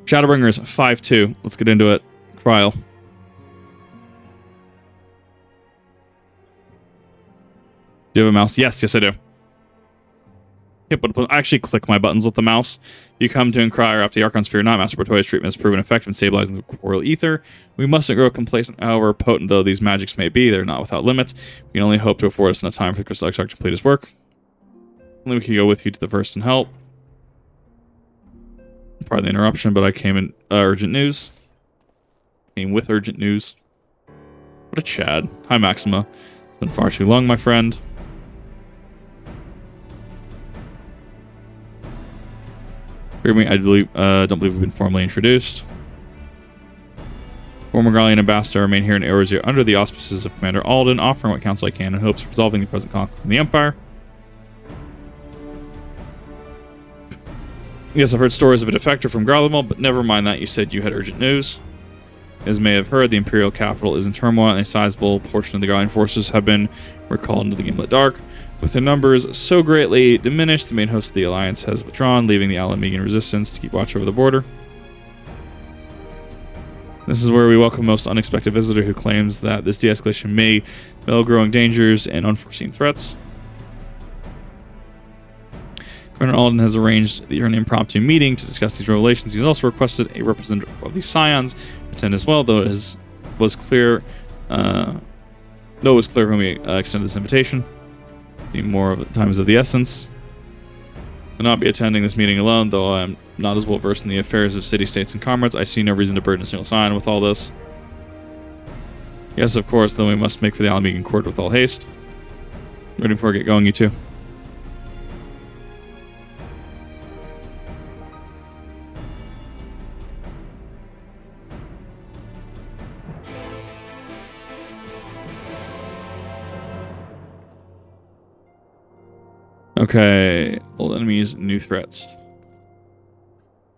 Shadowbringers 5-2. Let's get into it. Trial. Do you have a mouse? Yes, I do. Yep, but I actually click my buttons with the mouse. You come to inquire after the Archon Sphere, not Master Portoya's treatment has proven effective in stabilizing the corporeal ether. We mustn't grow complacent, however potent though these magics may be, they're not without limits. We can only hope to afford us enough time for the Crystal Exarch to complete his work. Only we can go with you to the first and help. Pardon the interruption, but I came in urgent news. Came with urgent news. What a Chad. Hi, Maxima. It's been far too long, my friend. I don't believe we've been formally introduced. Former Garlean ambassador, remain here in Eorzea under the auspices of Commander Alden, offering what counsel I can in hopes of resolving the present conflict in the Empire. Yes, I've heard stories of a defector from Garlemald, but never mind that. You said you had urgent news. As you may have heard, the Imperial capital is in turmoil, and a sizable portion of the Garlean forces have been recalled into the Gimlet Dark. With their numbers so greatly diminished, the main host of the Alliance has withdrawn, leaving the Alamegan resistance to keep watch over the border. This is where we welcome a most unexpected visitor who claims that this de-escalation may meddle growing dangers and unforeseen threats. Colonel Alden has arranged an impromptu meeting to discuss these revelations. He has also requested a representative of the Scions attend as well, though it was clear when we extended this invitation. More of the time is of the essence. I'll not be attending this meeting alone, though I'm not as well versed in the affairs of city-states and comrades. I see no reason to burden a single Scion with all this. Yes, of course, though we must make for the Alamegan court with all haste. Ready before I get going, you two. Okay, old enemies, new threats.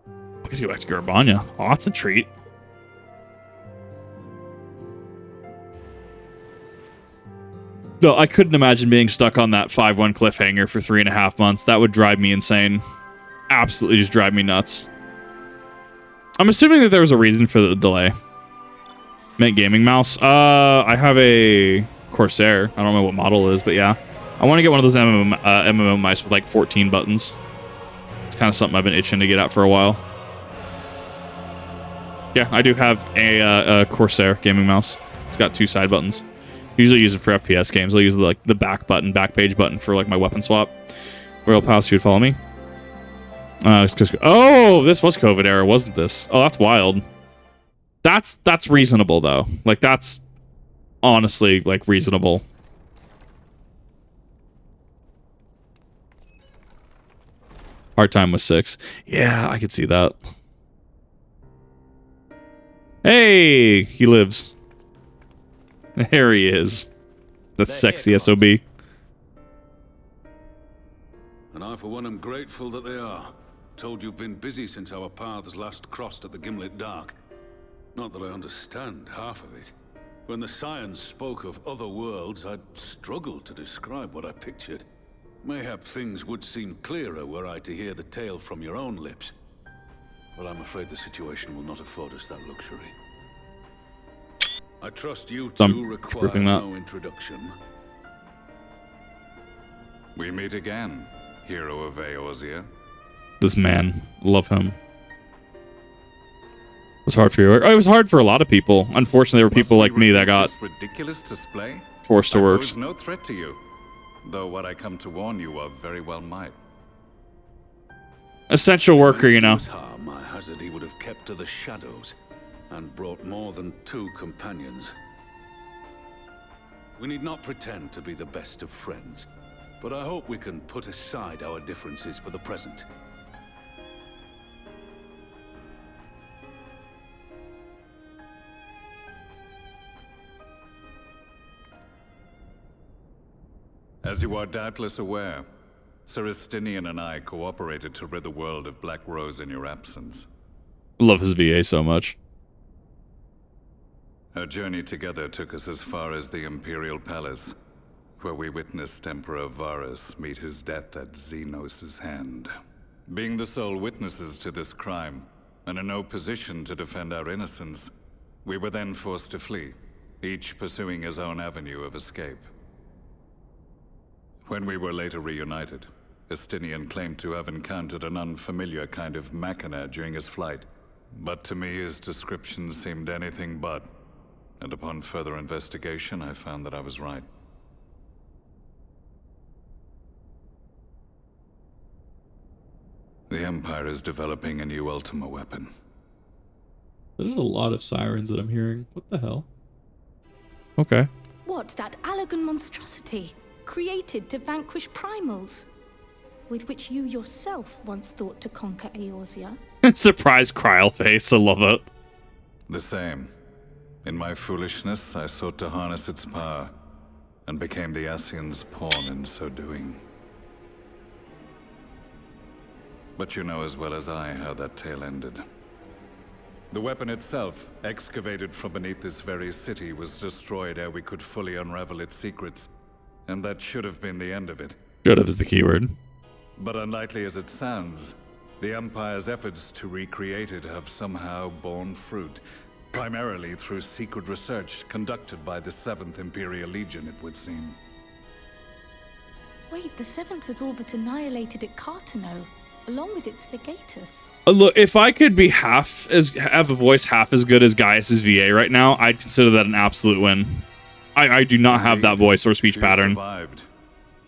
I get to go back to Garbanya. Oh, that's a treat. No, I couldn't imagine being stuck on that 5-1 cliffhanger for 3.5 months. That would drive me insane. Absolutely just drive me nuts. I'm assuming that there was a reason for the delay. Mint gaming mouse. I have a Corsair. I don't know what model it is, but yeah. I want to get one of those MMO mice with like 14 buttons. It's kind of something I've been itching to get at for a while. Yeah, I do have a Corsair gaming mouse. It's got 2 side buttons. Usually use it for FPS games. I'll use the back page button for like my weapon swap. Royal Palace, if you'd follow me. Oh, this was COVID era, wasn't this? Oh, that's wild. That's reasonable though. Like that's honestly like reasonable. Hard time with 6. Yeah, I could see that. Hey, he lives. There he is. That's sexy SOB. And I, for one, am grateful that they are. Told you've been busy since our paths last crossed at the Gimlet Dark. Not that I understand half of it. When the Scions spoke of other worlds, I'd struggled to describe what I pictured. Mayhap things would seem clearer were I to hear the tale from your own lips. Well, I'm afraid the situation will not afford us that luxury. I trust you two require no introduction. We meet again, hero of Eorzea. This man, love him. It was hard for you. It was hard for a lot of people. Unfortunately, there were people like me that got ridiculous display forced to work. There was no threat to you. Though what I come to warn you of very well might. Essential worker, you know. Harm, I hazard he would have kept to the shadows and brought more than 2 companions. We need not pretend to be the best of friends, but I hope we can put aside our differences for the present. As you are doubtless aware, Sir Estinian and I cooperated to rid the world of Black Rose in your absence. Love his VA so much. Our journey together took us as far as the Imperial Palace, where we witnessed Emperor Varus meet his death at Xenos' hand. Being the sole witnesses to this crime, and in no position to defend our innocence, we were then forced to flee, each pursuing his own avenue of escape. When we were later reunited, Estinian claimed to have encountered an unfamiliar kind of machina during his flight, but to me his description seemed anything but, and upon further investigation I found that I was right. The Empire is developing a new Ultima weapon. There's a lot of sirens that I'm hearing. What the hell? Okay. What, that Allagan monstrosity, created to vanquish primals, with which you yourself once thought to conquer Eorzea? Surprise Kryl face, I love it. The same. In my foolishness, I sought to harness its power, and became the Ascians' pawn in so doing. But you know as well as I how that tale ended. The weapon itself, excavated from beneath this very city, was destroyed ere we could fully unravel its secrets, and that should have been the end of it. Should have is the keyword. But unlikely as it sounds, the Empire's efforts to recreate it have somehow borne fruit, primarily through secret research conducted by the 7th Imperial Legion, it would seem. Wait, the 7th was all but annihilated at Cartano, along with its legatus. Look, if I could be have a voice half as good as Gaius's VA right now, I'd consider that an absolute win. I do not have that voice or speech pattern. Survived.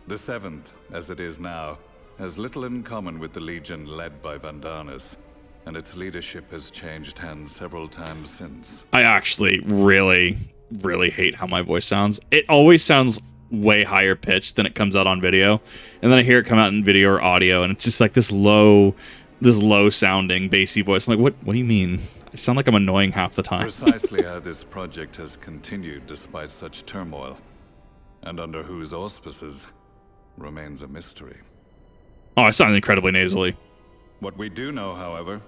The 7th, as it is now, has little in common with the Legion led by Vandanis, and its leadership has changed hands several times since. I actually really, really hate how my voice sounds. It always sounds way higher pitched than it comes out on video, and then I hear it come out in video or audio, and it's just like this low sounding bassy voice. I'm like, what do you mean? I sound like I'm annoying half the time. Precisely how this project has continued despite such turmoil, and under whose auspices, remains a mystery. Oh, I sound incredibly nasally. What we do know, however,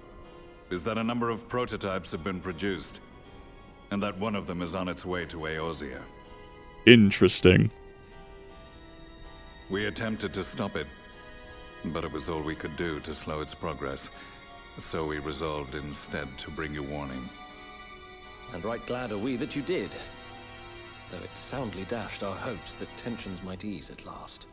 is that a number of prototypes have been produced, and that one of them is on its way to Eorzea. Interesting. We attempted to stop it, but it was all we could do to slow its progress, so we resolved instead to bring you warning. And right glad are we that you did, though it soundly dashed our hopes that tensions might ease at last.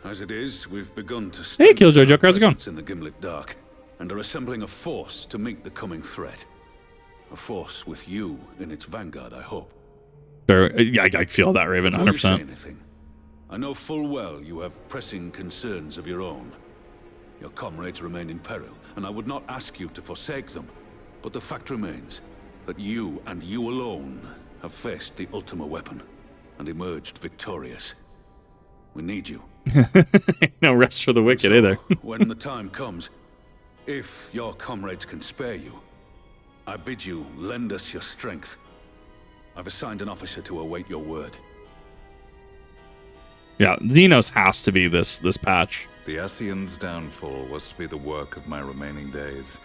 As it is, we've begun to Hey, Killjoy Joker, how's it going? in the Gimlet Dark, and are assembling a force to meet the coming threat. A force with you in its vanguard, I hope. I feel that, Raven, Before you say 100%. anything, I know full well you have pressing concerns of your own. Your comrades remain in peril, and I would not ask you to forsake them. But the fact remains that you and you alone have faced the Ultima weapon and emerged victorious. We need you. No rest for the wicked either. When the time comes, if your comrades can spare you, I bid you lend us your strength. I've assigned an officer to await your word. Yeah, Xenos has to be this patch. The Ascians' downfall was to be the work of my remaining days,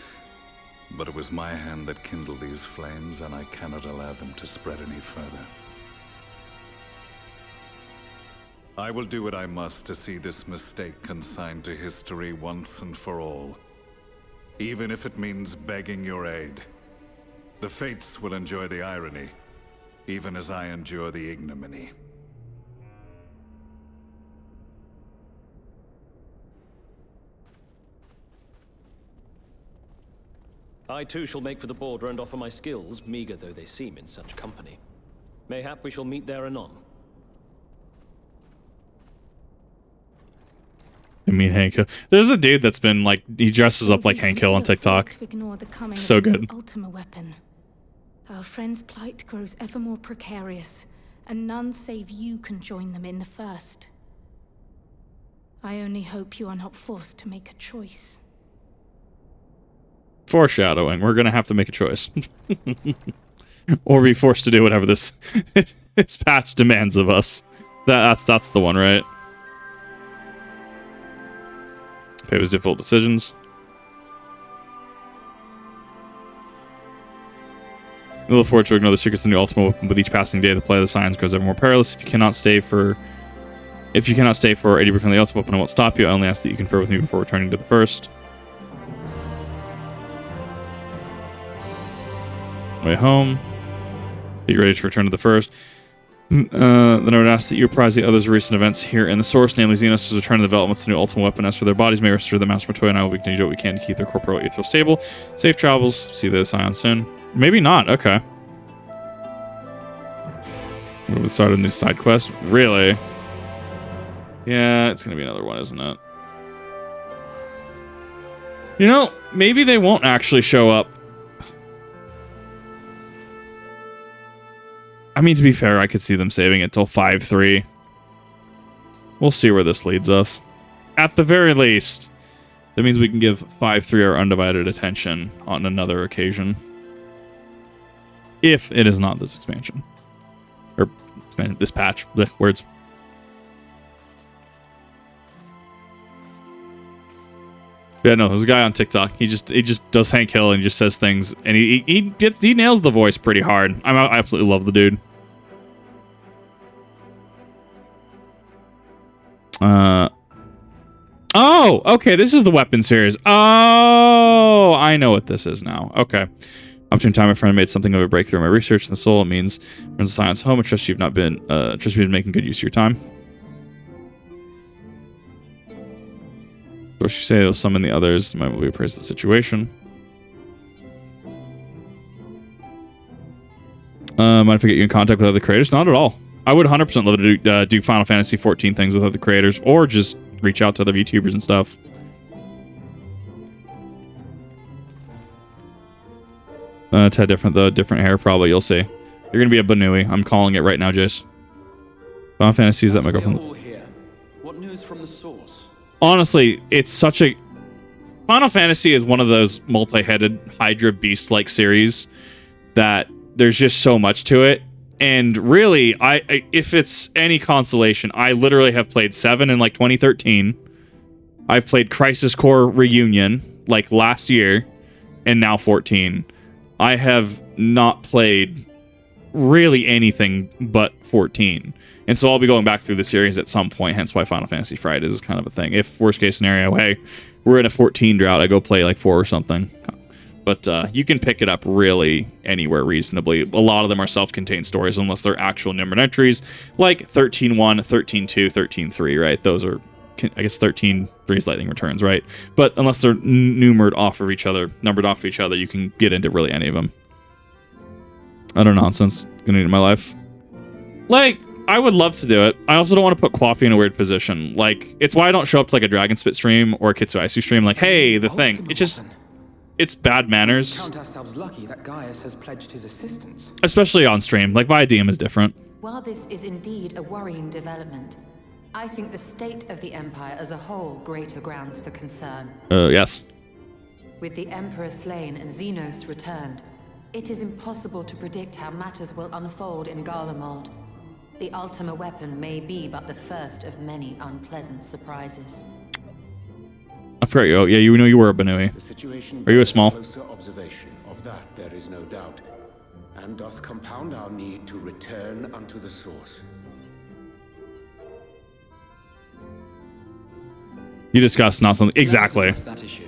but it was my hand that kindled these flames, and I cannot allow them to spread any further. I will do what I must to see this mistake consigned to history once and for all, even if it means begging your aid. The Fates will enjoy the irony, even as I endure the ignominy. I too shall make for the border and offer my skills, meager though they seem in such company. Mayhap we shall meet there anon. I mean, Hank Hill. There's a dude that's been like, he dresses up like Hank Hill on TikTok. So good. Ultima weapon. Our friend's plight grows ever more precarious, and none save you can join them in the first. I only hope you are not forced to make a choice. Foreshadowing. We're gonna have to make a choice. Or be forced to do whatever this this patch demands of us. That's the one, right? Pay with difficult decisions. We look forward to ignore the secrets in the Ultima weapon. With each passing day, the play of the Scions grows ever more perilous. If you cannot stay for 80% of the Ultima weapon, I won't stop you. I only ask that you confer with me before returning to the first. Way home. Be ready to return to the first. Then I would ask that you apprise the others of recent events here in the source, namely Xenos' return to development's the new ultimate weapon. As for their bodies, may restore the Master Matoya and I will continue to do what we can to keep their corporeal ethereal stable. Safe travels. See the Scions soon. Maybe not. Okay. We'll start a new side quest. Really? Yeah, it's going to be another one, isn't it? You know, maybe they won't actually show up. I mean, to be fair, I could see them saving it till 5-3. We'll see where this leads us. At the very least, that means we can give 5-3 our undivided attention on another occasion. If it is not this expansion. Or this patch. Blech, words. Yeah, no, there's a guy on TikTok. He just does Hank Hill and he just says things, and he nails the voice pretty hard. I absolutely love the dude. Oh, okay, this is the weapon series. Oh, I know what this is now. Okay. Opportune time, my friend made something of a breakthrough in my research in the soul. It means brings the science home. I trust you've been making good use of your time. Of course, you say they'll summon the others. Might will appraise the situation. Mind if I get you in contact with other creators? Not at all. I would 100% love to do Final Fantasy 14 things with other creators, or just reach out to other VTubers and stuff. Tad different though, different hair probably. You'll see. You're gonna be a Banui. I'm calling it right now, Jace. Final Fantasy is that my girlfriend. What news from the source? Honestly, it's such a... Final Fantasy is one of those multi-headed Hydra beast-like series that there's just so much to it. And really, if it's any consolation, I literally have played 7 in like 2013. I've played Crisis Core Reunion like last year, and now 14. I have not played really anything but 14. And so I'll be going back through the series at some point, hence why Final Fantasy Fridays is kind of a thing. If worst case scenario, hey, we're in a 14 drought, I go play like 4 or something. But you can pick it up really anywhere reasonably. A lot of them are self-contained stories unless they're actual numbered entries, like 13.1, 13.2, 13.3, right? Those are, I guess, 13.3's Lightning Returns, right? But unless they're numbered off of each other, you can get into really any of them. Utter nonsense. Gonna need it in my life. Like, I would love to do it. I also don't want to put Coffee in a weird position. Like, it's why I don't show up to like a Dragon Spit stream or a Kitsuaisu stream. Like, hey, the thing. It just... It's bad manners. Count ourselves lucky that Gaius has pledged his assistance. Especially on stream. Like, via DM is different. While this is indeed a worrying development, I think the state of the Empire as a whole greater grounds for concern. Yes. With the Emperor slain and Xenos returned, it is impossible to predict how matters will unfold in Garlemald. The Ultima weapon may be but the first of many unpleasant surprises. I forgot you. Oh, yeah, you know you were a Banui. The situation Are you a small? Closer observation of that there is no doubt, and doth compound our need to return unto the source. You discussed not something exactly. Let's address that issue.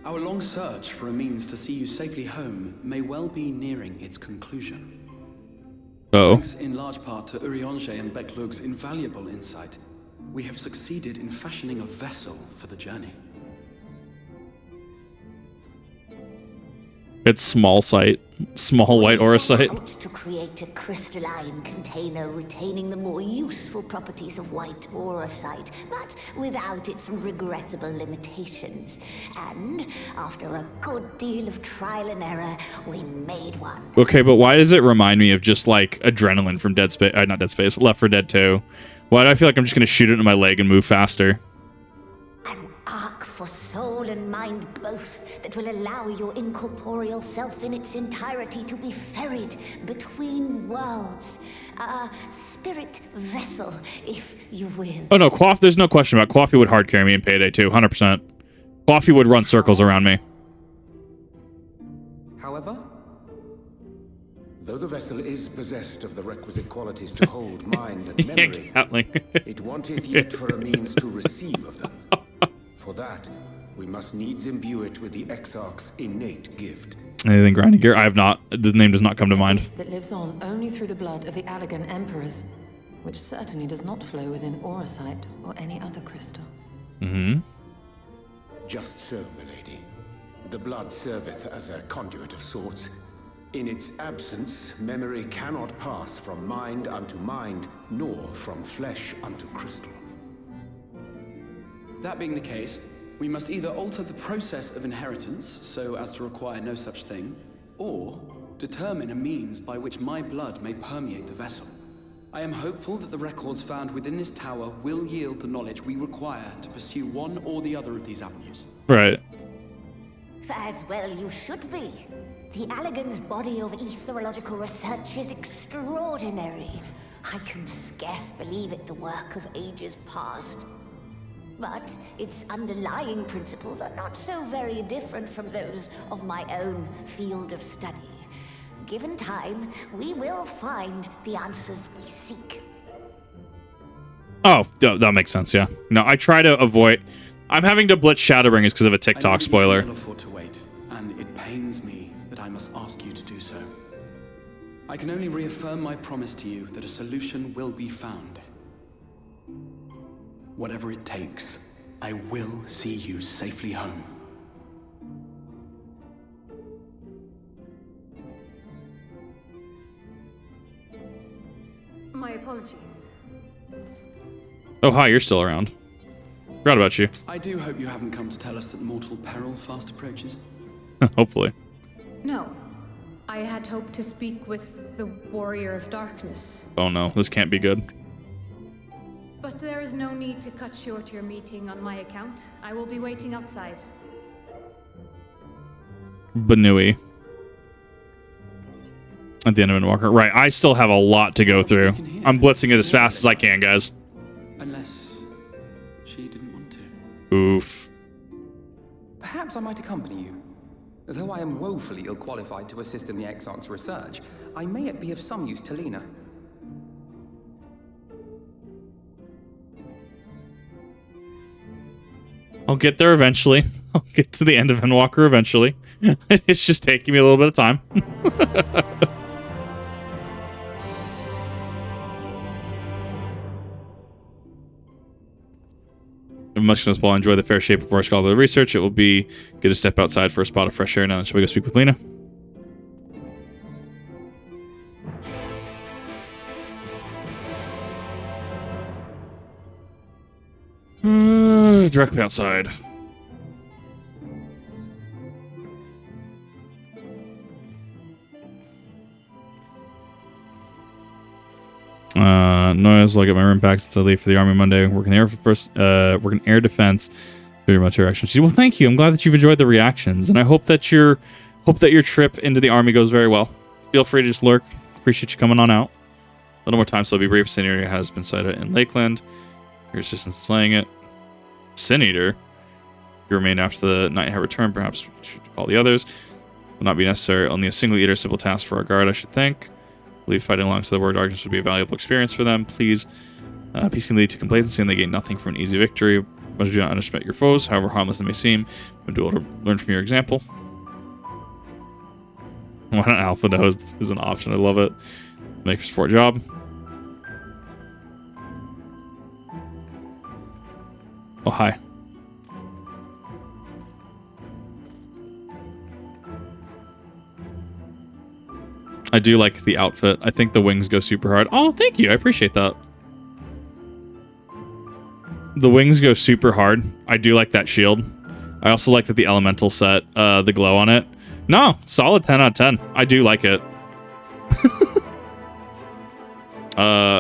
Our long search for a means to see you safely home may well be nearing its conclusion. Uh-oh. Thanks in large part to Urianger and Beklug's invaluable insight, we have succeeded in fashioning a vessel for the journey. It's small sight. Small white aura sight. To create a crystalline container retaining the more useful properties of white auracite, but without its regrettable limitations. And after a good deal of trial and error, we made one. Okay, but why does it remind me of just like adrenaline from Dead Space? Not Dead Space. Left 4 Dead 2. Why do I feel like I'm just gonna shoot it in my leg and move faster? An ark for soul and mind both that will allow your incorporeal self in its entirety to be ferried between worlds. A spirit vessel, if you will. Oh no, Quaff, there's no question about it. Coffee would hard carry me in Payday 2, 100%. Coffee would run circles around me. However, though the vessel is possessed of the requisite qualities to hold mind and memory, it wanteth yet for a means to receive of them. For that, we must needs imbue it with the Exarch's innate gift. Anything grinding gear? I have not. The name does not come to mind. That lives on only through the blood of the Allegan Emperors, which certainly does not flow within auracite or any other crystal. Mm-hmm. Just so, milady. The blood serveth as a conduit of sorts. In its absence, memory cannot pass from mind unto mind, nor from flesh unto crystal. That being the case, we must either alter the process of inheritance so as to require no such thing, or determine a means by which my blood may permeate the vessel. I am hopeful that the records found within this tower will yield the knowledge we require to pursue one or the other of these avenues. Right. As well you should be. The Allegan's body of etherological research is extraordinary. I can scarce believe it the work of ages past. But its underlying principles are not so very different from those of my own field of study. Given time, we will find the answers we seek. Oh, that makes sense, yeah. No, I try to avoid... I'm having to blitz Shadowbringers because of a TikTok spoiler. I can afford to wait, and it pains me that I must ask you to do so. I can only reaffirm my promise to you that a solution will be found. Whatever it takes, I will see you safely home. My apologies. Oh, hi, you're still around. Forgot about you. I do hope you haven't come to tell us that mortal peril fast approaches. Hopefully. No. I had hoped to speak with the Warrior of Darkness. Oh no, this can't be good. But there is no need to cut short your meeting on my account. I will be waiting outside. Banui. At the end of Windwalker. Right, I still have a lot to go through. I'm blitzing it as fast as I can, guys. Unless she didn't want to. Oof. Perhaps I might accompany you. Though I am woefully ill-qualified to assist in the Exarch's research, I may yet be of some use to Lena. I'll get there eventually. I'll get to the end of Windwalker eventually. It's just taking me a little bit of time. If much as well enjoy the fair shape of our scholarly research, it will be good to step outside for a spot of fresh air now. Shall we go speak with Lena? Directly outside. Noise. I'll get my room back since I leave for the army Monday. Working air defense. Very much reactions. Well, thank you. I'm glad that you've enjoyed the reactions, and I hope that your trip into the army goes very well. Feel free to just lurk. Appreciate you coming on out. A little more time, so I'll be brief. Sin Eater has been sighted in Lakeland. Your assistance slaying it. Sin Eater. You remain after the night have returned. Perhaps should call the others. Will not be necessary. Only a single eater. Simple task for our guard, I should think. I believe fighting alongside the War of Darkness would be a valuable experience for them. Please, peace can lead to complacency, and they gain nothing from an easy victory. But do not underestimate your foes, however harmless they may seem. But do learn from your example. Why not Alpha now is an option. I love it. Make a sport job. Oh, hi. I do like the outfit. I think the wings go super hard. Oh, thank you. I appreciate that. The wings go super hard. I do like that shield. I also like that the elemental set, the glow on it. No, solid 10 out of 10. I do like it.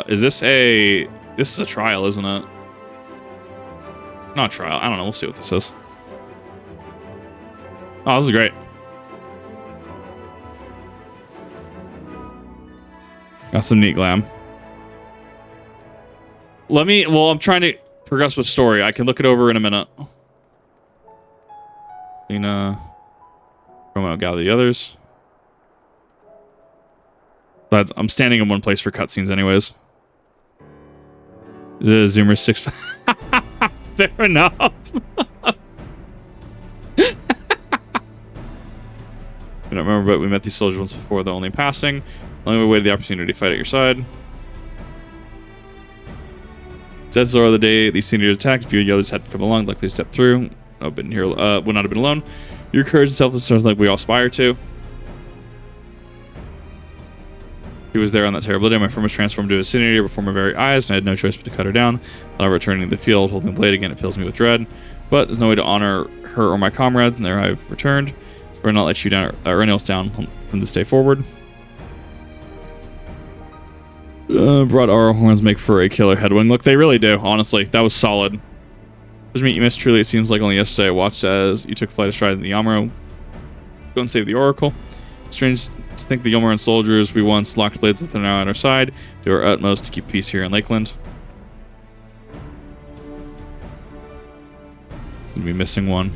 This is a trial, isn't it? Not trial. I don't know. We'll see what this is. Oh, this is great. Got some neat glam. I'm trying to progress with story. I can look it over in a minute. Lena. Promo, gather the others. But I'm standing in one place for cutscenes anyways. The Zoomer 6. Fair enough. We don't remember, but we met these soldiers once before, though only in passing. Only we waited the opportunity to fight at your side. Said Zora the day these seniors attacked. If you and the others had to come along, likely step through. I've been here, would not have been alone. Your courage and selflessness sounds like we all aspire to. He was there on that terrible day. My friend was transformed to a incinerator before my very eyes, and I had no choice but to cut her down. Without returning to the field, holding the blade again, it fills me with dread. But there's no way to honor her or my comrades, and there I've returned. So we're not let you down or anyone else down from this day forward. Brought our horns make for a killer headwind. Look, they really do, honestly. That was solid. Did you meet you missed? Truly, it seems like only yesterday I watched as you took flight astride in the Yamaro. Go and save the Oracle. Strange to think the Yomaran soldiers we once locked blades with are now at our side. Do our utmost to keep peace here in Lakeland. Gonna be missing one.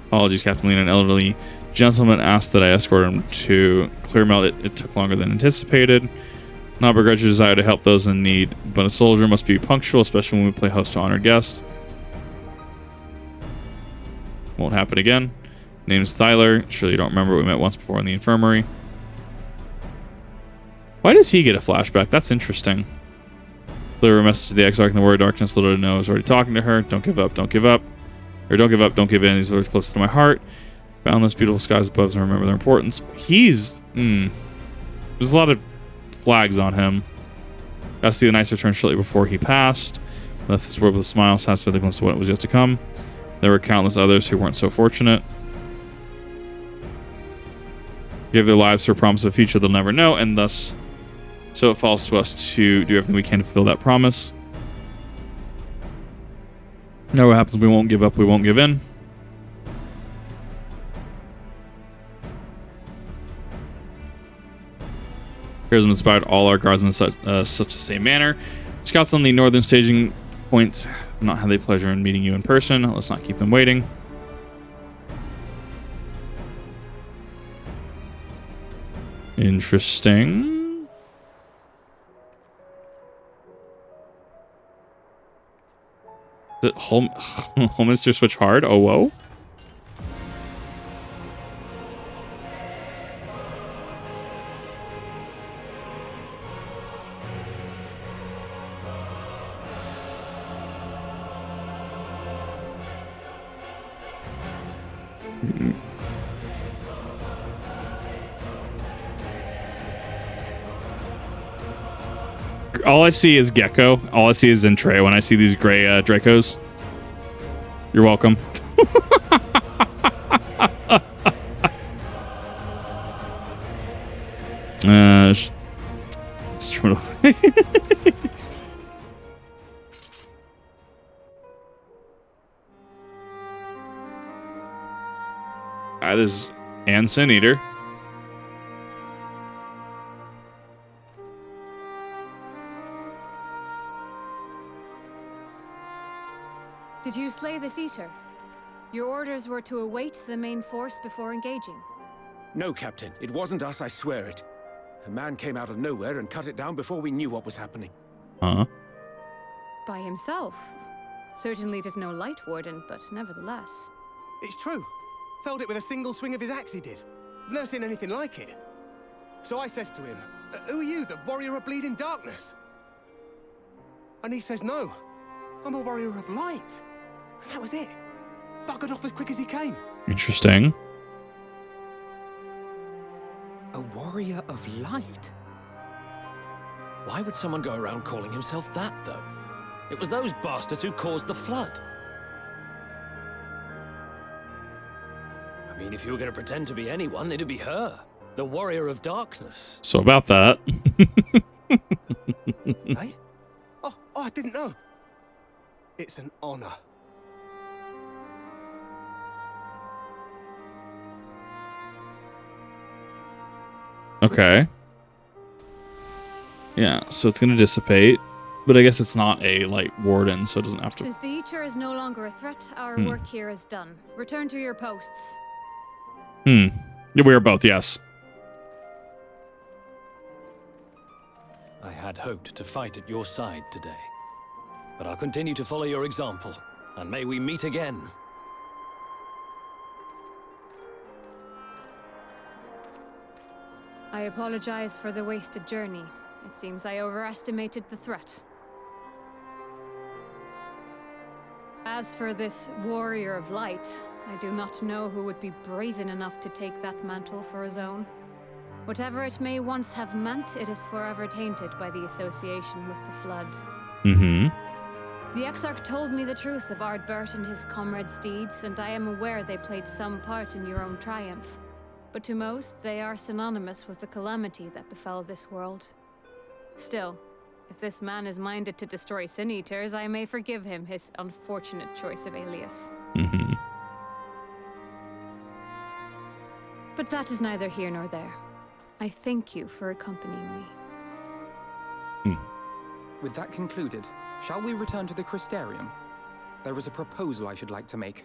Apologies, Captain Lena. An elderly gentleman asked that I escort him to Clearmelt. It took longer than anticipated. Not begrudge your desire to help those in need, but a soldier must be punctual, especially when we play host to honored guests. Won't happen again. Name's Thyler. Surely you don't remember, we met once before in the infirmary. Why does he get a flashback? That's interesting. Deliver a message to the Exarch in the Warrior of Darkness. Little to know I was already talking to her. Don't give up, don't give up. Or don't give up, don't give in. These words close to my heart. Boundless, beautiful skies above, and remember their importance. He's... There's a lot of flags on him. Got to see the Knight's return shortly before he passed. Left this world with a smile, satisfied the glimpse of what was yet to come. There were countless others who weren't so fortunate. Give their lives for a promise of a future they'll never know, and thus, so it falls to us to do everything we can to fulfill that promise. Now what happens, we won't give up, we won't give in. Charisma inspired all our guardsmen in such the same manner. Scouts on the northern staging point have not had the pleasure in meeting you in person. Let's not keep them waiting. Interesting. Did Holminster switch hard? Oh, whoa. All I see is Gecko. All I see is Zentrey when I see these gray Dracos. You're welcome. That is Sin Eater. Did you slay this eater? Your orders were to await the main force before engaging. No, Captain. It wasn't us, I swear it. A man came out of nowhere and cut it down before we knew what was happening. Huh? By himself. Certainly it is no light warden, but nevertheless. It's true. Felled it with a single swing of his axe, he did. I've never seen anything like it. So I says to him, who are you, the warrior of bleeding darkness? And he says, no, I'm a warrior of light. And that was it. Buggered off as quick as he came. Interesting. A warrior of light? Why would someone go around calling himself that, though? It was those bastards who caused the flood. I mean, if you were going to pretend to be anyone, it'd be her. The warrior of darkness. So about that. Hey? Oh, I didn't know. It's an honor. Okay. Yeah, so it's going to dissipate. But I guess it's not a light warden, so it doesn't have to... Since the Eater is no longer a threat, our work here is done. Return to your posts. Yeah, we are both, yes. I had hoped to fight at your side today. But I'll continue to follow your example. And may we meet again. I apologize for the wasted journey. It seems I overestimated the threat. As for this warrior of light, I do not know who would be brazen enough to take that mantle for his own. Whatever it may once have meant, it is forever tainted by the association with the Flood. The Exarch told me the truth of Ardbert and his comrades' deeds, and I am aware they played some part in your own triumph. But to most, they are synonymous with the calamity that befell this world. Still, if this man is minded to destroy Sin Eaters, I may forgive him his unfortunate choice of alias. But that is neither here nor there. I thank you for accompanying me. With that concluded, shall we return to the Crystarium? There is a proposal I should like to make.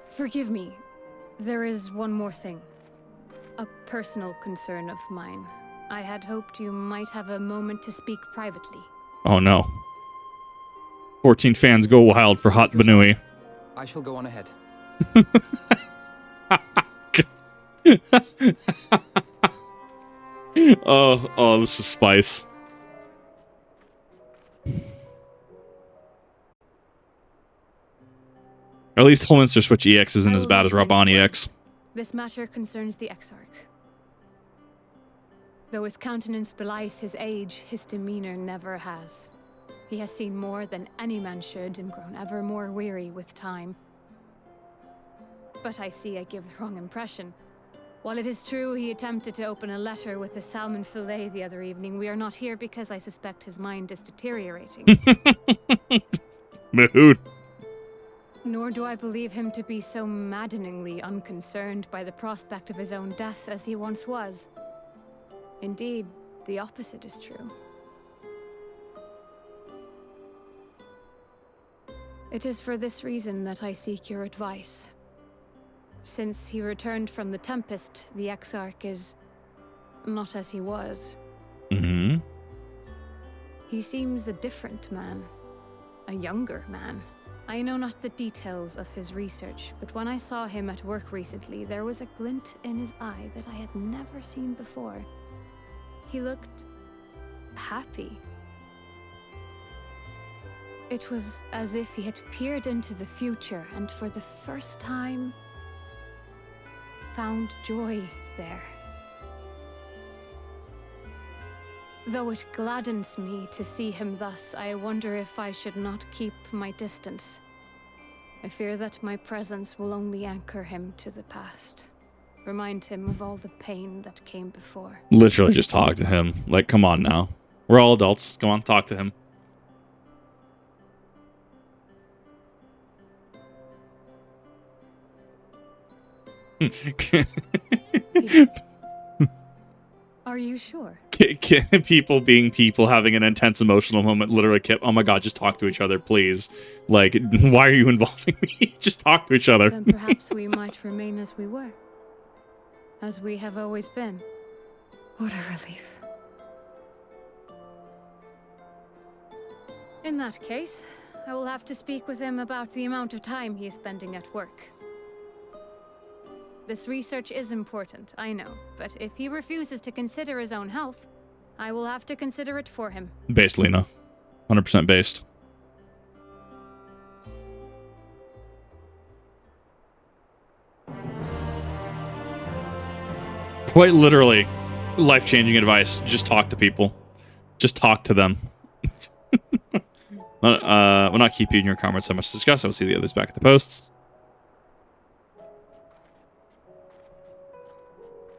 Forgive me. There is one more thing. A personal concern of mine. I had hoped you might have a moment to speak privately. Oh no. 14 fans go wild for Hot Banui. I shall go on ahead. Oh, this is spice. Or at least Holminster Switch EX isn't as bad as Raban EX. This matter concerns the Exarch. Though his countenance belies his age, his demeanor never has. He has seen more than any man should and grown ever more weary with time. But I see I give the wrong impression. While it is true he attempted to open a letter with a salmon fillet the other evening, we are not here because I suspect his mind is deteriorating. Mood. Nor do I believe him to be so maddeningly unconcerned by the prospect of his own death as he once was. Indeed, the opposite is true. It is for this reason that I seek your advice. Since he returned from the Tempest, the Exarch is not as he was. He seems a different man. A younger man. I know not the details of his research, but when I saw him at work recently, there was a glint in his eye that I had never seen before. He looked happy. It was as if he had peered into the future and for the first time found joy there. Though it gladdens me to see him thus, I wonder if I should not keep my distance. I fear that my presence will only anchor him to the past. Remind him of all the pain that came before. Literally just talk to him. Like, come on now. We're all adults. Come on, talk to him. Are you sure? People being people, having an intense emotional moment, literally kept, oh my god, just talk to each other, please. Like, why are you involving me? Just talk to each other. Then perhaps we might remain as we were. As we have always been. What a relief. In that case, I will have to speak with him about the amount of time he is spending at work. This research is important, I know, but if he refuses to consider his own health, I will have to consider it for him. Based, Lena. 100% based. Quite literally, life-changing advice. Just talk to people. Just talk to them. We'll not keep you in your comments so much to discuss. I will see the others back at the posts.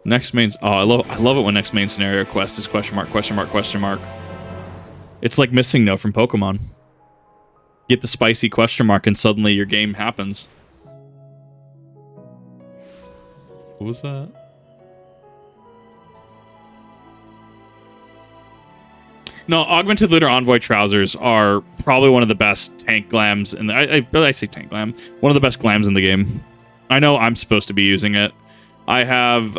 Next main. Oh, I love it when next main scenario quest is question mark, question mark, question mark. It's like missing no from Pokemon. Get the spicy question mark and suddenly your game happens. What was that? No, Augmented Leader Envoy trousers are probably one of the best tank glams in the. I say tank glam. One of the best glams in the game. I know I'm supposed to be using it. I have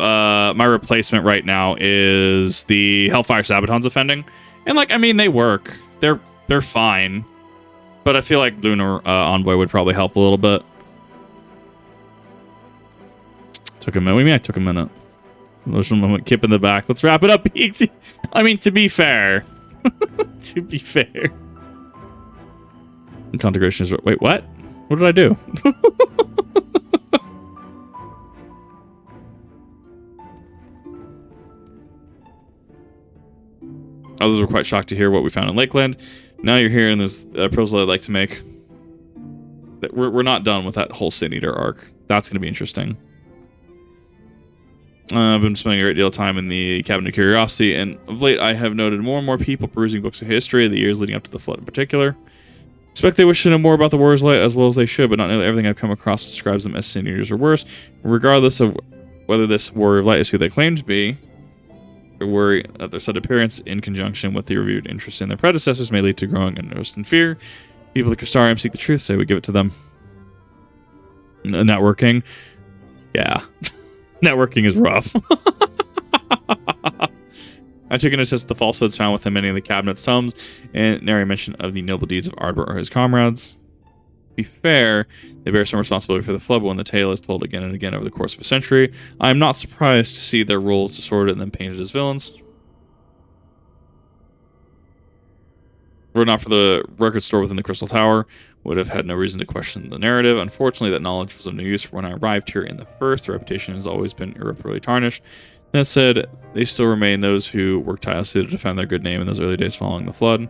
my replacement right now is the Hellfire Sabaton's Offending, And like, I mean, they work. They're fine. But I feel like Lunar Envoy would probably help a little bit. Took a minute. What do you mean I took a minute? There's a kip in the back. Let's wrap it up. I mean, to be fair. To be fair. Configuration is... Wait, what? What did I do? Others were quite shocked to hear what we found in Lakeland. Now you're hearing this proposal I'd like to make. We're not done with that whole Sin Eater arc. That's going to be interesting. I've been spending a great deal of time in the Cabinet of Curiosity, and of late I have noted more and more people perusing books of history of the years leading up to the Flood in particular. Expect they wish to know more about the Warriors of Light as well as they should, but not nearly everything I've come across describes them as Sin Eaters or worse. Regardless of whether this Warrior of Light is who they claim to be, or worry that their sudden appearance in conjunction with the reviewed interest in their predecessors may lead to growing unrest and fear. People at Crystarium seek the truth, so we give it to them. Networking. Yeah. Networking is rough. I took an attest to the falsehoods found within many of the cabinet's tomes, and nary mention of the noble deeds of Ardbert or his comrades. To be fair, they bear some responsibility for the flood, but when the tale is told again and again over the course of a century, I am not surprised to see their roles distorted and then painted as villains. Were it not for the record store within the Crystal Tower, would have had no reason to question the narrative. Unfortunately, that knowledge was of no use for when I arrived here in the first. The reputation has always been irreparably tarnished. That said, they still remain those who worked tirelessly to defend their good name in those early days following the flood.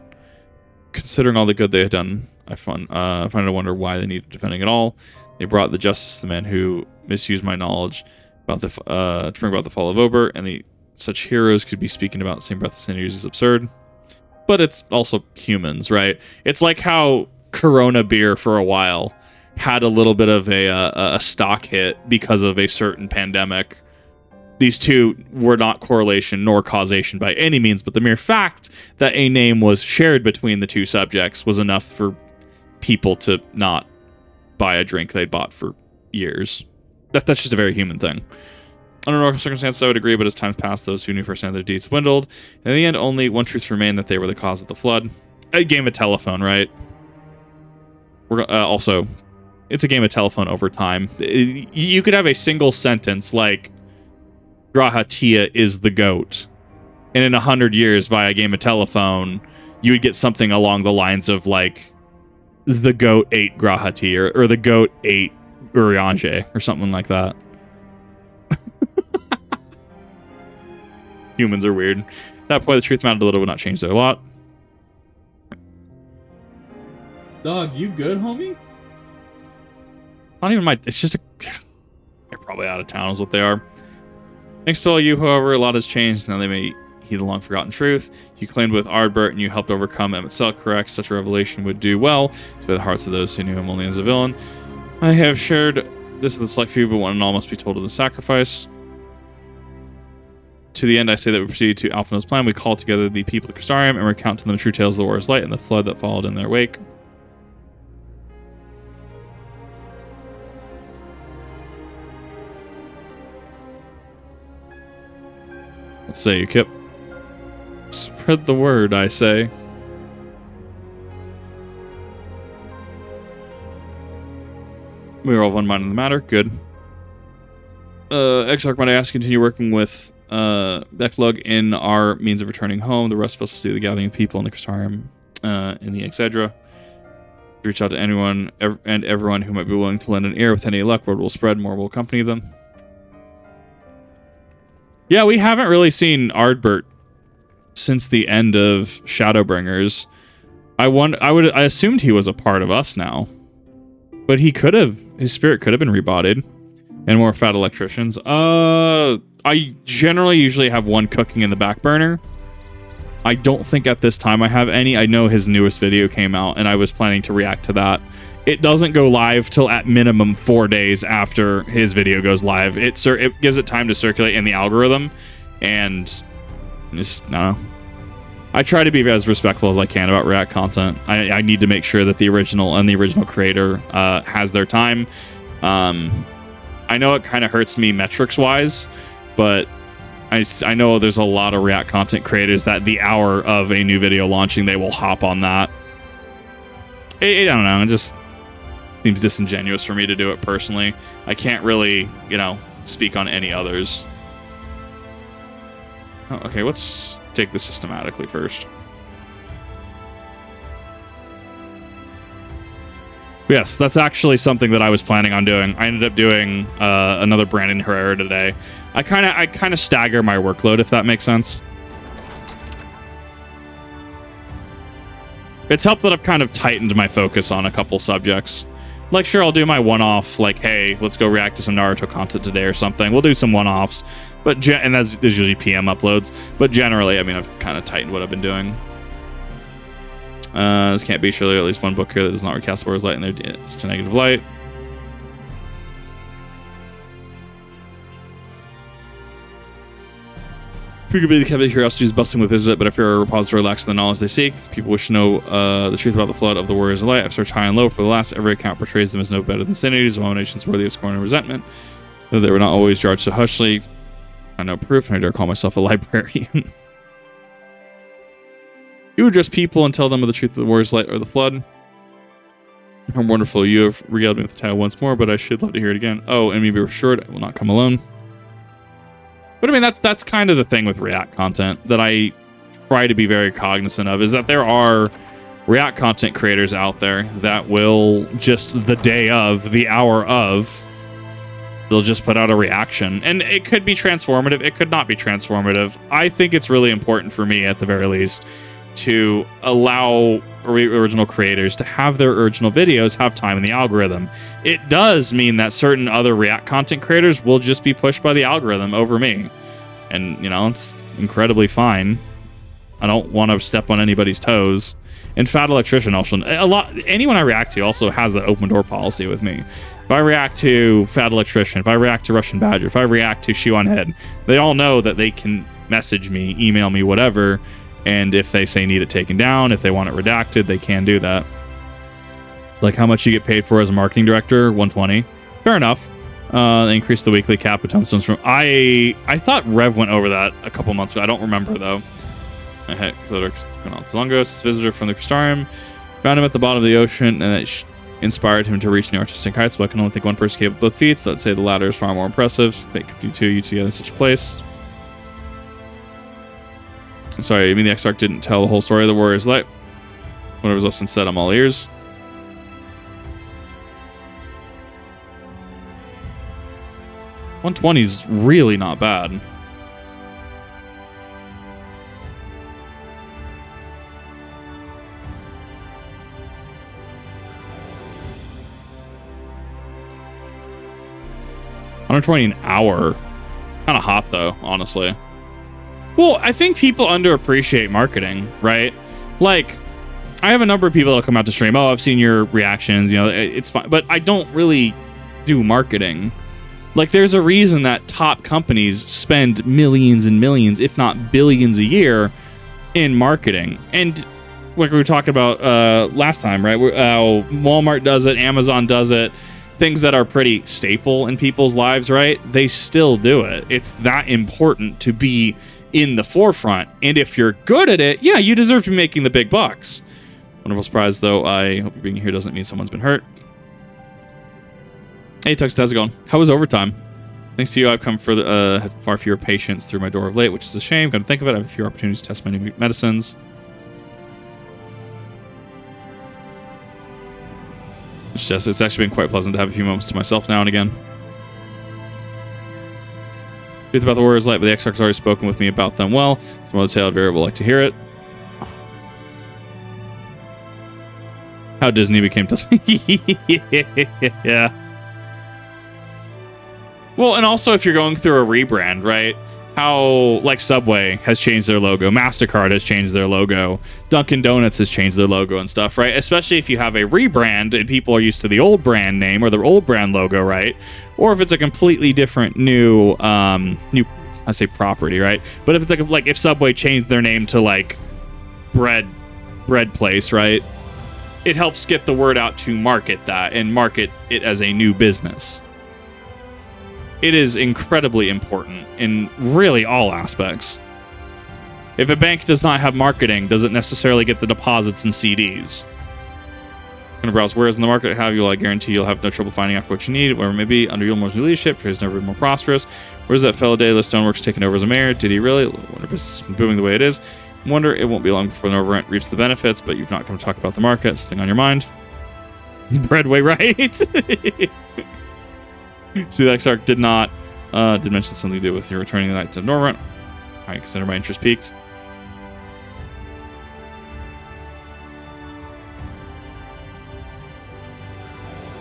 Considering all the good they had done, I find it a wonder why they needed defending at all. They brought the justice to the men who misused my knowledge about to bring about the fall of Obert, and such heroes could be speaking about the same breath as Sin Eaters is absurd. But it's also humans, right? It's like how Corona beer for a while had a little bit of a stock hit because of a certain pandemic. These two were not correlation nor causation by any means, but the mere fact that a name was shared between the two subjects was enough for people to not buy a drink they'd bought for years. That's just a very human thing. Under normal circumstances, I would agree, but as time passed, those who knew firsthand their deeds dwindled. In the end, only one truth remained, that they were the cause of the flood. A game of telephone, right? We're also, it's a game of telephone over time. You could have a single sentence like, Grahatia is the goat. And in 100 years, via a game of telephone, you would get something along the lines of like, the goat ate Grahatia, or the goat ate Urianger, or something like that. Humans are weird. At that point, the truth mattered a little, would not change their lot. Dog, you good, homie? Not even it's just they're probably out of town is what they are. Thanks to all you, however, a lot has changed. Now they may heed the long-forgotten truth. You claimed with Ardbert and you helped overcome Emmett Selkirk. Such a revelation would do well to the hearts of those who knew him only as a villain. I have shared this with a select few, but one and all must be told of the sacrifice. To the end, I say that we proceed to Alphina's plan. We call together the people of the Crystarium and recount to them the true tales of the Warriors' Light and the flood that followed in their wake. What say you, Kip? Spread the word, I say. We are all of one mind in the matter. Good. Exarch, might I ask, continue working with Becklug in our means of returning home. The rest of us will see the gathering of people in the Crystarium in the Etc. Reach out to anyone and everyone who might be willing to lend an ear. With any luck, word will spread, more will accompany them. Yeah, we haven't really seen Ardbert since the end of Shadowbringers. I assumed he was a part of us now. But his spirit could have been rebodied. And more fat electricians. I generally usually have one cooking in the back burner. I don't think at this time I have any. I know his newest video came out and I was planning to react to that. It doesn't go live till at minimum 4 days after his video goes live. It gives it time to circulate in the algorithm, and just no. I try to be as respectful as I can about React content. I need to make sure that the original creator has their time. I know it kind of hurts me metrics wise, but I know there's a lot of React content creators that the hour of a new video launching, they will hop on that. I don't know. It just seems disingenuous for me to do it personally. I can't really, you know, speak on any others. Oh, okay, let's take this systematically first. Yes, that's actually something that I was planning on doing. I ended up doing another Brandon Herrera today. I kind of stagger my workload, if that makes sense. It's helped that I've kind of tightened my focus on a couple subjects. Like, sure, I'll do my one-off, like, hey, let's go react to some Naruto content today or something. We'll do some one-offs, but and there's usually PM uploads. But generally, I mean, I've kind of tightened what I've been doing. This can't be surely at least one book here that does not recast Warrior's Light in there. It's such a negative light. People could be the kind of curiosity is busting with it, but if you're a repository lacks the knowledge they seek, people wish to know the truth about the flood of the Warriors of Light. I've searched high and low for the last. Every account portrays them as no better than sinities, abominations worthy of scorn and resentment. Though they were not always judged so hushly. I know proof, and I dare call myself a librarian. You address people and tell them of the truth of the Warriors of Light or the flood. How wonderful. You have regaled me with the title once more, but I should love to hear it again. Oh, and be assured I will not come alone. But I mean, that's kind of the thing with React content that I try to be very cognizant of, is that there are React content creators out there that will just the day of, the hour of, they'll just put out a reaction. And it could be transformative. It could not be transformative. I think it's really important for me, at the very least, to allow original creators to have their original videos have time in the algorithm. It does mean that certain other React content creators will just be pushed by the algorithm over me. And, you know, it's incredibly fine. I don't want to step on anybody's toes. And Fat Electrician also, anyone I react to also has that open door policy with me. If I react to Fat Electrician, if I react to Russian Badger, if I react to Shoe on Head, they all know that they can message me, email me, whatever. And if they say need it taken down, if they want it redacted, they can do that. Like how much you get paid for as a marketing director, 120. Fair enough. Increase the weekly cap of tombstones from... I thought Rev went over that a couple months ago. I don't remember, though. Longos, visitor from the Crystarium, found him at the bottom of the ocean, and it inspired him to reach new artistic heights, but I can only think one person capable of both feats. Let's say the latter is far more impressive. They could do two of you together in such a place. I'm sorry, I mean the Exarch didn't tell the whole story of the Warriors Light. Whatever's left unsaid, I'm all ears. $120's really not bad. $120 an hour. Kind of hot though, honestly. Well, I think people underappreciate marketing, right? Like, I have a number of people that come out to stream. Oh, I've seen your reactions. You know, it's fine. But I don't really do marketing. Like, there's a reason that top companies spend millions and millions, if not billions a year in marketing. And like we were talking about last time, right? Walmart does it. Amazon does it. Things that are pretty staple in people's lives, right? They still do it. It's that important to be in the forefront, and if you're good at it, yeah, you deserve to be making the big bucks. Wonderful surprise, though. I hope being here doesn't mean someone's been hurt. Hey, Tux, how's it going? How was overtime? Thanks to you, I've come had far fewer patients through my door of late, which is a shame. Come to think of it, I have a few opportunities to test my new medicines. It's actually been quite pleasant to have a few moments to myself now and again. Truth about the Warriors Light, but the Exarch's already spoken with me about them. Well, some other tale I'd very well like to hear it. How Disney became yeah. Well, and also if you're going through a rebrand, right? How, like, Subway has changed their logo, MasterCard has changed their logo, Dunkin' Donuts has changed their logo and stuff, right? Especially if you have a rebrand and people are used to the old brand name or the old brand logo, right? Or if it's a completely different new I say property, right? But if it's like if Subway changed their name to like bread place, right? It helps get the word out to market that and market it as a new business. it is incredibly important in really all aspects. If a bank does not have marketing, does it necessarily get the deposits and CDs? Gonna browse where's in the market have you. I guarantee you'll have no trouble finding after what you need, wherever it may be. Under Yulmore's new leadership, trade's never been more prosperous. Where's that fellow Daedalus Stoneworks taking over as a mayor? Did he really? Wonder if business has been booming the way it is. Wonder it won't be long before the overrent reaps the benefits, but you've not come to talk about the market. Something on your mind? Breadway, right? See, the Exarch did mention something to do with your returning the night to Norrent. I consider my interest peaked.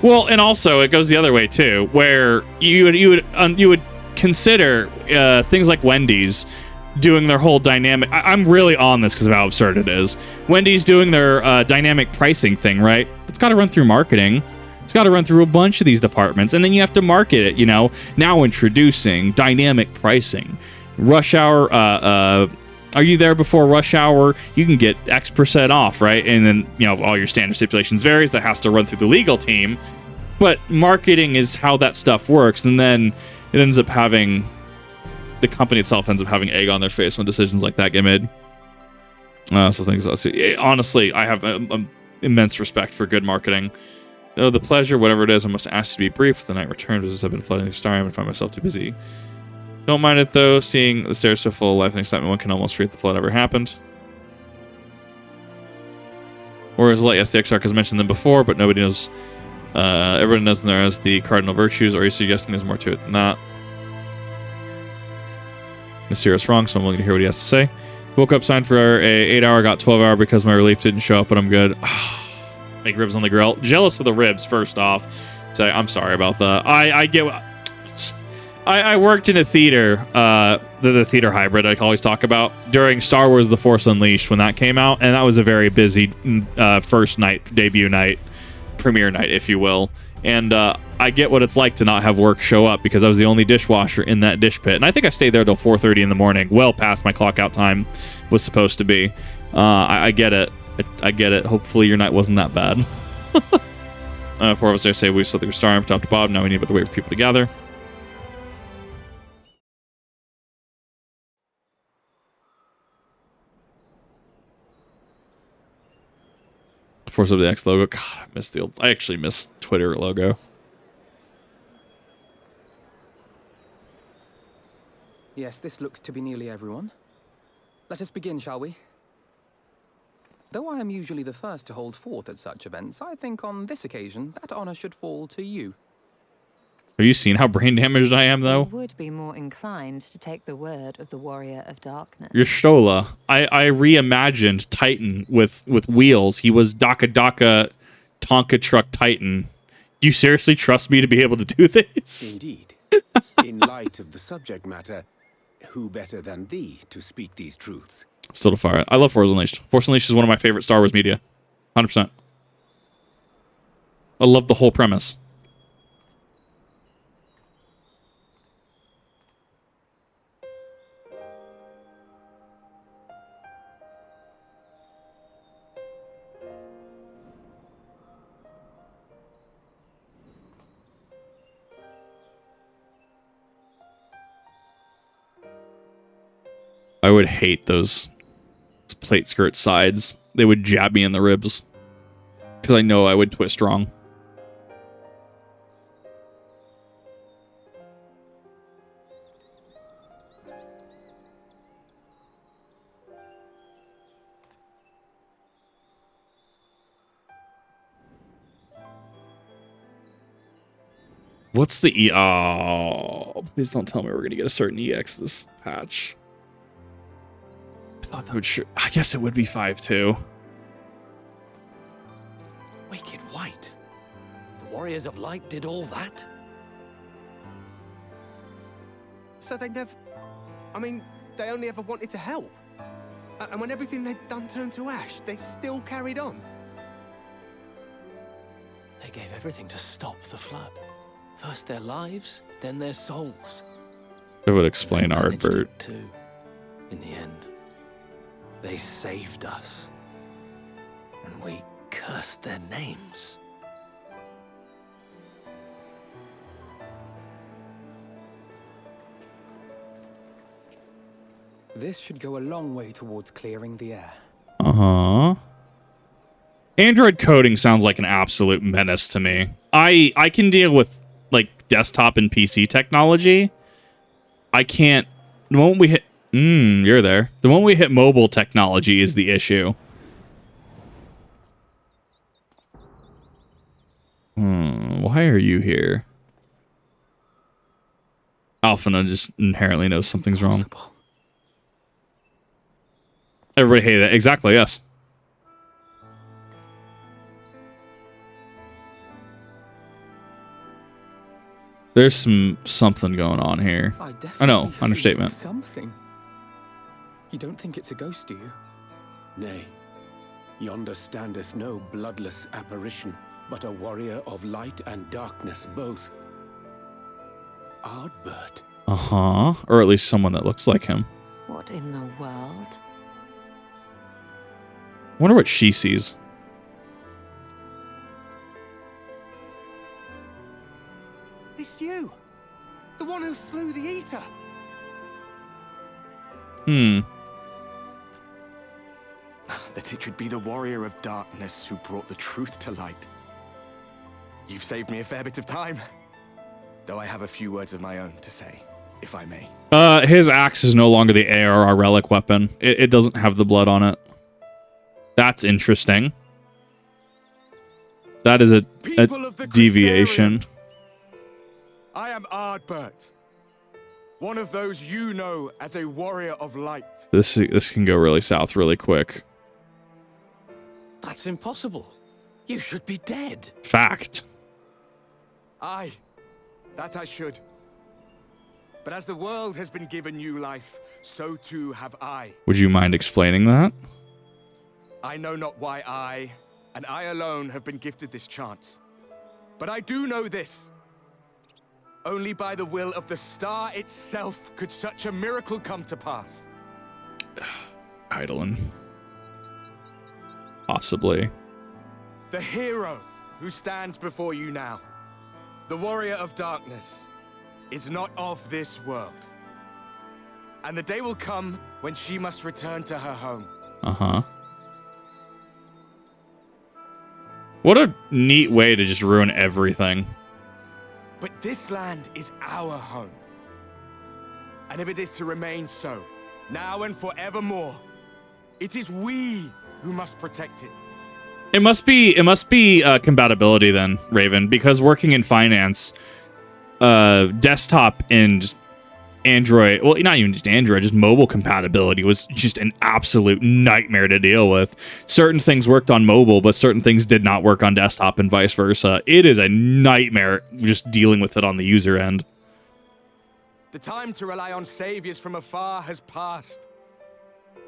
Well, and also it goes the other way too, where you would consider things like Wendy's doing their whole dynamic. I'm really on this because of how absurd it is. Wendy's doing their dynamic pricing thing, right? It's got to run through marketing. It's got to run through a bunch of these departments, and then you have to market it. Now introducing dynamic pricing. Rush hour. Are you there before rush hour? You can get X% off, right? And then, all your standard stipulations varies. That has to run through the legal team. But marketing is how that stuff works. And then it ends up having, the company itself ends up having egg on their face when decisions like that get made. Honestly, I have immense respect for good marketing. The pleasure, whatever it is, I must ask you to be brief. The night returned as I've been flooding the star and find myself too busy. Don't mind it though, seeing the stairs so full of life and excitement, one can almost forget the flood ever happened. Or as yes, the Exarch has mentioned them before, but nobody knows. Everyone knows them there as the cardinal virtues, or are you suggesting there's more to it than that? Nasir's wrong, so I'm willing to hear what he has to say. Woke up, signed for a 8-hour, got 12-hour because my relief didn't show up, but I'm good. Make ribs on the grill. Jealous of the ribs, first off. So I'm sorry about that. I worked in a theater, the theater hybrid I always talk about, during Star Wars The Force Unleashed when that came out, and that was a very busy first night, debut night, premiere night, if you will. And I get what it's like to not have work show up because I was the only dishwasher in that dish pit. And I think I stayed there till 4:30 in the morning, well past my clock out time was supposed to be. I get it. I get it. Hopefully your night wasn't that bad. 4 of us there say we split the star from top to bottom. Now we need but to wait for people to gather. Force of the X logo. God, I missed the old. I actually miss Twitter logo. Yes, this looks to be nearly everyone. Let us begin, shall we? Though I am usually the first to hold forth at such events, I think on this occasion that honor should fall to you. Have you seen how brain damaged I am, though? I would be more inclined to take the word of the Warrior of Darkness. You're Stola. I reimagined Titan with wheels. He was Daka Tonka Truck Titan. You seriously trust me to be able to do this? Indeed. In light of the subject matter, who better than thee to speak these truths? Still to fire. I love Force Unleashed. Force Unleashed is one of my favorite Star Wars media. 100%. I love the whole premise. I would hate those plate skirt sides. They would jab me in the ribs. Because I know I would twist wrong. What's the E? Oh, please don't tell me we're going to get a certain EX this patch. I thought that would I guess it would be 5-2. Wicked White. The Warriors of Light did all that? So they never... I mean, they only ever wanted to help. And when everything they'd done turned to ash, they still carried on. They gave everything to stop the flood. First their lives, then their souls. It would explain Ardbert. Too. In the end, they saved us. And we cursed their names. This should go a long way towards clearing the air. Uh-huh. Android coding sounds like an absolute menace to me. I can deal with, like, desktop and PC technology. I can't... The moment we hit... you're there. The moment we hit mobile technology is the issue. Why are you here? Alphina just inherently knows something's wrong. Everybody hated it. Exactly, yes. There's something going on here. I know, understatement. Something. You don't think it's a ghost, do you? Nay, yonder standeth no bloodless apparition, but a warrior of light and darkness both. Ardbert. Uh-huh. Or at least someone that looks like him. What in the world? Wonder what she sees. It's you! The one who slew the Eater! That it should be the warrior of darkness who brought the truth to light. You've saved me a fair bit of time. Though I have a few words of my own to say, if I may. His axe is no longer the ARR relic weapon. It doesn't have the blood on it. That's interesting. That is a deviation. I am Ardbert. One of those you know as a warrior of light. This can go really south really quick. That's impossible. You should be dead. Fact. Aye, that I should. But as the world has been given new life, so too have I. Would you mind explaining that? I know not why I, and I alone, have been gifted this chance. But I do know this. Only by the will of the star itself could such a miracle come to pass. Eidolon. Possibly. The hero who stands before you now, the warrior of darkness, is not of this world. And the day will come when she must return to her home. Uh-huh. What a neat way to just ruin everything. But this land is our home. And if it is to remain so, now and forevermore, it is we who must protect it. It must be compatibility then, Raven, because working in finance, desktop and Android, well, not even just Android, just mobile compatibility was just an absolute nightmare to deal with. Certain things worked on mobile, but certain things did not work on desktop and vice versa. It is a nightmare just dealing with it on the user end. The time to rely on saviors from afar has passed.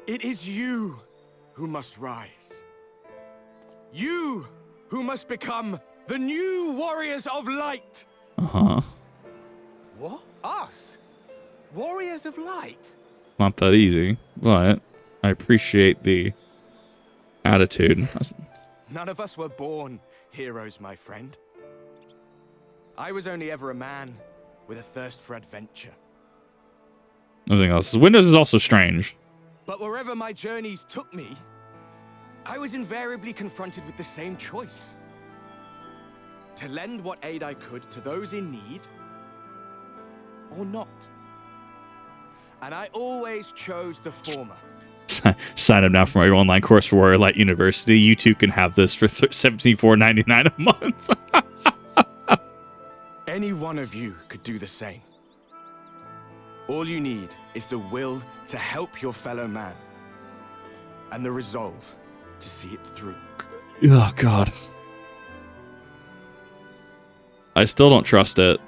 It is you who must rise. You who must become the new warriors of light. Uh-huh. What? Us? Warriors of light? Not that easy, but I appreciate the attitude. None of us were born heroes, my friend. I was only ever a man with a thirst for adventure. Nothing else. Windows is also strange. But wherever my journeys took me, I was invariably confronted with the same choice. To lend what aid I could to those in need, or not. And I always chose the former. Sign up now for my online course for Warrior Light University. You too can have this for $74.99 a month. Any one of you could do the same. All you need is the will to help your fellow man, and the resolve to see it through. Oh, God. I still don't trust it.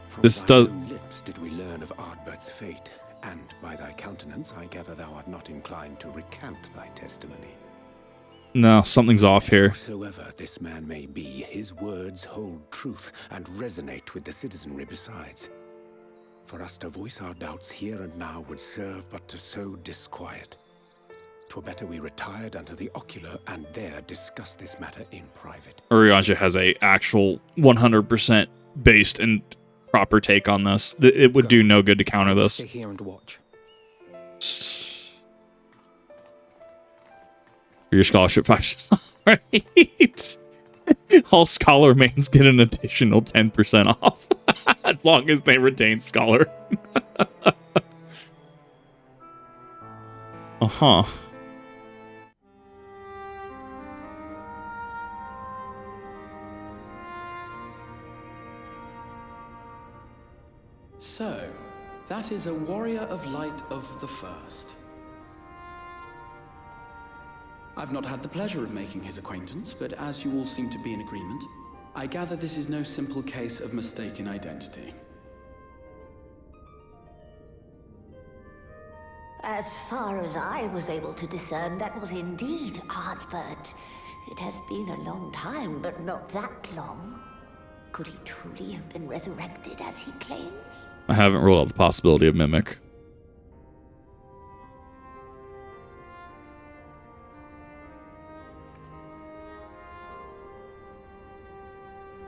From this thy does. own lips did we learn of Ardbert's fate, and by thy countenance I gather thou art not inclined to recant thy testimony. No, something's off here. Whosoever this man may be, his words hold truth and resonate with the citizenry besides. For us to voice our doubts here and now would serve but to sow disquiet. 'Twere better we retired unto the ocular and there discuss this matter in private. Urianger has a actual 100% based and proper take on this. It would do no good to counter this. Stay here and watch. For your scholarship factions. Right. All scholar mains get an additional 10% off as long as they retain scholar. Uh-huh. So, that is a warrior of light of the first. I've not had the pleasure of making his acquaintance, but as you all seem to be in agreement, I gather this is no simple case of mistaken identity. As far as I was able to discern, that was indeed Ardbert. It has been a long time, but not that long. Could he truly have been resurrected as he claims? I haven't ruled out the possibility of Mimic.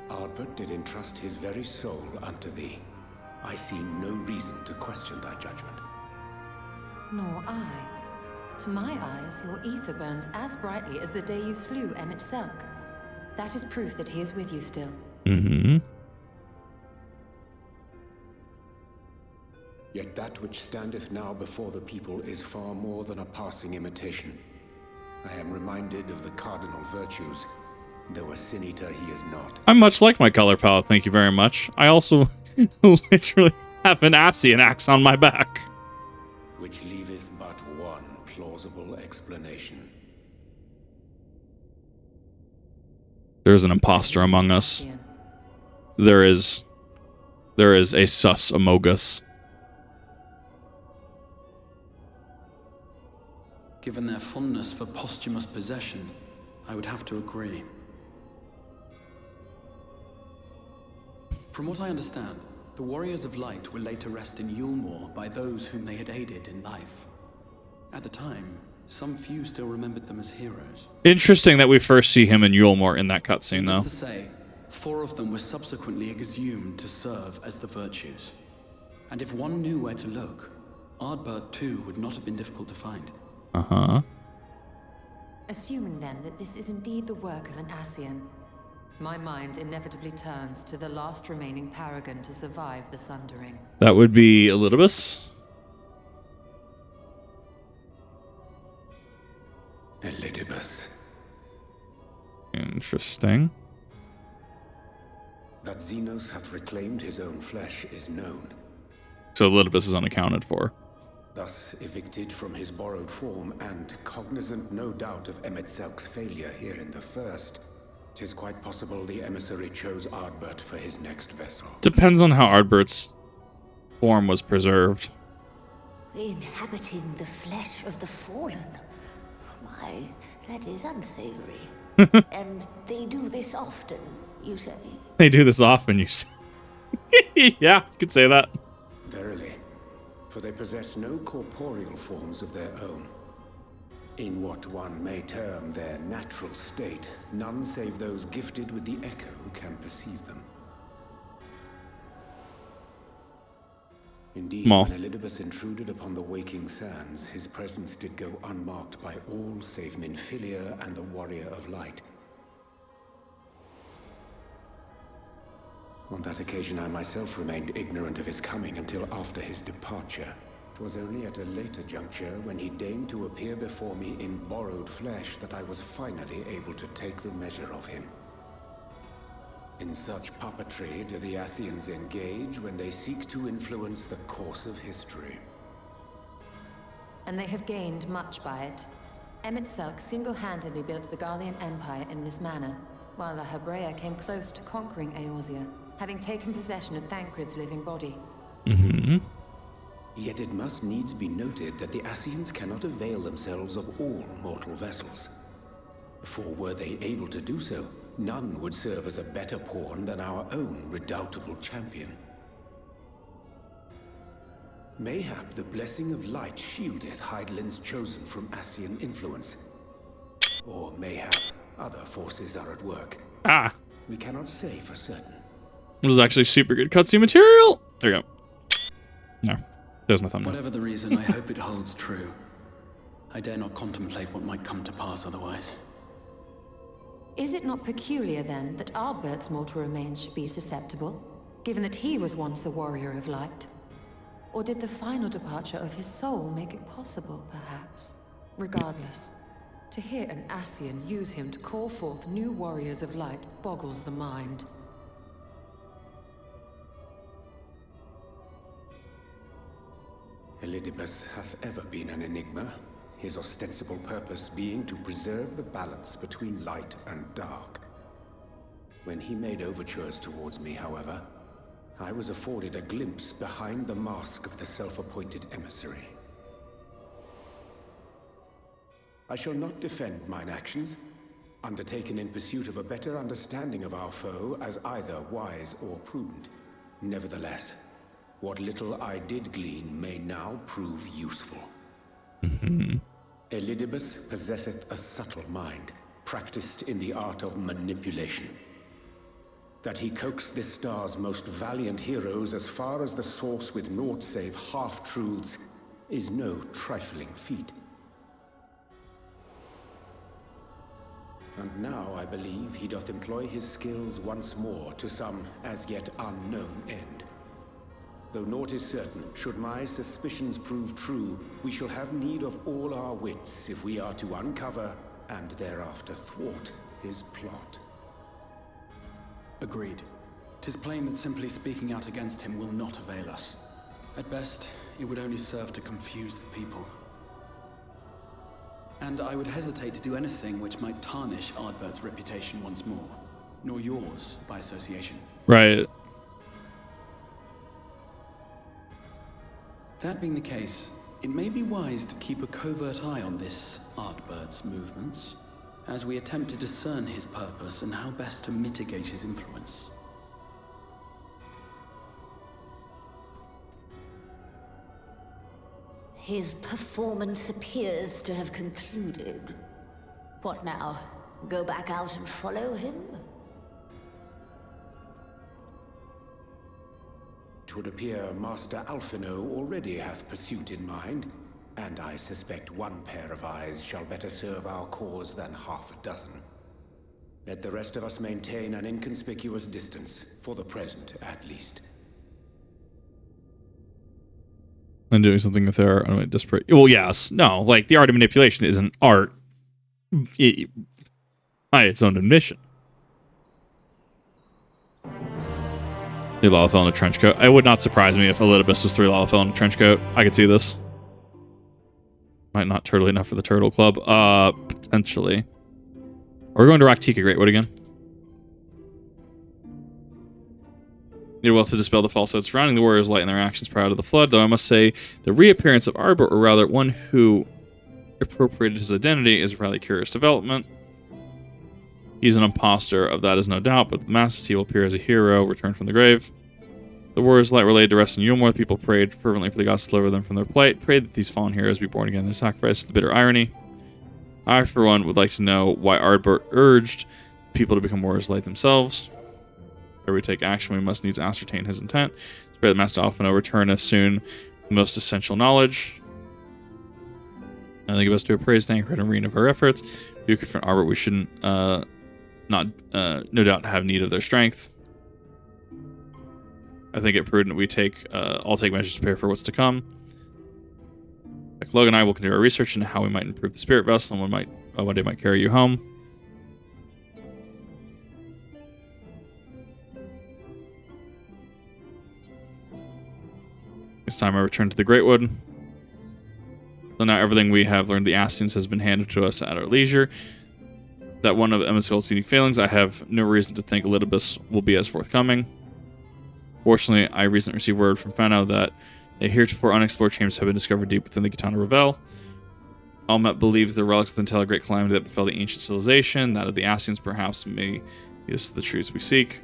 Ardbert did entrust his very soul unto thee. I see no reason to question thy judgment. Nor I. To my eyes, your ether burns as brightly as the day you slew Emmett Selk. That is proof that he is with you still. Mm-hmm. Yet that which standeth now before the people is far more than a passing imitation. I am reminded of the cardinal virtues, though a sin eater he is not. I'm much like my color palette, thank you very much. I also literally have an Ascian axe on my back. Which leaveth but one plausible explanation. There's an imposter among us. There is a sus among us. Given their fondness for posthumous possession, I would have to agree. From what I understand, the Warriors of Light were laid to rest in Yulmore by those whom they had aided in life. At the time, some few still remembered them as heroes. Interesting that we first see him and Yulmore in that cutscene, though. Needless to say, 4 of them were subsequently exhumed to serve as the virtues. And if one knew where to look, Ardbert too would not have been difficult to find. Uh-huh. Assuming then that this is indeed the work of an Ascian, my mind inevitably turns to the last remaining paragon to survive the Sundering. That would be Elidibus? Elidibus. Interesting. That Xenos hath reclaimed his own flesh is known. So Elidibus is unaccounted for. Thus evicted from his borrowed form, and cognizant no doubt of Emmett Selk's failure here in the first, 'tis quite possible the emissary chose Ardbert for his next vessel. Depends on how Ardbert's form was preserved. Inhabiting the flesh of the fallen. My, that is unsavory. And they do this often, you say? They do this often, you say. Yeah, you could say that. Verily. For they possess no corporeal forms of their own. In what one may term their natural state, none save those gifted with the echo can perceive them. Indeed, when Elidibus intruded upon the waking sands, his presence did go unmarked by all save Minfilia and the Warrior of Light. On that occasion, I myself remained ignorant of his coming until after his departure. It was only at a later juncture, when he deigned to appear before me in borrowed flesh, that I was finally able to take the measure of him. In such puppetry do the Ascians engage when they seek to influence the course of history. And they have gained much by it. Emmett Selk single-handedly built the Garlean Empire in this manner, while the Hebrea came close to conquering Eorzea, having taken possession of Thancred's living body. Mm-hmm. Yet it must needs be noted that the Ascians cannot avail themselves of all mortal vessels. For were they able to do so, none would serve as a better pawn than our own redoubtable champion. Mayhap the blessing of light shieldeth Hydaelyn's chosen from Ascian influence. Or mayhap other forces are at work. Ah. We cannot say for certain. This is actually super good cutscene material. There you go. No. There's my thumbnail. Whatever the reason, I hope it holds true. I dare not contemplate what might come to pass otherwise. Is it not peculiar, then, that Ardbert's mortal remains should be susceptible, given that he was once a warrior of light? Or did the final departure of his soul make it possible, perhaps? Regardless, to hear an Ascian use him to call forth new warriors of light boggles the mind. Elidibus hath ever been an enigma, his ostensible purpose being to preserve the balance between light and dark. When he made overtures towards me, however, I was afforded a glimpse behind the mask of the self-appointed emissary. I shall not defend mine actions, undertaken in pursuit of a better understanding of our foe as either wise or prudent. Nevertheless, what little I did glean may now prove useful. Elidibus possesseth a subtle mind, practiced in the art of manipulation. That he coaxed this star's most valiant heroes as far as the source with naught save half-truths is no trifling feat. And now I believe he doth employ his skills once more to some as yet unknown end. Though naught is certain, should my suspicions prove true, we shall have need of all our wits if we are to uncover and thereafter thwart his plot. Agreed. 'Tis plain that simply speaking out against him will not avail us. At best, it would only serve to confuse the people. And I would hesitate to do anything which might tarnish Ardbert's reputation once more, nor yours by association. Right. That being the case, it may be wise to keep a covert eye on this Ardbert's movements, as we attempt to discern his purpose and how best to mitigate his influence. His performance appears to have concluded. What now? Go back out and follow him? 'Twould appear Master Alphino already hath pursuit in mind, and I suspect one pair of eyes shall better serve our cause than half a dozen. Let the rest of us maintain an inconspicuous distance, for the present at least. And doing something if they're disparate. Well, yes. No, like, the art of manipulation isn't art by its own admission. The Lalafell in a trench coat. It would not surprise me if Elidibus was 3 Lalafell in a trench coat. I could see this. Might not turtle enough for the Turtle Club. Potentially. We're going to Raktika Greatwood again. Need wealth to dispel the falsehoods surrounding the warriors' light and their actions prior to the flood, though I must say the reappearance of Ardbert, or rather one who appropriated his identity, is a rather curious development. He's an imposter, of that is no doubt, but with masses he will appear as a hero, returned from the grave. The warriors' light relayed to rest in Yulmore. The people prayed fervently for the gods to deliver them from their plight, prayed that these fallen heroes be born again in their sacrifice. The bitter irony. I, for one, would like to know why Ardbert urged people to become warriors' light themselves. Where we take action, we must needs ascertain his intent. Pray that Master Alphino return us soon the most essential knowledge. I think it best to appraise, thank her, and read of her efforts. If you confront Ardbert, we shouldn't no doubt have need of their strength. I think it prudent we all take measures to prepare for what's to come. Like Logan and I will continue our research into how we might improve the spirit vessel and one day might carry you home. This time I return to the Greatwood. So now everything we have learned the Ascians has been handed to us at our leisure. That one of Emma Scott's unique failings, I have no reason to think Elidibus will be as forthcoming. Fortunately, I recently received word from Fano that a heretofore unexplored chambers have been discovered deep within the Gitana Revel. Almet believes the relics then tell a great calamity that befell the ancient civilization. That of the Ascians perhaps may be the truths we seek.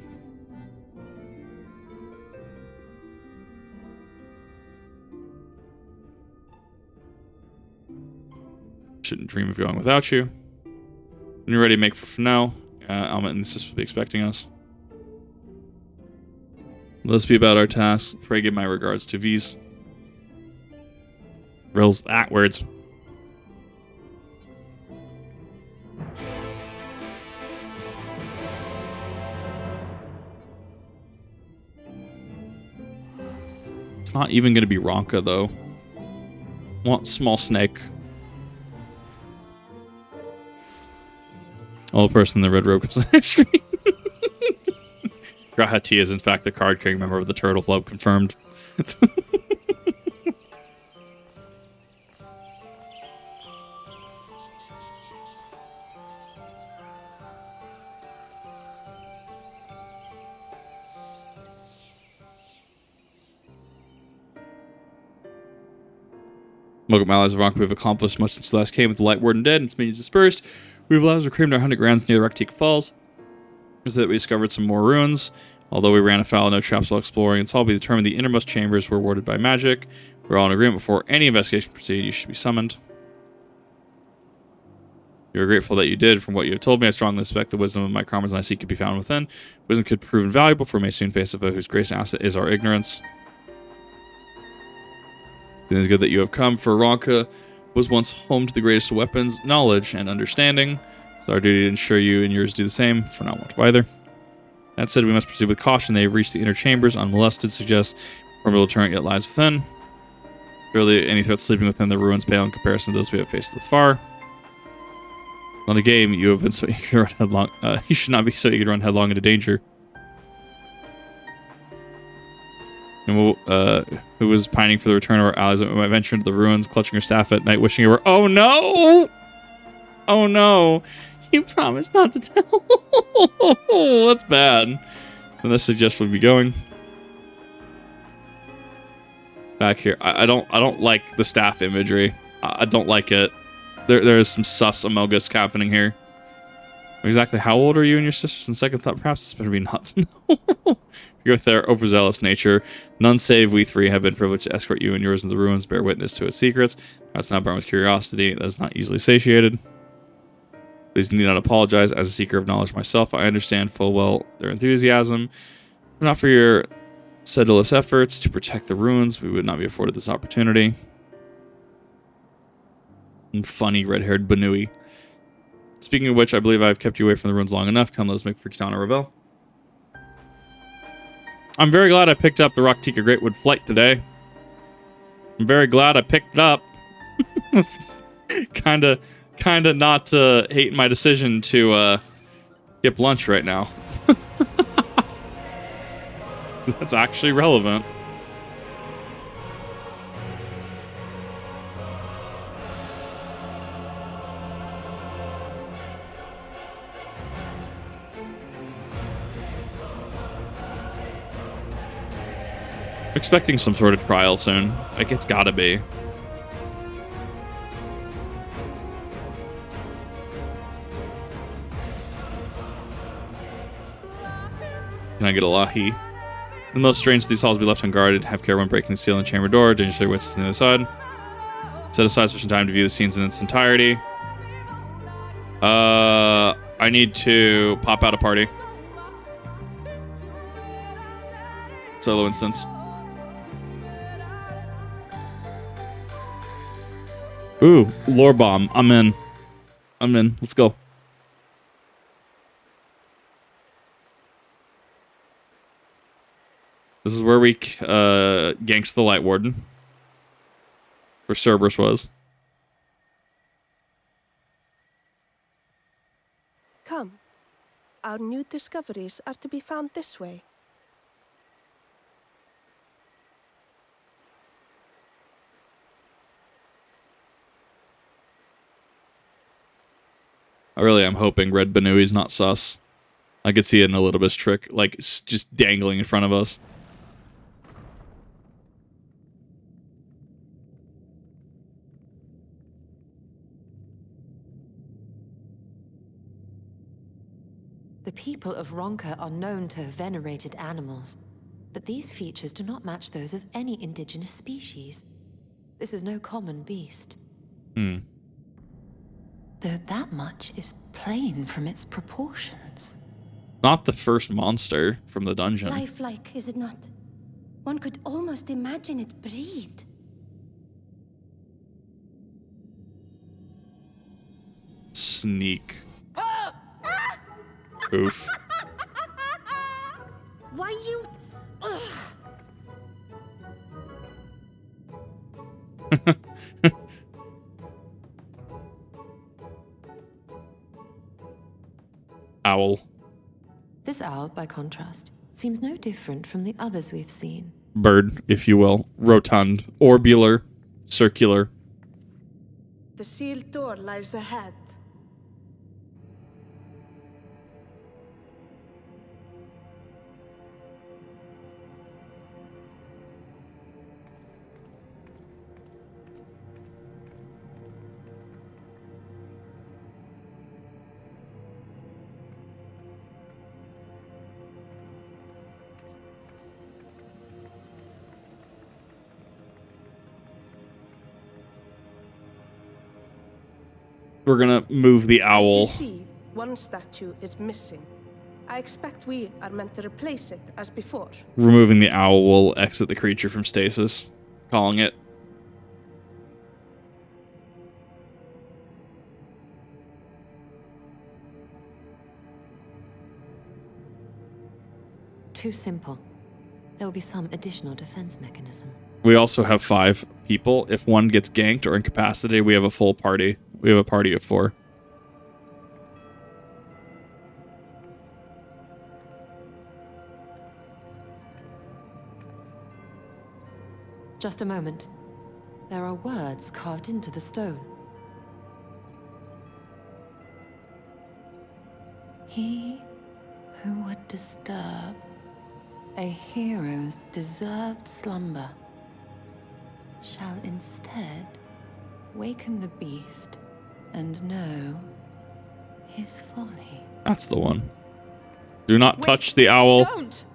shouldn't dream of going without you. When you're ready to make for now, Alma and the sisters will be expecting us. Let's be about our task. Pray give my regards to V's. Rolls that words. It's not even going to be Ronka, though. Want small snake. Old person in the red robe comes on the screen. Grahati is in fact a card-carrying member of the Turtle Club, confirmed. Welcome, allies of Ronka. We've accomplished much since last came with the Light Warden dead and its minions dispersed. We've allowed us reclaimed our 100 grounds near the Rektik Falls. Is that we discovered some more ruins. Although we ran afoul of no traps while exploring, it's all be determined the innermost chambers were warded by magic. We're all in agreement before any investigation can proceed, you should be summoned. You are grateful that you did. From what you have told me, I strongly suspect the wisdom of my karmas and I seek could be found within. Wisdom could prove invaluable, for we may soon face a foe whose greatest asset is our ignorance. It is good that you have come, for Ronka was once home to the greatest of weapons, knowledge, and understanding. It's our duty to ensure you and yours do the same, for not want to either. That said, we must proceed with caution. They have reached the inner chambers unmolested, suggests formidable deterrent yet lies within. Surely any threat sleeping within the ruins pale in comparison to those we have faced thus far. On the game, you have been so eager to run headlong. You should not be so eager to run headlong into danger. And who was pining for the return of our allies that we might venture into the ruins, clutching her staff at night, wishing it were. Oh no! Oh no! You promised not to tell. That's bad. And this suggests we'd be going back here. I don't like the staff imagery. I don't like it. There is some sus amogus happening here. Exactly how old are you and your sisters? And second thought, perhaps it's better be not to know. With their overzealous nature, none save we three have been privileged to escort you and yours in the ruins, bear witness to its secrets. That's not born with curiosity. That is not easily satiated. Please need not apologize. As a seeker of knowledge myself, I understand full well their enthusiasm. If not for your sedulous efforts to protect the ruins, we would not be afforded this opportunity. And funny red-haired Banui. Speaking of which, I believe I've kept you away from the ruins long enough. Come, let's make for Kitana Revel. I'm very glad I picked up the Raktika Greatwood Flight today. I'm very glad I picked it up. Kinda not hating my decision to skip lunch right now. That's actually relevant. Expecting some sort of trial soon. Like, it's gotta be. Can I get a lahi? The most strange of these halls be left unguarded. Have care when breaking the seal in the chamber door. Dangerously witnesses on the other side. Set aside sufficient time to view the scenes in its entirety. I need to pop out a party. Solo instance. Ooh, lore bomb. I'm in. Let's go. This is where we ganked the Light Warden. Where Cerberus was. Come. Our new discoveries are to be found this way. I really am hoping Red Banui's not sus. I could see it in a little bit of trick, like just dangling in front of us. The people of Ronka are known to have venerated animals, but these features do not match those of any indigenous species. This is no common beast. Though that much is plain from its proportions. Not the first monster from the dungeon. Lifelike, is it not? One could almost imagine it breathed. Sneak. Oof. Why you... Ugh. Owl. This owl, by contrast, seems no different from the others we've seen. Bird, if you will. Rotund. Orbular. Circular. The sealed door lies ahead. We're gonna move the owl. As you see, one statue is missing. I expect we are meant to replace it as before. Removing the owl will exit the creature from stasis. Calling it. Too simple. There will be some additional defense mechanism. We also have 5 people. If one gets ganked or incapacitated, we have a full party. We have a party of 4. Just a moment. There are words carved into the stone. He who would disturb a hero's deserved slumber shall instead waken the beast and know his folly. That's the one. Do not touch the owl. Don't!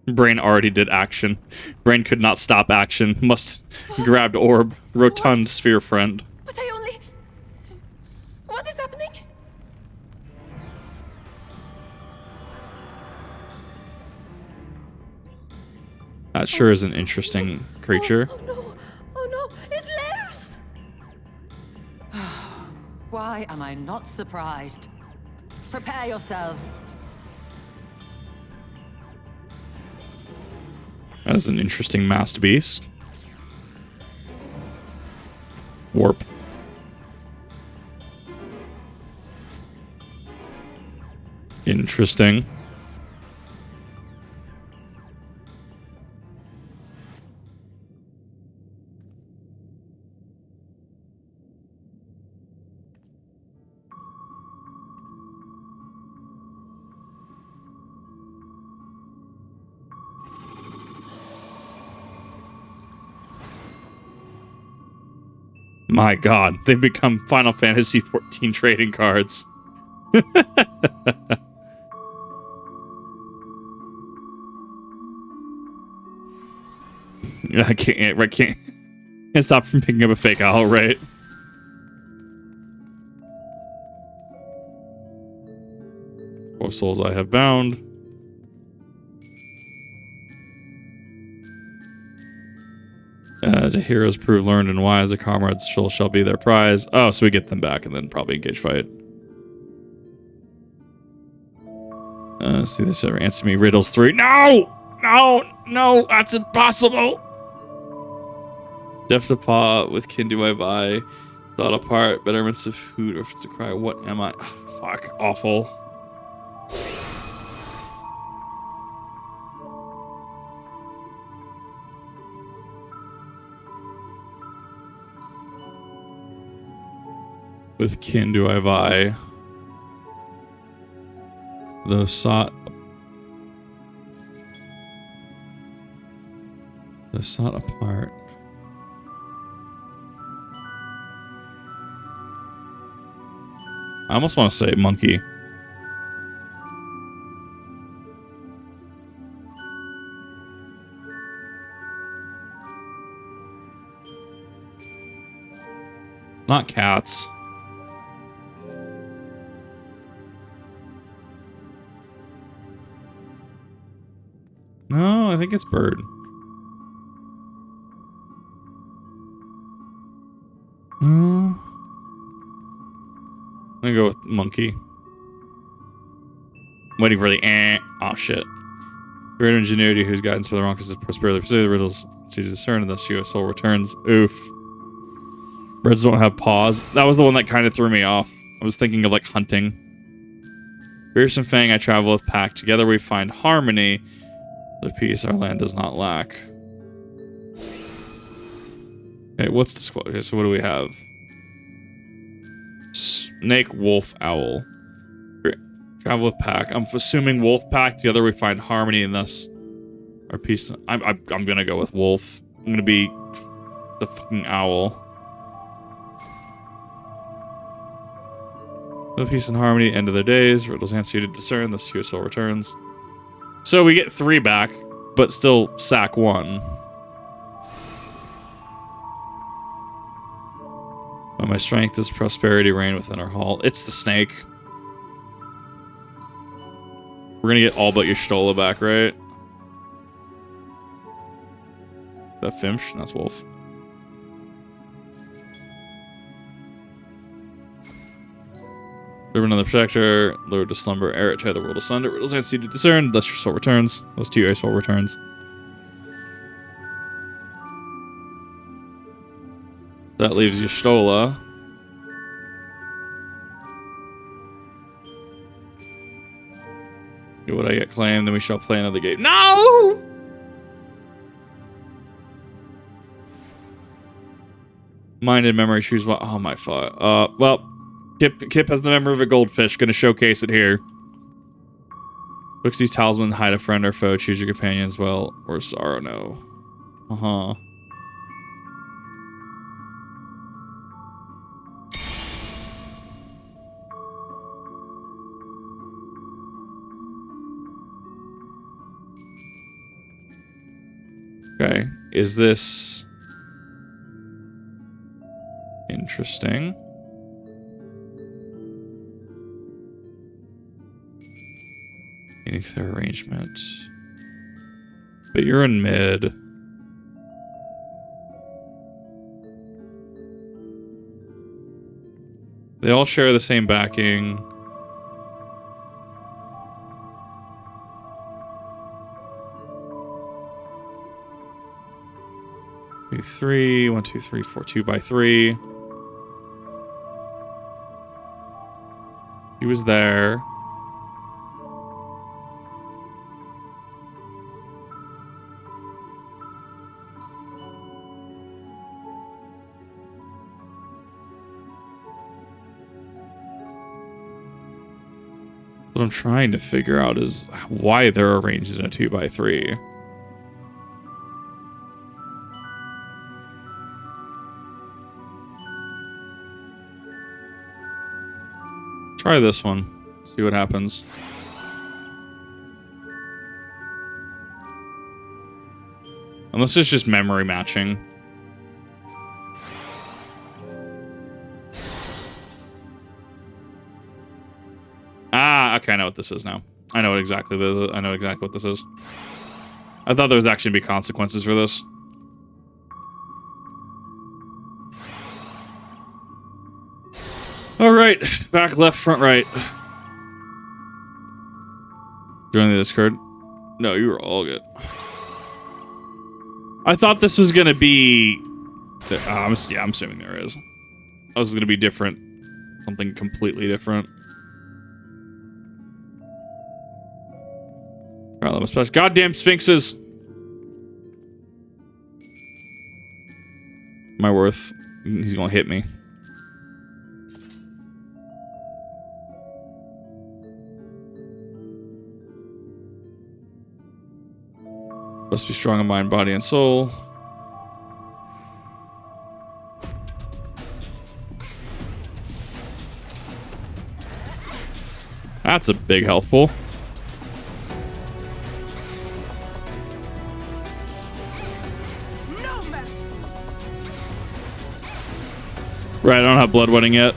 Brain already did action. Brain could not stop action. Must grabbed orb. Rotund sphere friend. But I only... What is happening? That sure is an interesting creature. Oh no! Oh no! It lives! Why am I not surprised? Prepare yourselves. That is an interesting masked beast. Warp. Interesting. My god, they've become Final Fantasy XIV trading cards. I can't stop from picking up a fake owl, right? What souls I have bound. As a heroes prove learned and wise, a comrade's soul shall be their prize. Oh, so we get them back and then probably engage fight. See, this ever answer me riddles 3. No! No! No! That's impossible! Deaf to paw, with kin do I vie. Thought apart, betterments of hoot, or if it's a cry, what am I? Oh, fuck, awful. With kin do I vie. Though sought apart. I almost want to say monkey. Not cats. No, I think it's bird. I'm gonna go with monkey. Waiting for the oh shit. Greater ingenuity, whose guidance for the wrong is prosperity. Pursue the riddles to discern, and thus your soul returns. Oof. Birds don't have paws. That was the one that kind of threw me off. I was thinking of like hunting. Fierce and Fang, I travel with Pack. Together we find harmony. The peace our land does not lack. Okay, what's the squad? Okay, so what do we have? Snake, wolf, owl. Travel with Pack. I'm assuming wolf pack. Together we find harmony, and thus our peace. I'm gonna go with wolf. I'm gonna be the fucking owl. The peace and harmony, end of their days. Riddles answer you to discern. Thus your soul returns. So we get 3 back, but still sack 1. By my strength is prosperity reign within our hall. It's the snake. We're gonna get all but your Stola back, right? That Fimsh? That's wolf. Live another protector, lured to slumber, ere it tear the world asunder. Riddles answer you to discern, thus your soul returns. Those 2 your soul returns. That leaves you Stola. Do what I get claimed, then we shall play another game. No! Mind and memory, choose what? Oh my fuck. Well, Kip has the memory of a goldfish. Gonna showcase it here. Booksie's talisman, hide a friend or foe. Choose your companion as well, or sorrow. No. Okay, is this interesting? Unique their arrangement. But you're in mid. They all share the same backing. Two, 3, 1, 2, 3, 4, 2 by 3. He was there. What I'm trying to figure out is why they're arranged in a 2 by 3. Try this one. See what happens. Unless it's just memory matching. Ah, okay, I know what this is now. I know exactly what this is. I thought there was actually be consequences for this. All right, back, left, front, right. Join the Discord. No, you were all good. I thought this was gonna be. I'm assuming there is. I was gonna be different, something completely different. All right, let us pass. Goddamn Sphinxes. My worth. He's gonna hit me. Must be strong in mind, body, and soul. That's a big health pool. Right, I don't have Blood Wedding yet.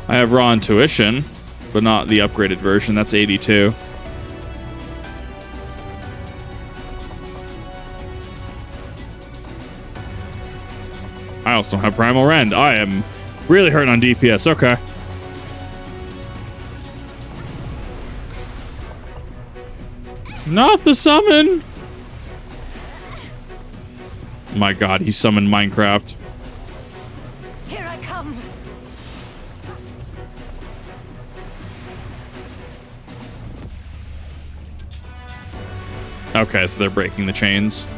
I have Raw Intuition, but not the upgraded version. That's 82. I also have Primal Rend. I am really hurting on DPS. Okay. Not the summon. My God, he summoned Minecraft. Here I come. Okay, so they're breaking the chains.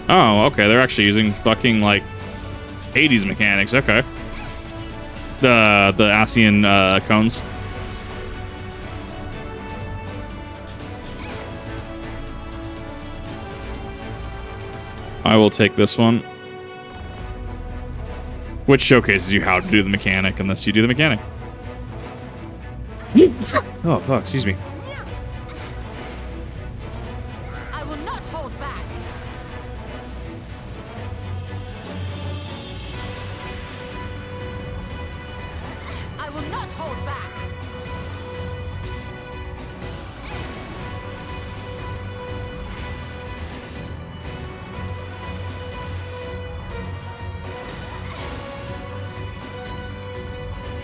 Oh, okay. They're actually using fucking like Hades mechanics. Okay. The Ascian cones. I will take this one. Which showcases you how to do the mechanic unless you do the mechanic. Oh, fuck. Excuse me. I will not hold back. I will not hold back.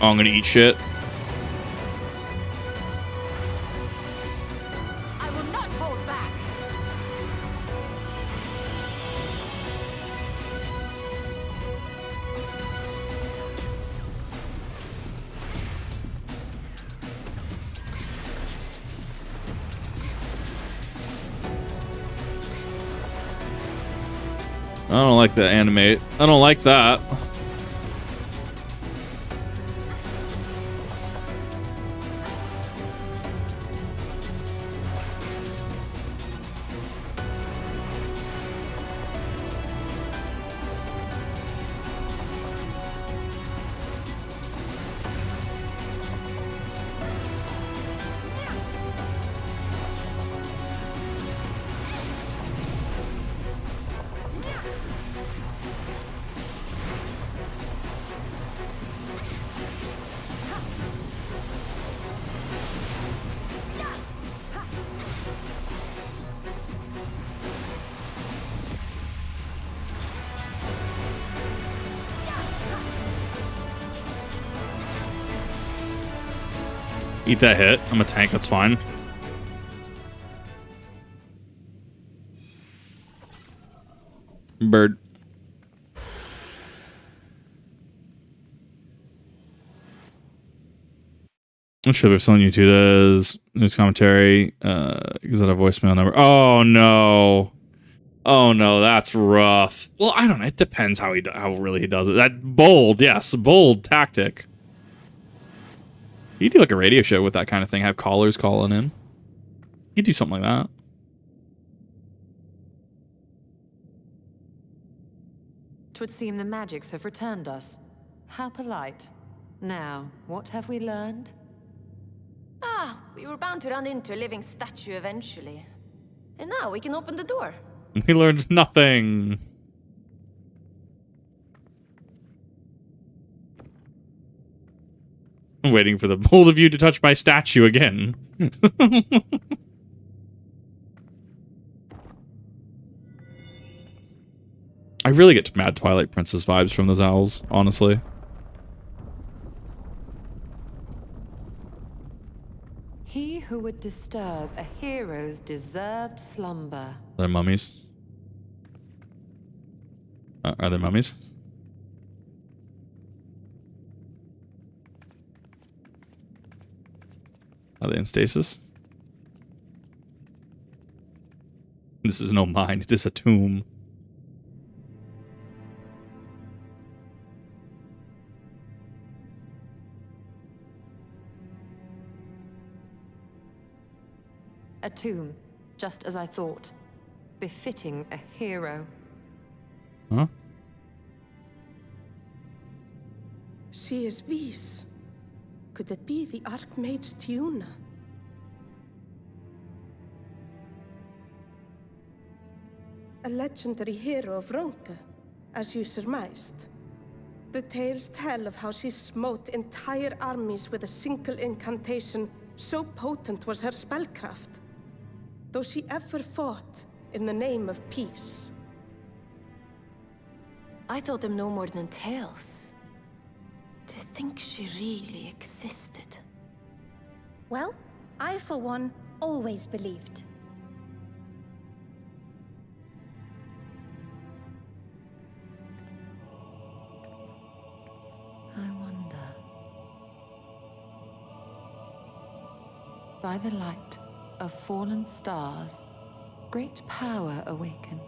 Oh, I'm gonna eat shit. I will not hold back. I don't like that animate. I don't like that. Eat that hit. I'm a tank. That's fine. Bird. I'm sure there's someone YouTube does news commentary. Is that a voicemail number? Oh no. Oh no, that's rough. Well, I don't know. It depends how really he does it. That bold, yes, bold tactic. You do like a radio show with that kind of thing. Have callers calling in. You do something like that. Twould seem the magics have returned us. How polite. Now, what have we learned? Ah, we were bound to run into a living statue eventually. And now we can open the door. We learned nothing. I'm waiting for the bold of you to touch my statue again. I really get mad Twilight Princess vibes from those owls, honestly. He who would disturb a hero's deserved slumber. Are they mummies? Are they mummies? Are they in stasis? This is no mine, it is a tomb. A tomb, just as I thought. Befitting a hero. Huh? She is Vis. Could it be the Archmage's Tiuna? A legendary hero of Ronka, as you surmised. The tales tell of how she smote entire armies with a single incantation, so potent was her spellcraft. Though she ever fought in the name of peace. I thought them no more than tales. To think she really existed. Well, I, for one, always believed. I wonder. By the light of fallen stars, great power awakens.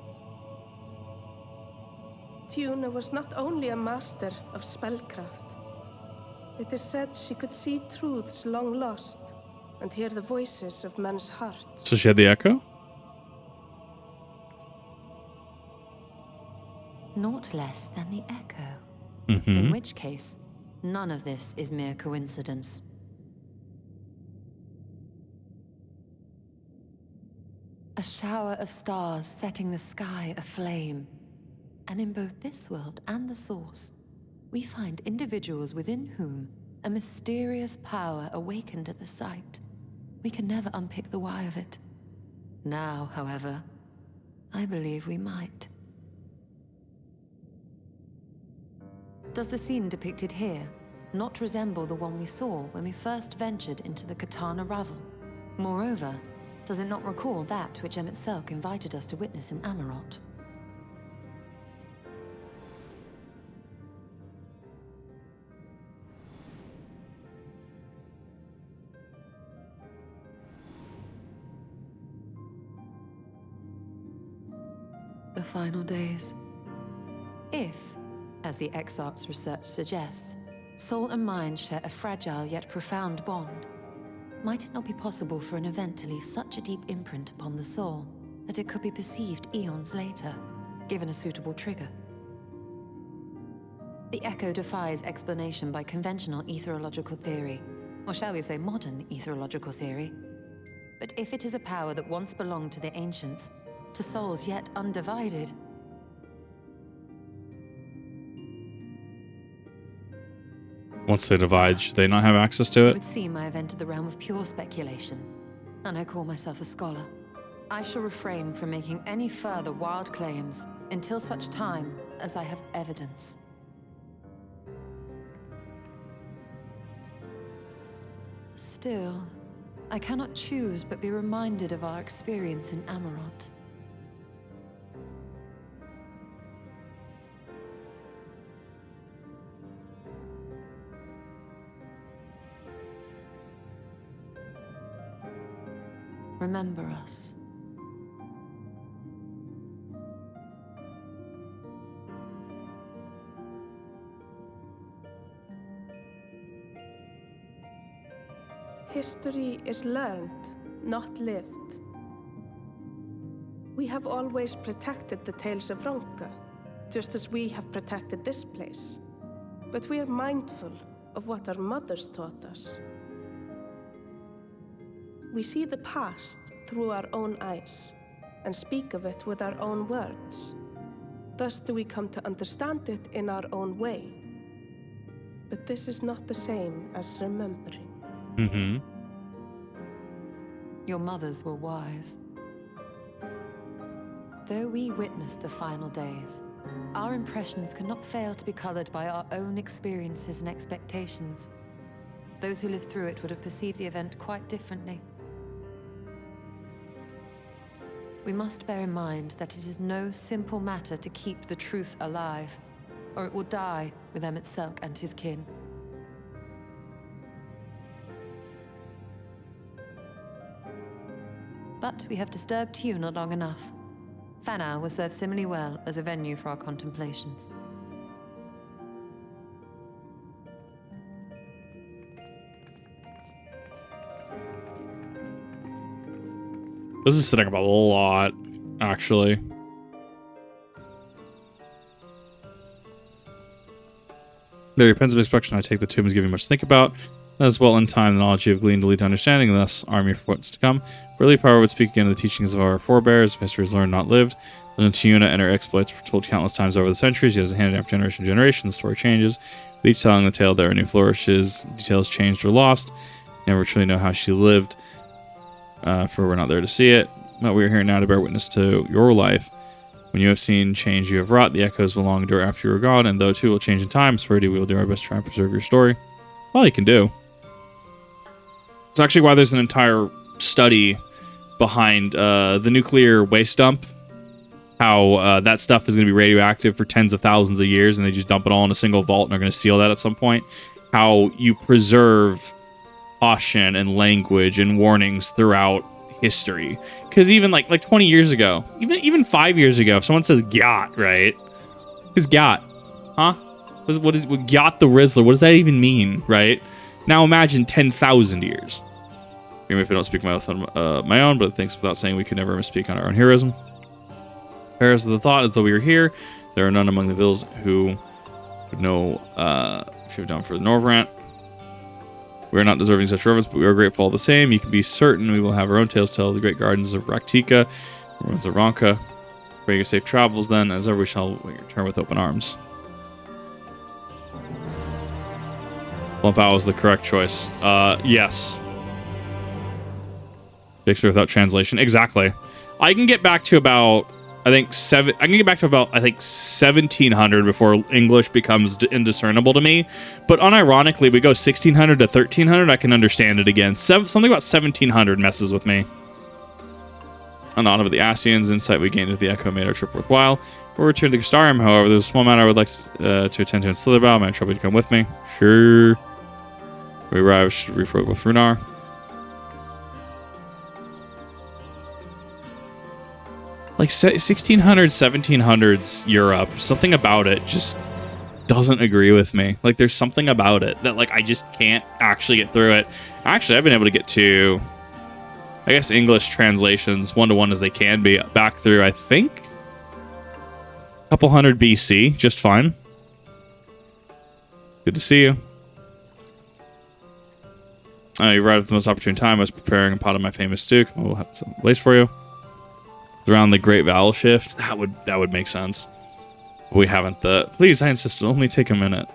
Tiuna was not only a master of spellcraft. It is said she could see truths long lost and hear the voices of men's hearts. So she had the echo? Naught less than the echo. Mm-hmm. In which case, none of this is mere coincidence. A shower of stars setting the sky aflame. And in both this world and the Source, we find individuals within whom a mysterious power awakened at the sight. We can never unpick the why of it. Now, however, I believe we might. Does the scene depicted here not resemble the one we saw when we first ventured into the Katana Ravel? Moreover, does it not recall that which Emmett Selk invited us to witness in Amarot? The final days. If, as the Exarch's research suggests, soul and mind share a fragile yet profound bond, might it not be possible for an event to leave such a deep imprint upon the soul that it could be perceived eons later, given a suitable trigger? The echo defies explanation by conventional etherological theory, or shall we say modern etherological theory. But if it is a power that once belonged to the ancients, to souls yet undivided. Once they divide, should they not have access to It it? would seem I have entered the realm of pure speculation, and I call myself a scholar. I shall refrain from making any further wild claims until such time as I have evidence. Still, I cannot choose but be reminded of our experience in Amarot. Remember us. History is learned, not lived. We have always protected the tales of Ronka, just as we have protected this place. But we are mindful of what our mothers taught us. We see the past through our own eyes, and speak of it with our own words. Thus do we come to understand it in our own way. But this is not the same as remembering. Mm-hmm. Your mothers were wise. Though we witnessed the final days, our impressions cannot fail to be colored by our own experiences and expectations. Those who lived through it would have perceived the event quite differently. We must bear in mind that it is no simple matter to keep the truth alive, or it will die with Emmett Selk and his kin. But we have disturbed Tiuna long enough. Fanau will serve similarly well as a venue for our contemplations. This is setting up a lot, actually. There depends on inspection. I take the tomb as giving much to think about. As well, in time, the knowledge you have gleaned to lead to understanding, and thus army for what's to come. Relief, however, would speak again to the teachings of our forebears. If history is learned, not lived. Tiuna and her exploits were told countless times over the centuries. She has a handed down from generation to generation. The story changes. With each telling the tale, there are new flourishes. Details changed or lost. Never truly know how she lived, for we're not there to see it. But we are here now to bear witness to your life. When you have seen change you have wrought, the echoes will long endure after you are gone, and though too will change in time, Sverdi, we will do our best to try and preserve your story. All you can do. It's actually why there's an entire study behind the nuclear waste dump. How that stuff is going to be radioactive for tens of thousands of years, and they just dump it all in a single vault and are going to seal that at some point. How you preserve caution and language and warnings throughout history. Because even like 20 years ago, even 5 years ago, if someone says "gyat," right? Is gyat, huh? What is gyat the Rizzler? What does that even mean, right? Now imagine 10,000 years. Even if I don't speak my oath on my own, but thanks without saying we could never misspeak on our own heroism. Perish of the thought as though we were here. There are none among the vills who would know if you've done for the Norvrant. We are not deserving such reverence, but we are grateful all the same. You can be certain we will have our own tales to tell of the great gardens of Raktika, the ruins of Ronka. Pray your safe travels then, as ever we shall return with open arms. Lump out was the correct choice. Yes. Shakespeare without translation. Exactly. I can get back to about... I can get back to about 1700 before English becomes indiscernible to me. But unironically, we go 1600 to 1300, I can understand it again. Something about 1700 messes with me. On honor of the Ascians, insight we gained into the Echo made our trip worthwhile. We'll return to the Starium, however. There's a small matter I would like to attend to in Slitherbow. Might trouble you to come with me. Sure. We arrive, should refloat with Runar. Like 1600s, 1700s Europe, something about it just doesn't agree with me. Like there's something about it that like I just can't actually get through it. Actually, I've been able to get to, I guess, English translations one-to-one as they can be back through, I think, a couple hundred BC, just fine. Good to see you. You arrived at the most opportune time. I was preparing a pot of my famous stew. We'll have some place for you. Around the Great Vowel Shift, that would make sense. We haven't. Please, I insist, it'll only take a minute.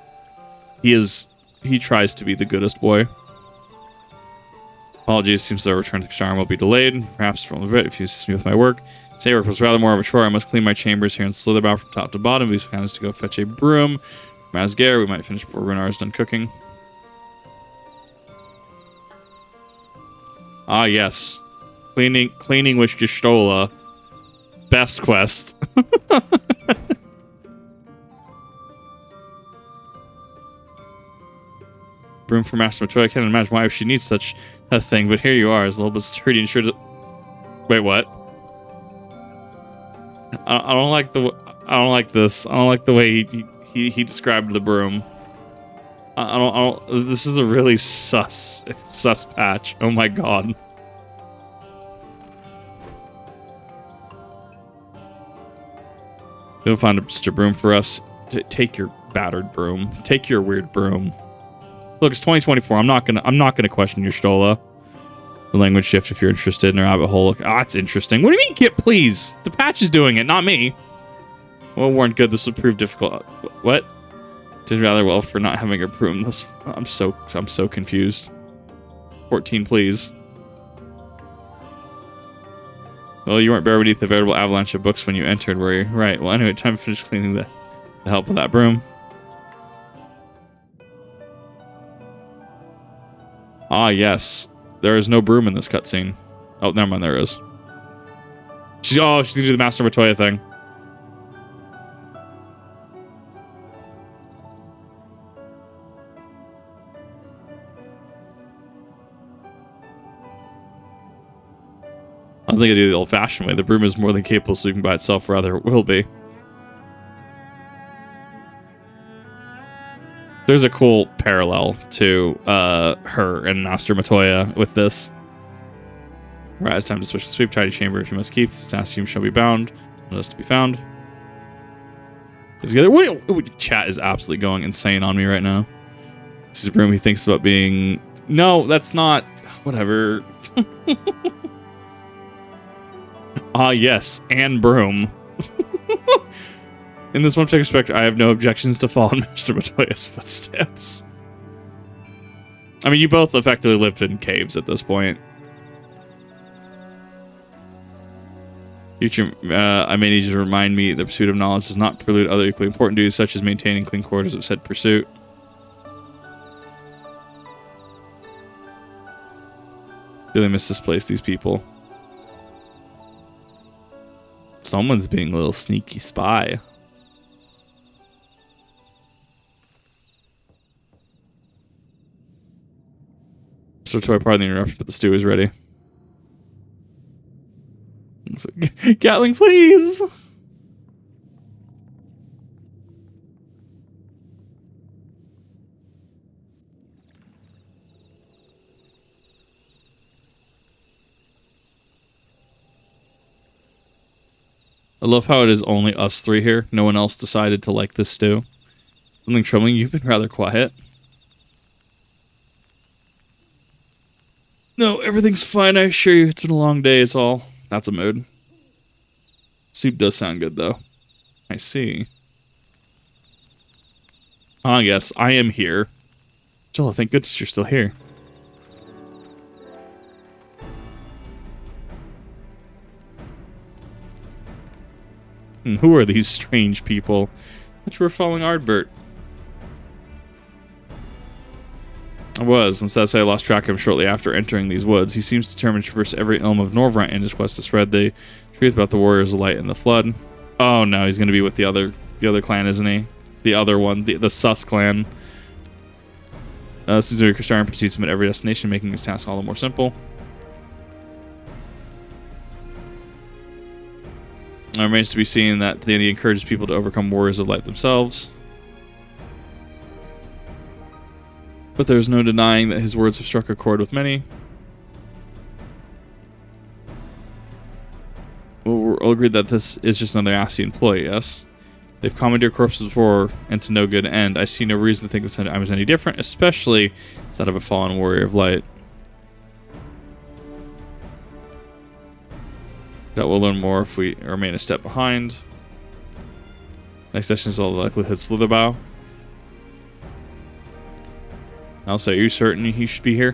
He tries to be the goodest boy. Apologies, seems the return to Kshar will be delayed. Perhaps for a little bit if you assist me with my work. Say work was rather more of a chore. I must clean my chambers here in Slitherbow from top to bottom. Be so kind as to go fetch a broom from Asgare. We might finish before Runar is done cooking. Ah, yes. Cleaning with Gestola. Best quest. Broom for Master Matoya. I can't imagine why she needs such a thing, but here you are, as a little bit sturdy and sure to... Wait, what? I don't like this. I don't like the way he described the broom. I don't. This is a really sus patch. Oh my god. You'll find such a broom for us. Take your battered broom. Take your weird broom. Look, it's 2024. I'm not gonna question your Stola. The language shift if you're interested in a rabbit hole. Look, that's interesting. What do you mean, Kit? Please, the patch is doing it, not me. Well, weren't good. This will prove difficult. What? Did rather well for not having a broom. This. I'm so confused. 14, please. Well, you weren't buried beneath the veritable avalanche of books when you entered, were you? Right. Well, anyway, time to finish cleaning the help of that broom. Ah, yes. There is no broom in this cutscene. Oh, never mind, there is. She's gonna do the Master Matoya thing. I was thinking to do the old-fashioned way. The broom is more than capable of sleeping by itself, rather it will be. There's a cool parallel to her and Master Matoya with this. Right, it's time to switch the sweep. Tidy chamber if you must keep. This assume shall be bound. Let us to be found. Together. Wait, chat is absolutely going insane on me right now. This is a broom he thinks about being... No, that's not... Whatever. Ah, yes, and broom. In this one particular aspect, I have no objections to follow Master Matoya's footsteps. I mean, you both effectively lived in caves at this point. Future, I may need you to remind me the pursuit of knowledge does not prelude other equally important duties, such as maintaining clean quarters of said pursuit. Really misplaced these people. Someone's being a little sneaky spy. So Troy, pardon the interruption, but the stew is ready. Gatling, please! I love how it is only us three here. No one else decided to like this stew. Something troubling, you've been rather quiet. No, everything's fine, I assure you. It's been a long day, is all. That's a mood. Soup does sound good, though. I see. Ah, yes, I am here. Joel, thank goodness you're still here. Who are these strange people that you were following Ardbert? I was, and sad to say I lost track of him shortly after entering these woods. He seems determined to traverse every elm of Norvrant in his quest to spread the truth about the Warriors of Light and the Flood. Oh no, he's going to be with the other clan, isn't he? The other one, the Sus clan. Seems like Kristarian proceeds him at every destination, making his task all the more simple. It remains to be seen that the end he encourages people to overcome Warriors of Light themselves. But there's no denying that his words have struck a chord with many. We'll all agree that this is just another Assi employee, yes? They've commandeered corpses before, and to no good end. I see no reason to think this time is any different, especially as that of a fallen Warrior of Light. That we'll learn more if we remain a step behind. Next session is all likely to hit Slitherbow. Also, are you certain he should be here?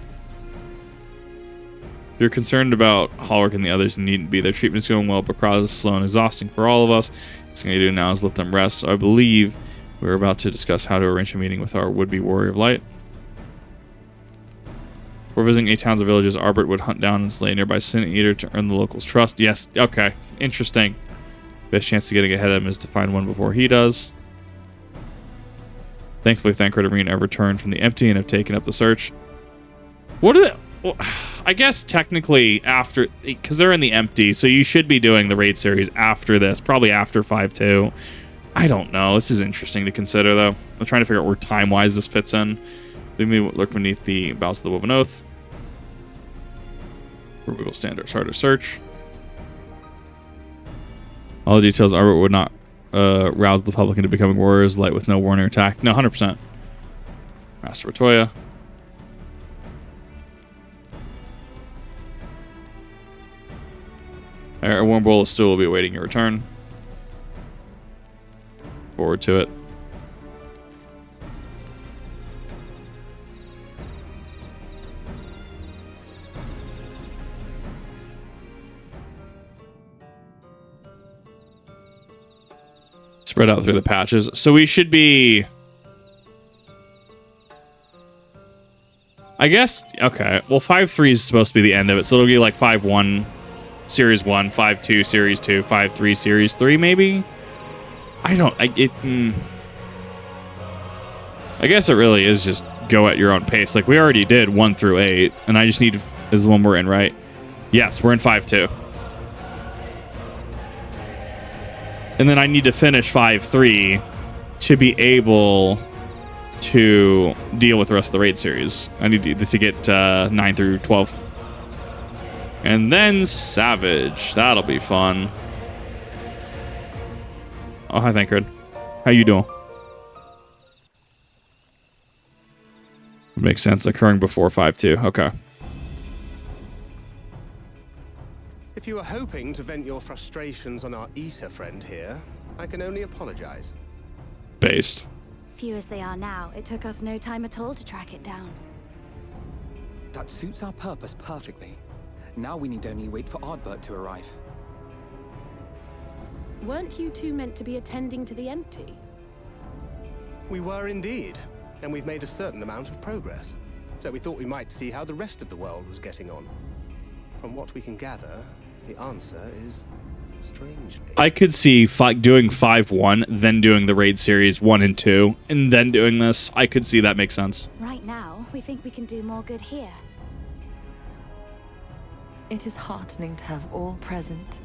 If you're concerned about Hallwork and the others, you needn't be. Their treatment's going well, but Kraz is slow and exhausting for all of us. The thing I do now is let them rest. So I believe we're about to discuss how to arrange a meeting with our would-be Warrior of Light. We're visiting 8 towns and villages. Ardbert would hunt down and slay a nearby Sin Eater to earn the locals' trust. Yes, okay. Interesting. Best chance of getting ahead of him is to find one before he does. Thankfully, Thancred and Reen have returned from the empty and have taken up the search. What are they? Well, I guess technically after, because they're in the empty, so you should be doing the raid series after this, probably after 5-2. I don't know. This is interesting to consider, though. I'm trying to figure out where time-wise this fits in. We may look beneath the boughs of the Woven Oath, where we will stand our start our search. All the details Ardbert would not rouse the public into becoming warriors light with no warning or attack. No, 100%. Master Matoya. A warm bowl of stew will be awaiting your return. Forward to it. Spread out through the patches. So we should be... I guess... Okay. Well, 5-3 is supposed to be the end of it. So it'll be like 5-1 Series 1, 5-2 Series 2, 5-3 Series 3, maybe? I don't... I guess it really is just go at your own pace. Like, we already did 1 through 8. And I just need... Is the one we're in, right? Yes, we're in 5-2. And then I need to finish 5-3 to be able to deal with the rest of the raid series. I need to get 9 through 12. And then Savage. That'll be fun. Oh, hi, Thancred. How you doing? Makes sense. Occurring before 5-2. Okay. If you were hoping to vent your frustrations on our Issa friend here, I can only apologize. Based. Few as they are now, it took us no time at all to track it down. That suits our purpose perfectly. Now we need only wait for Ardbert to arrive. Weren't you two meant to be attending to the empty? We were indeed, and we've made a certain amount of progress. So we thought we might see how the rest of the world was getting on. From what we can gather, the answer is strangely. I could see doing 5-1, then doing the raid series 1 and 2, and then doing this. I could see that makes sense. Right now, we think we can do more good here. It is heartening to have all present.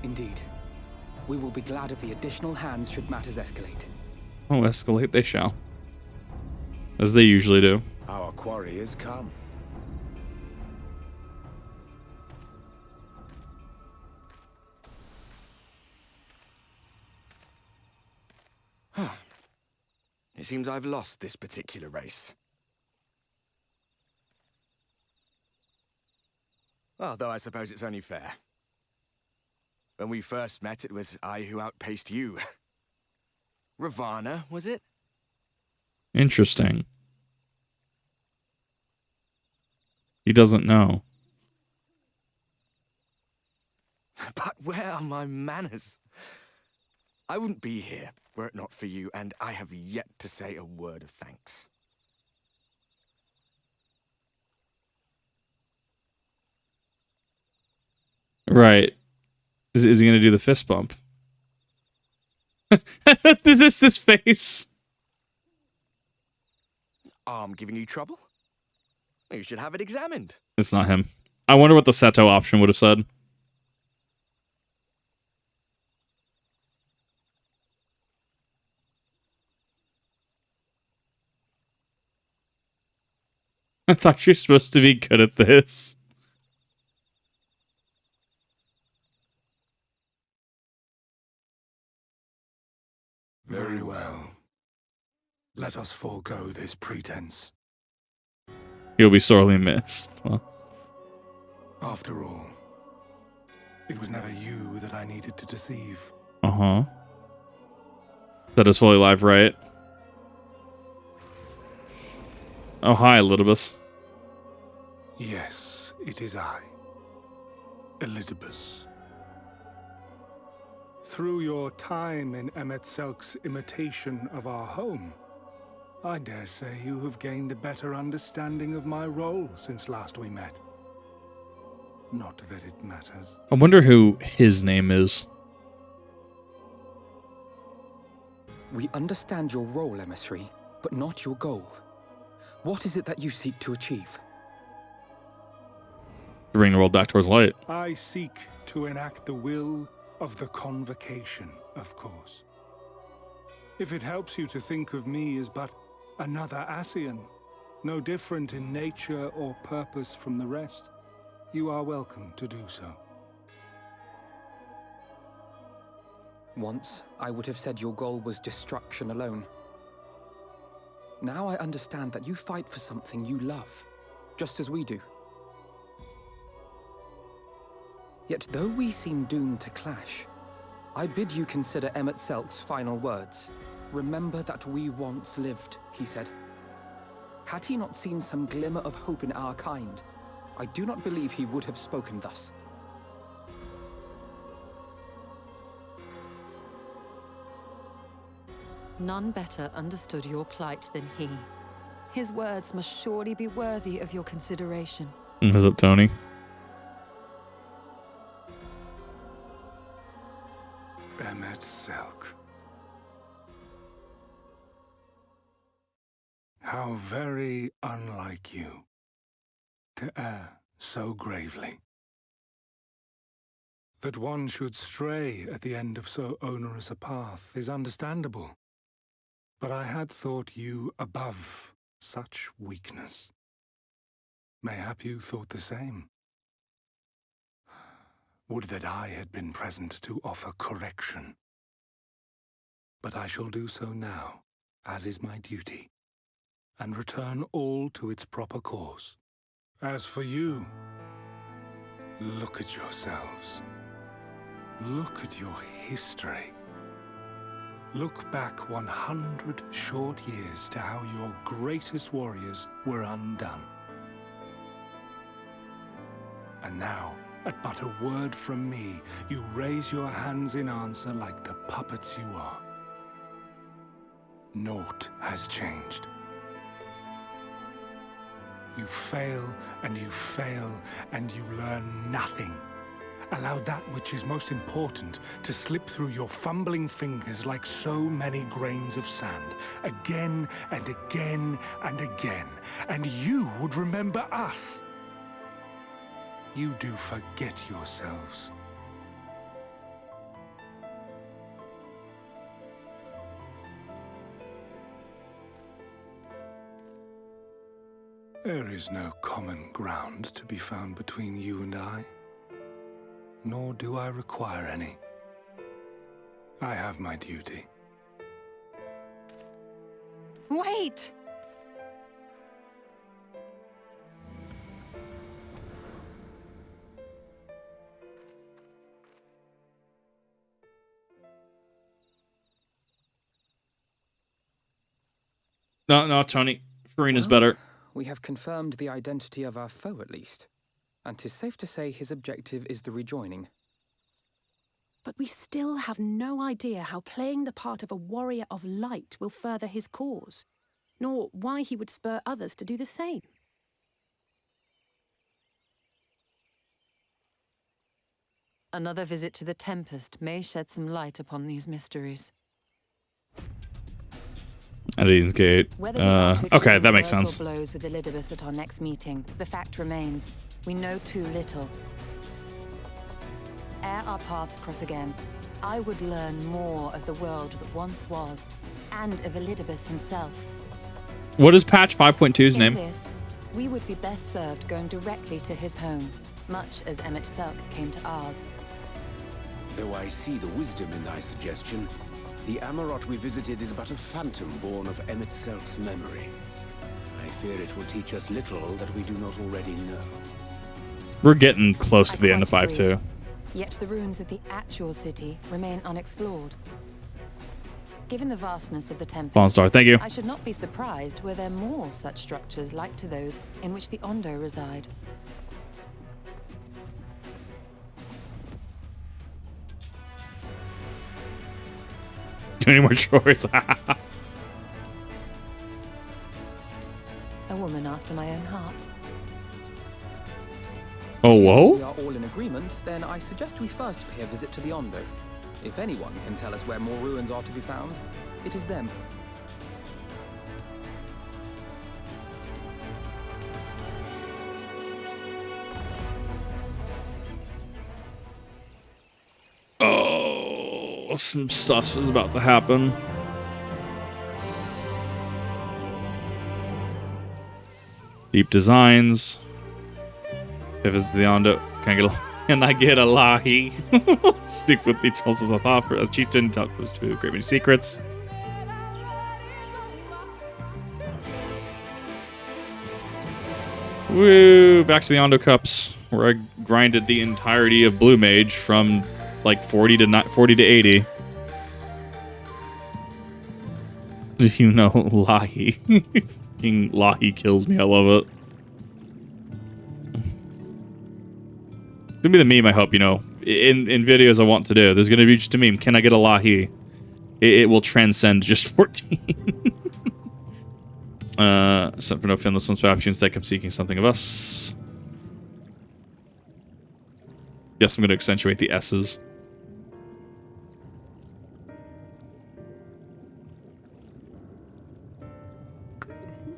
Indeed. We will be glad of the additional hands should matters escalate. Oh, escalate they shall. As they usually do. Our quarry has come. It seems I've lost this particular race. Although I suppose it's only fair. When we first met, it was I who outpaced you. Ravana, was it? Interesting. He doesn't know. But where are my manners? I wouldn't be here were it not for you, and I have yet to say a word of thanks. Right. Is he going to do the fist bump? Is this face? I'm giving you trouble? You should have it examined. It's not him. I wonder what the Seto option would have said. I thought you're supposed to be good at this. Very well. Let us forego this pretense. He'll be sorely missed. Huh? After all, it was never you that I needed to deceive. Uh-huh. That is fully live, right? Oh, hi, Elidibus. Yes, it is I, Elidibus. Through your time in Emet-Selk's imitation of our home, I dare say you have gained a better understanding of my role since last we met. Not that it matters. I wonder who his name is. We understand your role, emissary, but not your goal. What is it that you seek to achieve? Bring the world back towards light. I seek to enact the will of the Convocation, of course. If it helps you to think of me as but another Ascian, no different in nature or purpose from the rest, you are welcome to do so. Once, I would have said your goal was destruction alone. Now I understand that you fight for something you love, just as we do. Yet though we seem doomed to clash, I bid you consider Emet-Selk's final words. Remember that we once lived, he said. Had he not seen some glimmer of hope in our kind, I do not believe he would have spoken thus. None better understood your plight than he. His words must surely be worthy of your consideration. What's up, Tony? Emet-Selk. How very unlike you to err so gravely. That one should stray at the end of so onerous a path is understandable. But I had thought you above such weakness. Mayhap you thought the same. Would that I had been present to offer correction. But I shall do so now, as is my duty, and return all to its proper course. As for you, look at yourselves. Look at your history. Look back 100 short years to how your greatest warriors were undone. And now, at but a word from me, you raise your hands in answer like the puppets you are. Naught has changed. You fail, and you fail, and you learn nothing. Allow that which is most important to slip through your fumbling fingers like so many grains of sand, again and again and again, and you would remember us. You do forget yourselves. There is no common ground to be found between you and I, nor do I require any. I have my duty. Wait! No, Tony. Farina's better. We have confirmed the identity of our foe, at least. And 'tis safe to say his objective is the rejoining. But we still have no idea how playing the part of a warrior of light will further his cause, nor why he would spur others to do the same. Another visit to the Tempest may shed some light upon these mysteries. At Eden's Gate. Okay, that makes sense. Blows with Elidibus at our next meeting. The fact remains, we know too little. Ere our paths cross again, I would learn more of the world that once was, and of Elidibus himself. What is patch 5.2's name? This, we would be best served going directly to his home, much as Emmett Selk came to ours. Though I see the wisdom in thy suggestion, the Amarot we visited is but a phantom born of Emmett Selk's memory. I fear it will teach us little that we do not already know. We're getting close to the end of 5.2. Yet the ruins of the actual city remain unexplored. Given the vastness of the Tempest, Fallen Star, thank you. I should not be surprised were there more such structures like to those in which the Ondo reside. Do any more chores? A woman after my own heart. Oh, whoa? If we are all in agreement, then I suggest we first pay a visit to the Ondo. If anyone can tell us where more ruins are to be found, it is them. Oh, some stuff is about to happen. Deep designs. If it's the Ondo, can I get a lahi? Stick with me, tells us a thought as chieftain, tells us to a great many secrets. Woo! Back to the Ondo Cups, where I grinded the entirety of Blue Mage from like 40 to 80. You know, Lahi. Fucking Lahi kills me. I love it. It's gonna be the meme, I hope, you know. In videos I want to do, there's gonna be just a meme. Can I get a Lahi? It will transcend just 14. Except for no finless on swap, instead I'm seeking something of us. Yes, I'm gonna accentuate the S's.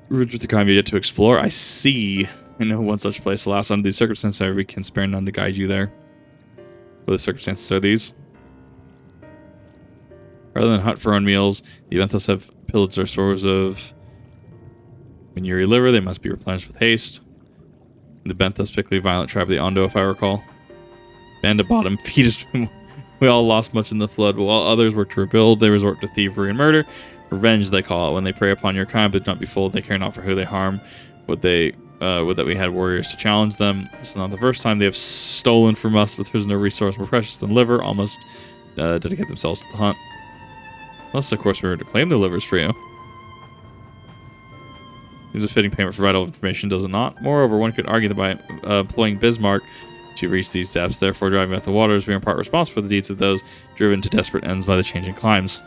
Ridge with the kind we yet to explore. I see. I know one such place. Alas, under these circumstances, however, we can spare none to guide you there. What the circumstances are these? Rather than hunt for our own meals, the Eventhos have pillaged our stores of Manuri liver. They must be replenished with haste. The Benthos, particularly violent tribe of the Ondo, if I recall. Band of bottom feeders. We all lost much in the flood, but while others work to rebuild, they resort to thievery and murder. Revenge, they call it, when they prey upon your kind, but do not be fooled. They care not for who they harm. What they that we had warriors to challenge them. This is not the first time they have stolen from us, but there's no resource more precious than liver. Almost dedicate themselves to the hunt. Unless, of course, we were to claim the livers for you. Seems a fitting payment for vital information, does it not? Moreover, one could argue that by employing Bismarck to reach these depths, therefore driving out the waters, we are in part responsible for the deeds of those driven to desperate ends by the changing climes.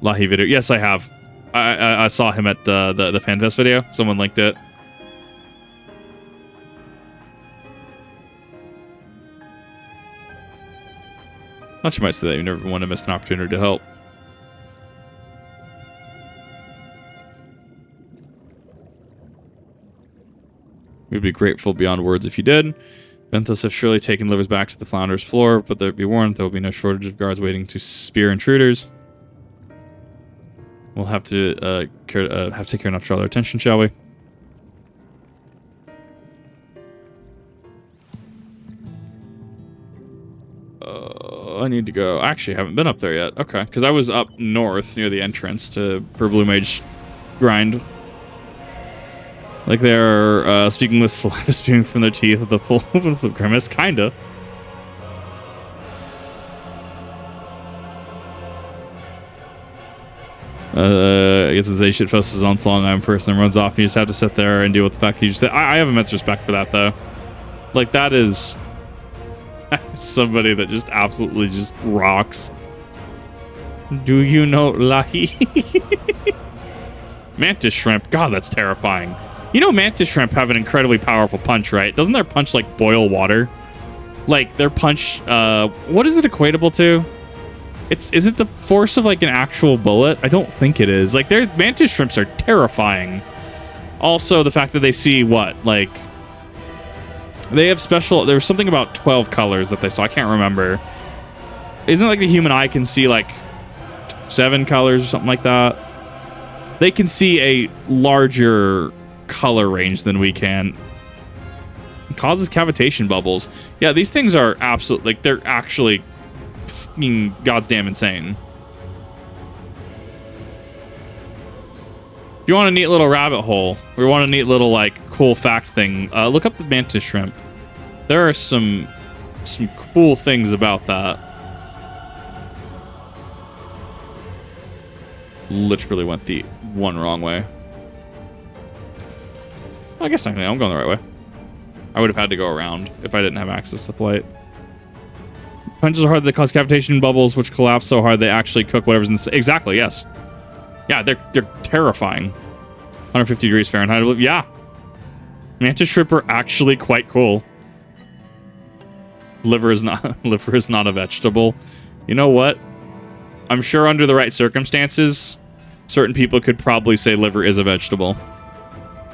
Lahi video. Yes, I have. I saw him at the FanFest video. Someone linked it. Not you might say that you never want to miss an opportunity to help. We'd be grateful beyond words if you did. Benthos have surely taken livers back to the Flounder's floor, but be warned, there will be no shortage of guards waiting to spear intruders. We'll have to take care not to draw their attention, shall we? I need to go. Actually, I haven't been up there yet. Okay, because I was up north near the entrance for Blue Mage grind. Like they're speaking with saliva spewing from their teeth with the full open flip grimace, kinda. I guess if they should post his own song, I'm a person runs off, and you just have to sit there and deal with the fact that you just say, I have immense respect for that, though. Like, that is somebody that just absolutely just rocks. Do you know Lahi? Mantis shrimp. God, that's terrifying. You know mantis shrimp have an incredibly powerful punch, right? Doesn't their punch, like, boil water? Like, their punch, what is it equatable to? Is it the force of, like, an actual bullet? I don't think it is. Like, their mantis shrimps are terrifying. Also, the fact that they see, what, like... They have special... There was something about 12 colors that they saw. I can't remember. Isn't it like the human eye can see, like, 7 colors or something like that? They can see a larger color range than we can. It causes cavitation bubbles. Yeah, these things are absolutely... Like, they're actually... fucking goddamn insane. If you want a neat little rabbit hole, or you want a neat little, like, cool fact thing, look up the mantis shrimp. There are some cool things about that. Literally went the one wrong way. I guess I'm going the right way. I would have had to go around if I didn't have access to flight. Punches are hard, they cause cavitation bubbles, which collapse so hard they actually cook whatever's in the... Exactly, yes. Yeah, they're terrifying. 150 degrees Fahrenheit. Yeah. Mantis shrimp are actually quite cool. Liver is not a vegetable. You know what? I'm sure under the right circumstances, certain people could probably say liver is a vegetable.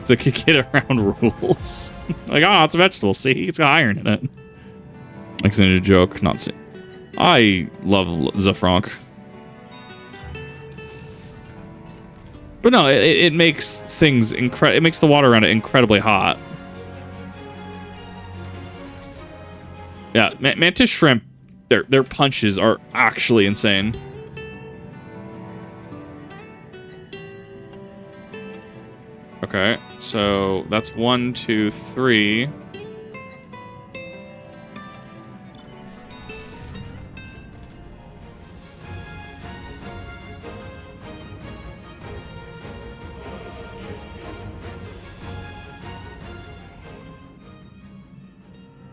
So they could get around rules. Like, oh, it's a vegetable. See, it's got iron in it. Like, a joke, not see. I love Zafranc. But no, it makes things it makes the water around it incredibly hot. Yeah, mantis shrimp, their punches are actually insane. Okay, so that's 1, 2, 3.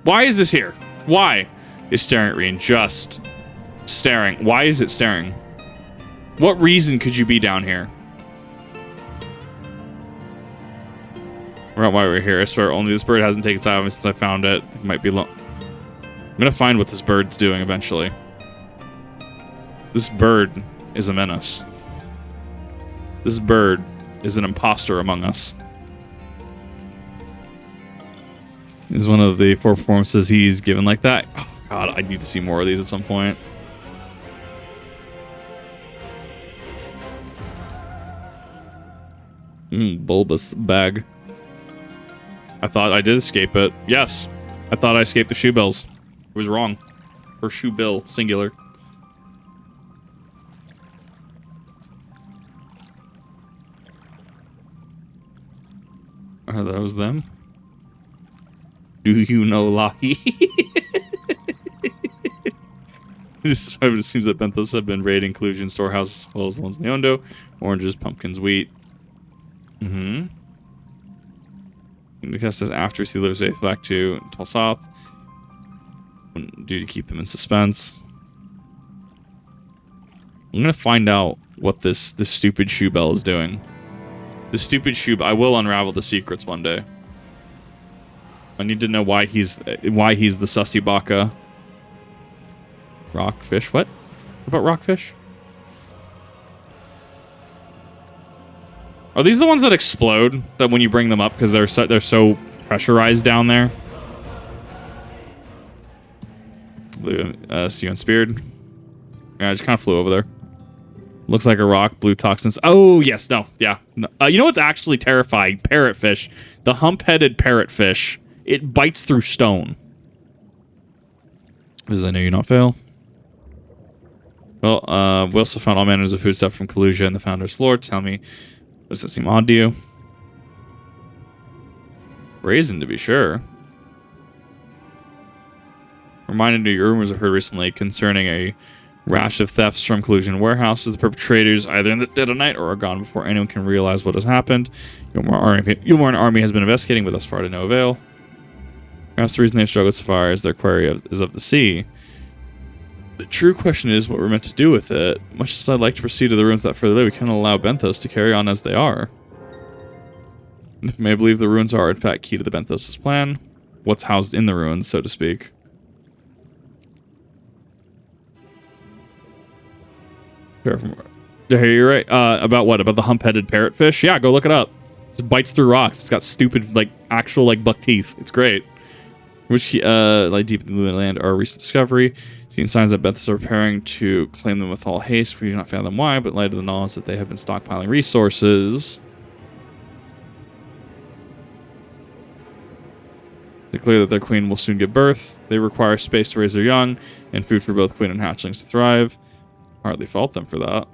Why is this here? Why is staring at Reen just staring? Why is it staring? What reason could you be down here? I forgot why we're here. I swear only this bird hasn't taken its eye off me since I found it. It might be long. I'm gonna find what this bird's doing eventually. This bird is a menace. This bird is an imposter among us. Is one of the 4 performances he's given like that. Oh god, I need to see more of these at some point. Bulbous bag. I thought I did escape it. Yes, I thought I escaped the shoe bills. I was wrong. Or shoe bill, singular. Are those them? Do you know Lahi? It seems that Benthos have been raiding Collusion storehouses as well as the ones in the Ondo. Oranges, pumpkins, wheat. Mm-hmm. Because says after he lives back to Tulsoth. Due to keep them in suspense. I'm gonna find out what this stupid shoe bell is doing. The stupid shoe. I will unravel the secrets one day. I need to know why he's the sussy Baka. Rockfish. What? What about rockfish? Are these the ones that explode? That when you bring them up because they're so pressurized down there? Scions speared. Yeah, I just kind of flew over there. Looks like a rock. Blue toxins. Oh yes, no, yeah. No. You know what's actually terrifying? Parrotfish. The hump-headed parrotfish. It bites through stone. Because I know you not fail. Well, we also found all manners of food stuff from Kalusia and the Founder's floor. Tell me, does that seem odd to you? Brazen, to be sure. Reminded me of rumors I've heard recently concerning a rash of thefts from Collusion warehouses. The perpetrators either in the dead of night or are gone before anyone can realize what has happened. Yulmorn Army has been investigating, but thus far to no avail. Perhaps the reason they've struggled so far is their query is of the sea. The true question is what we're meant to do with it. Much as I'd like to proceed to the ruins that further away, we cannot allow Benthos to carry on as they are. If you may believe the ruins are in fact key to the Benthos' plan, what's housed in the ruins, so to speak. You're right. About what? About the hump-headed parrotfish? Yeah, go look it up. Just bites through rocks. It's got stupid, like, actual, like, buck teeth. It's great. Which, like, deep in the land are a recent discovery. Seeing signs that Benthos are preparing to claim them with all haste. We do not fathom why, but in light of the knowledge that they have been stockpiling resources. It's clear that their queen will soon give birth. They require space to raise their young, and food for both queen and hatchlings to thrive. Hardly fault them for that.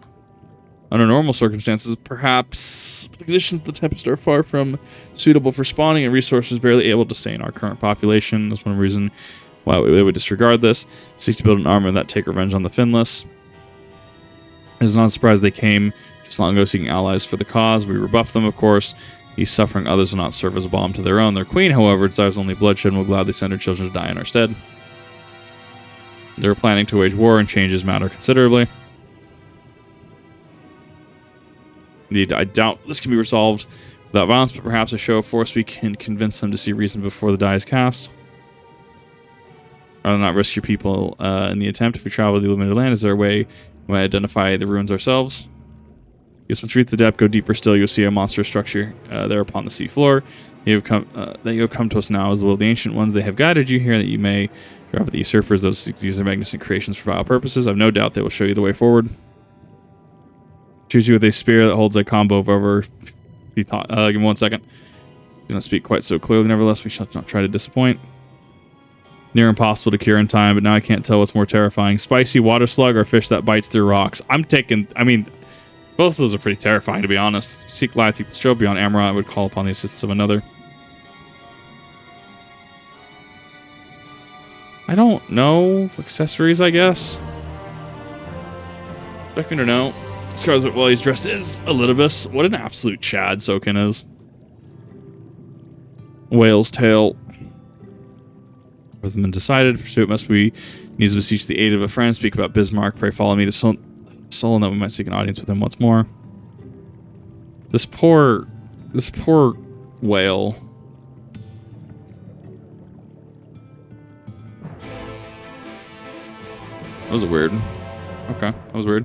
Under normal circumstances, perhaps the conditions of the Tempest are far from suitable for spawning and resources barely able to sustain our current population. That's one reason why they would disregard this. Seek to build an army that take revenge on the Finless. It is not a surprise they came just long ago seeking allies for the cause. We rebuffed them, of course. These suffering others will not serve as a balm to their own. Their queen, however, desires only bloodshed and will gladly send her children to die in our stead. They're planning to wage war and changes matter considerably. Indeed, I doubt this can be resolved without violence, but perhaps a show of force we can convince them to see reason before the die is cast. Rather than not risk your people in the attempt. If we travel to the limited land, is there a way we might identify the ruins ourselves? Yes, once you reach the depth, go deeper still, you'll see a monstrous structure there upon the sea floor. You have come to us now as the will of the ancient ones. They have guided you here that you may drive with the usurpers. Those use their magnificent creations for vile purposes. I've no doubt they will show you the way forward. Choose you with a spear that holds a combo of over. Give me 1 second. Do not speak quite so clearly. Nevertheless, we shall not try to disappoint. Near impossible to cure in time, but now I can't tell what's more terrifying: spicy water slug or fish that bites through rocks. I mean, both of those are pretty terrifying, to be honest. Seek light, seek strove beyond Amara. I would call upon the assistance of another. I don't know. Accessories, I guess. Expect me to know. Scarslet, while he's dressed as Elidibus. What an absolute Chad Sokin is. Whale's tail. Hasn't been decided. Pursuit must be needs to beseech the aid of a friend. Speak about Bismarck. Pray follow me to Solon that we might seek an audience with him once more. This poor whale. That was weird. Okay, that was weird.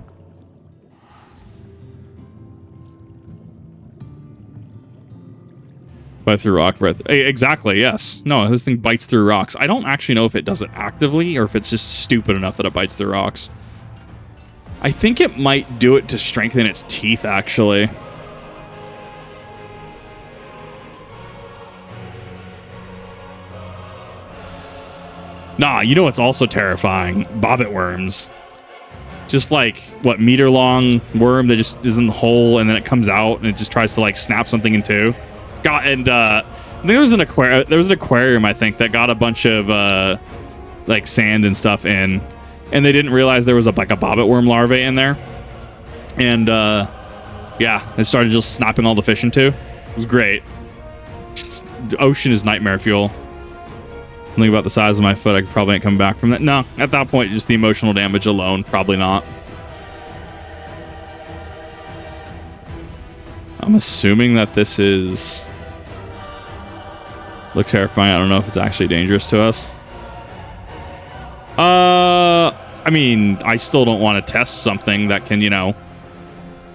Bite through rock breath. Exactly, yes. No, this thing bites through rocks. I don't actually know if it does it actively or if it's just stupid enough that it bites through rocks. I think it might do it to strengthen its teeth, actually. Nah, you know what's also terrifying? Bobbit worms. Just like, what, meter-long worm that just is in the hole and then it comes out and it just tries to, like, snap something in two. got, and I think there was an aquarium, I think, that got a bunch of like sand and stuff in, and they didn't realize there was like a bobbit worm larvae in there, and yeah, it started just snapping all the fish in two. It was great. The ocean is nightmare fuel. Think about the size of my foot. I probably ain't coming back from that. No, at that point, just the emotional damage alone, probably not. I'm assuming that this is... look terrifying. I don't know if it's actually dangerous to us. I mean, I still don't want to test something that can, you know,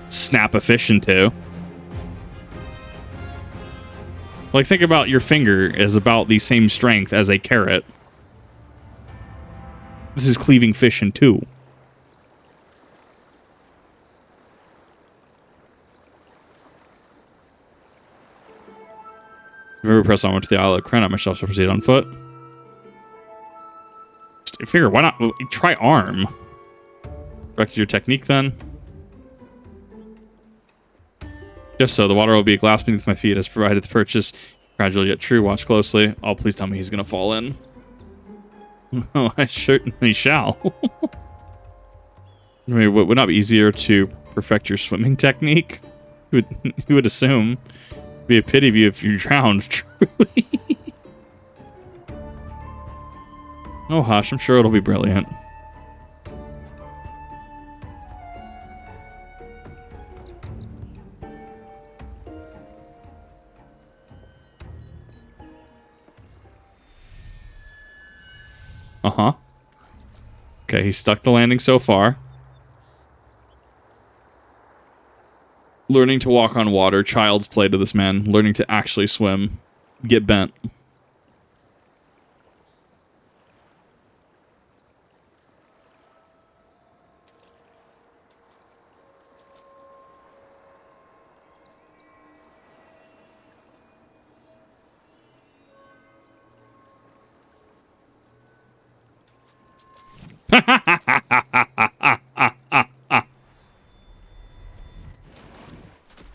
snap a fish in two. Like, think about your finger is about the same strength as a carrot. This is cleaving fish in two. If you ever press onward to the Isle of Kren, I myself shall proceed on foot. Just figure, why not try arm? Back to your technique then. Just so, the water will be a glass beneath my feet as provided the purchase. Gradual yet true, watch closely. Oh, please tell me he's gonna fall in. Oh, I certainly shall. I mean, would not be easier to perfect your swimming technique? You would assume. It'd be a pity of you if you drowned, truly. Oh, hush, I'm sure it'll be brilliant. Uh-huh. Okay, he stuck the landing so far. Learning to walk on water, child's play to this man. Learning to actually swim. Get bent.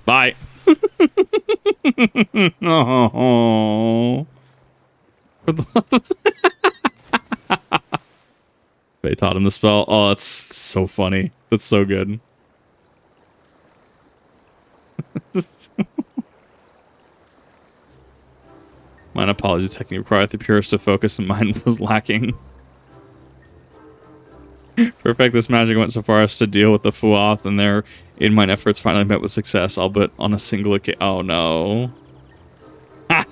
Bye. Oh. They taught him the spell. Oh, that's so funny. That's so good. Mine apologies. Technique required the purest of focus, and mine was lacking. Perfect. This magic went so far as to deal with the Fuath, and their in-mine efforts finally met with success, albeit on a single occasion. Oh no. I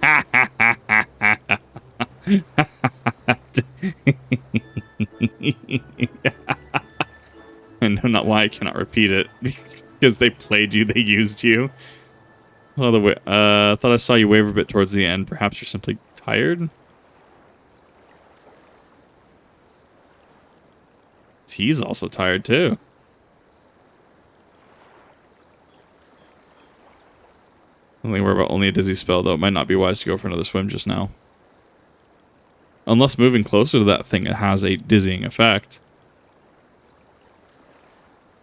know not why I cannot repeat it. Because they played you, they used you. Oh, the way. Thought I saw you waver a bit towards the end. Perhaps you're simply tired? He's also tired too. I think we're about only a dizzy spell, though. It might not be wise to go for another swim just now. Unless moving closer to that thing, it has a dizzying effect.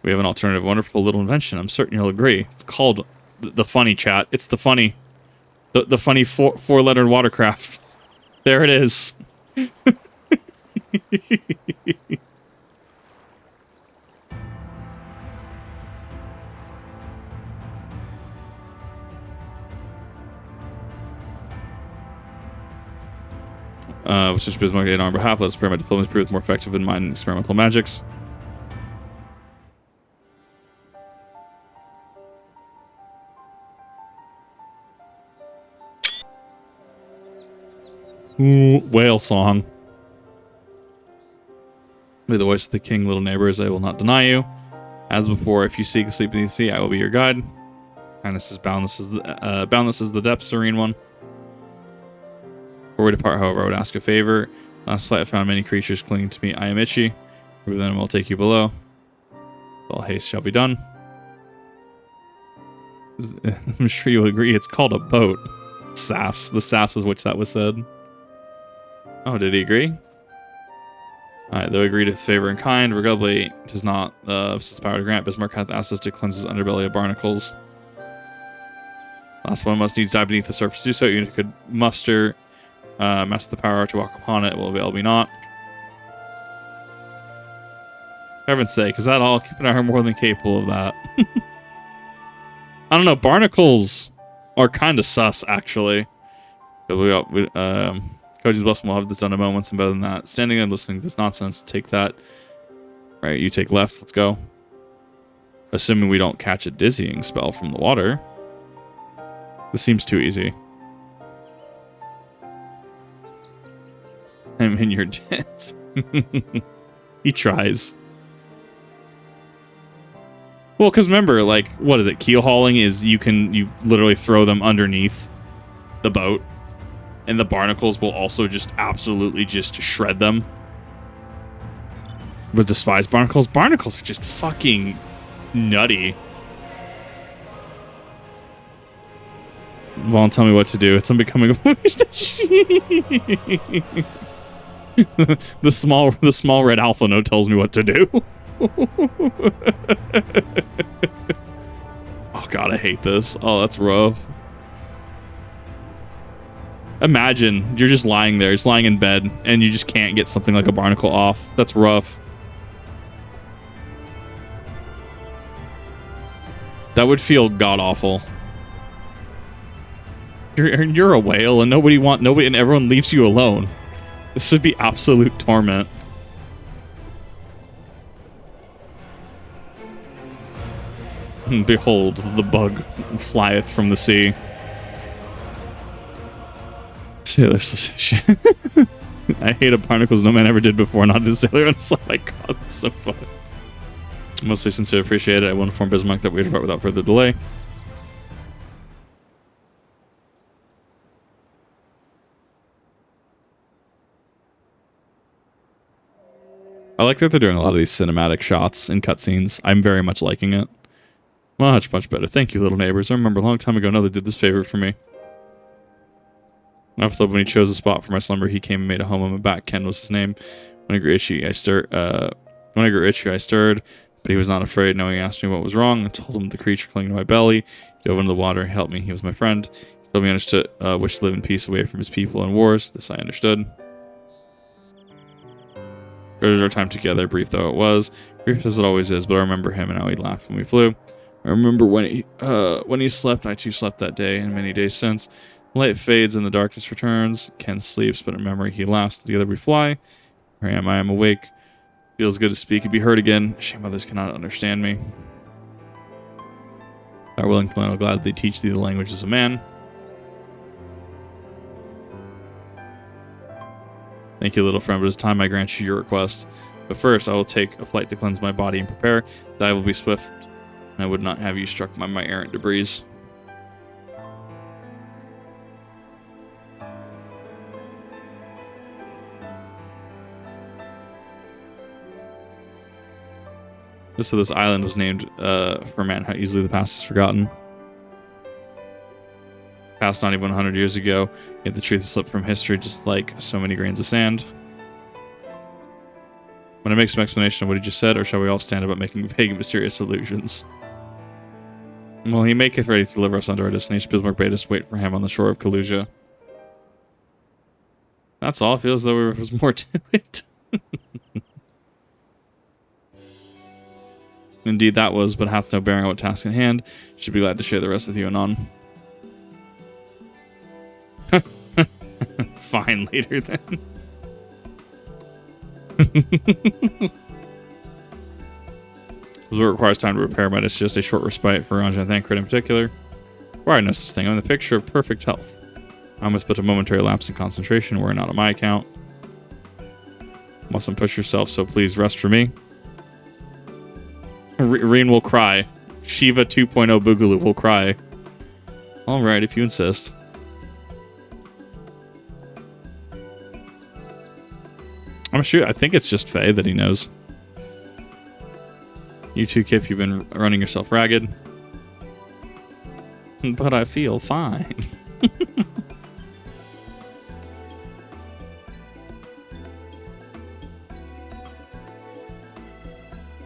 We have an alternative, wonderful little invention. I'm certain you'll agree. It's called the funny chat. It's the funny, the funny four-lettered watercraft. There it is. Which is Bismarck on our behalf. Let's experiment diplomacy prove more effective in mine experimental magics. Ooh, whale song. May the voice of the king, little neighbors, I will not deny you. As before, if you seek to sleep beneath the sea, I will be your guide. Kindness is boundless as the depths, serene one. Before we depart, however, I would ask a favor. Last flight I found many creatures clinging to me. I am itchy. Remove them, I'll take you below. All haste shall be done. I'm sure you'll agree it's called a boat. Sass. The sass with which that was said. Oh, did he agree? Alright, though agreed with favor in kind, regrettably, it is not possess power to grant. Bismarck hath asked us to cleanse his underbelly of barnacles. Last one must needs dive beneath the surface to do so. You could muster the power to walk upon it. Will avail me not. For heaven's sake, is that all? Keep an eye more than capable of that. I don't know. Barnacles are kind of sus, actually. Koji's blessing will have this done in moments and better than that. Standing and listening to this nonsense, take that. Right, you take left. Let's go. Assuming we don't catch a dizzying spell from the water. This seems too easy. I'm in your debt. He tries. Well, because remember, like, what is it? Keel hauling is you literally throw them underneath the boat, and the barnacles will also just absolutely just shred them. But despise barnacles? Barnacles are just fucking nutty. Vaughn, tell me what to do. It's unbecoming of the small red alpha note tells me what to do. Oh god, I hate this. Oh, that's rough. Imagine you're just lying there, just lying in bed, and you just can't get something like a barnacle off. That's rough. That would feel god awful. You're a whale, and nobody and everyone leaves you alone. This would be absolute torment. And behold, the bug flieth from the sea. Sailor Association. I hate barnacles no man ever did before, not a sailor. And oh my god, it's so fun. Mostly sincerely appreciate it. I will inform Bismarck that we depart without further delay. I like that they're doing a lot of these cinematic shots and cutscenes. I'm very much liking it. Much, much better. Thank you, little neighbors. I remember a long time ago, another did this favor for me. After when he chose a spot for my slumber, he came and made a home on my back. Ken was his name. When I grew itchy, I stirred, but he was not afraid. Knowing he asked me what was wrong, I told him the creature clinging to my belly. He dove into the water and helped me. He was my friend. He told me I understood, wished to live in peace away from his people and wars. This I understood. There was our time together, brief though it was. Brief as it always is, but I remember him and how he laughed when we flew. I remember when he slept, I too slept that day, and many days since. The light fades and the darkness returns. Ken sleeps, but in memory he laughs. Together we fly. Here I am awake. Feels good to speak and be heard again. Shame others cannot understand me. Our willing to learn, I'll gladly teach thee the languages of man. Thank you, little friend, but it's time I grant you your request. But first, I will take a flight to cleanse my body and prepare. That I will be swift, and I would not have you struck by my errant debris. So this island was named for man, how easily the past is forgotten. Past not even 100 years ago, yet the truth slipped from history just like so many grains of sand. When I make some explanation of what he just said, or shall we all stand about making vague and mysterious allusions? Well, he maketh ready to deliver us unto our destination. Bismarck bade us wait for him on the shore of Kalusia. That's all. It feels as though there was more to it. Indeed, that was, but hath no bearing on what task in hand. Should be glad to share the rest with you anon. Fine, later then. It requires time to repair, but it's just a short respite for Ranjan Thancred in particular. Why no such thing? I'm the picture of perfect health. I must but a momentary lapse in concentration, were it not on my account. Mustn't push yourself, so please rest for me. Reen will cry. Shiva 2.0 Boogaloo will cry. Alright, if you insist. I'm sure, I think it's just Faye that he knows. You too, Kip, you've been running yourself ragged. But I feel fine.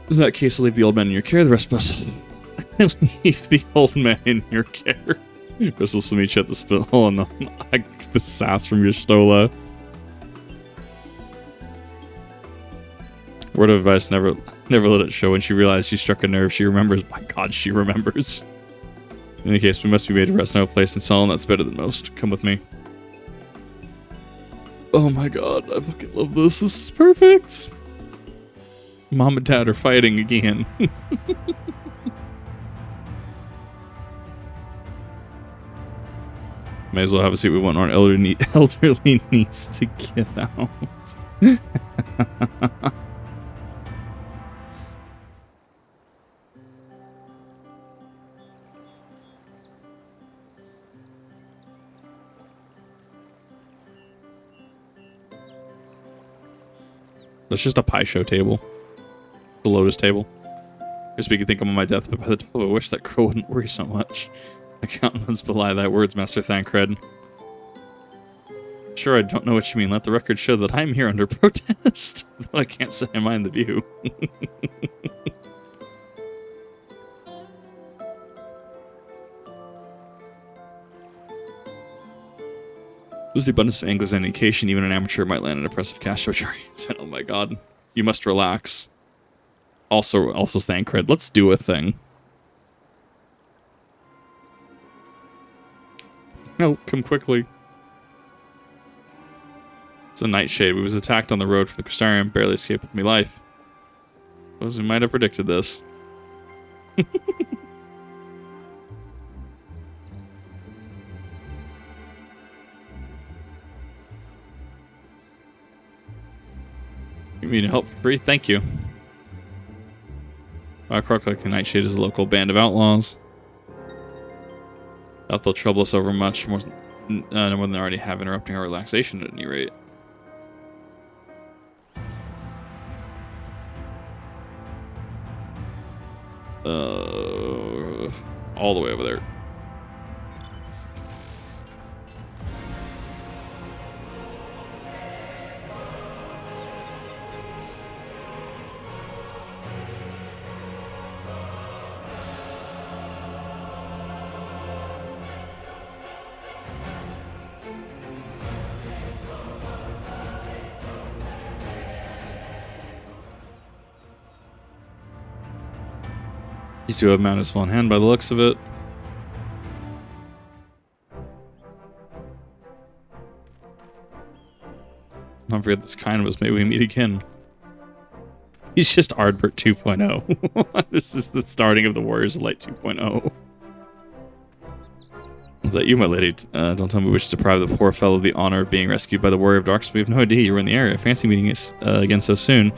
In that case, I'll leave the old man in your care. The rest of us leave the old man in your care. Crystal will meet you at the spill and the sass from your stola. Word of advice, never let it show. When she realized she struck a nerve, she remembers. My God, she remembers. In any case, we must be made to rest. No place in Sullen that's better than most. Come with me. Oh my God, I fucking love this. This is perfect. Mom and Dad are fighting again. May as well have a seat. We want our elderly niece to get out. It's just a pie show table. The lotus table. Just we could think I'm on my deathbed by the 12. I wish that girl wouldn't worry so much. My countenance belie thy words, Master Thancred. Sure, I don't know what you mean. Let the record show that I'm here under protest. Though I can't say I mind the view. Lose the abundance of angles and indication, even an amateur might land an impressive cast of chariots. Oh my God. You must relax. Also Thancred. Let's do a thing. No, come quickly. It's a nightshade. We was attacked on the road for the Crystarium, barely escaped with me life. Suppose we might have predicted this. You mean help for free? Thank you. Croc like the Nightshade is a local band of outlaws. Doubt they'll trouble us over much more than they already have, interrupting our relaxation at any rate. All the way over there. These two have mounted full in hand by the looks of it. Don't forget this kind of us. Maybe we meet again. He's just Ardbert 2.0. This is the starting of the Warriors of Light 2.0. Is that you, my lady? Don't tell me we wish to deprive the poor fellow of the honor of being rescued by the Warrior of Darkness. We have no idea you were in the area. Fancy meeting us again so soon.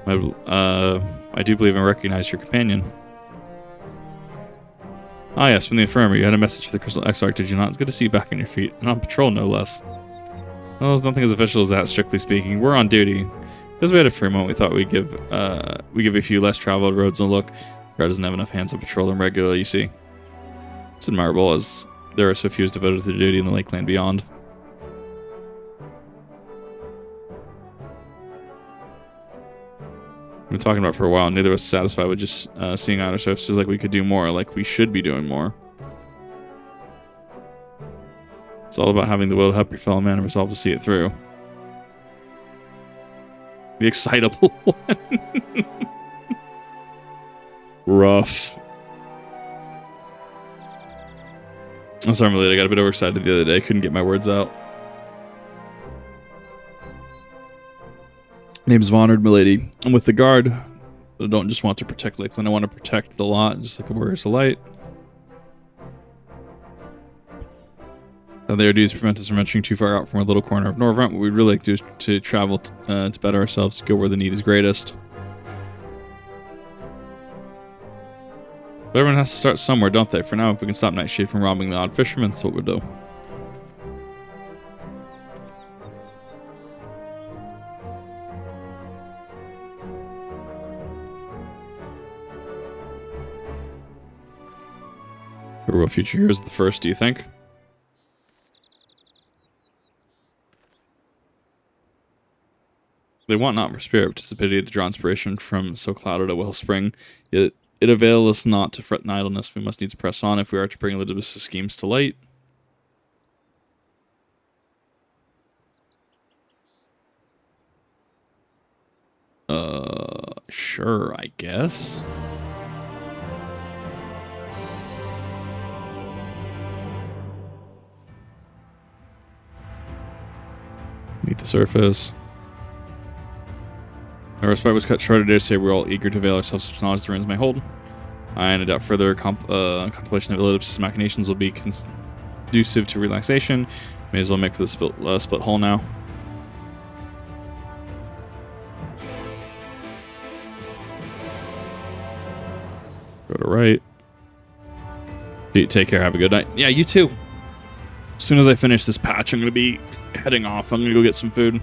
I do believe I recognize your companion. Ah, yes, from the infirmary. You had a message for the Crystal Exarch, did you not? It's good to see you back on your feet. And on patrol, no less. Well, there's nothing as official as that, strictly speaking. We're on duty. Because we had a free moment, we thought we'd give a few less traveled roads a look. Guard doesn't have enough hands to patrol them regularly, you see. It's admirable, as there are so few as devoted to their duty in the Lakeland beyond. We've been talking about it for a while, and neither of us satisfied with just seeing out ourselves. It feels like we could do more, like we should be doing more. It's all about having the will to help your fellow man and resolve to see it through. The excitable one. Rough. I'm sorry, Milady. I got a bit overexcited the other day. Couldn't get my words out. Name's Vonard, Milady. I'm with the guard. But I don't just want to protect Lakeland. I want to protect the lot, just like the Warriors of Light. Now, their duties prevent us from venturing too far out from our little corner of Norvrent. What we'd really like to travel to better ourselves, to go where the need is greatest. But everyone has to start somewhere, don't they? For now, if we can stop Nightshade from robbing the odd fishermen, that's what we'll do. Or what future here is the first, do you think? They want not for spirit, but 'tis a pity to draw inspiration from so clouded a wellspring. Yet it avail us not to fret in idleness. We must needs press on if we are to bring Elizabeth's schemes to light. Sure, I guess. Meet the surface. Our respite was cut short today to say we're all eager to avail ourselves of such knowledge the ruins may hold. I no doubt further contemplation of Ellipsis' machinations will be conducive to relaxation. May as well make for the split hole now. Go to right. Take care. Have a good night. Yeah, you too. As soon as I finish this patch, I'm going to be heading off. I'm going to go get some food.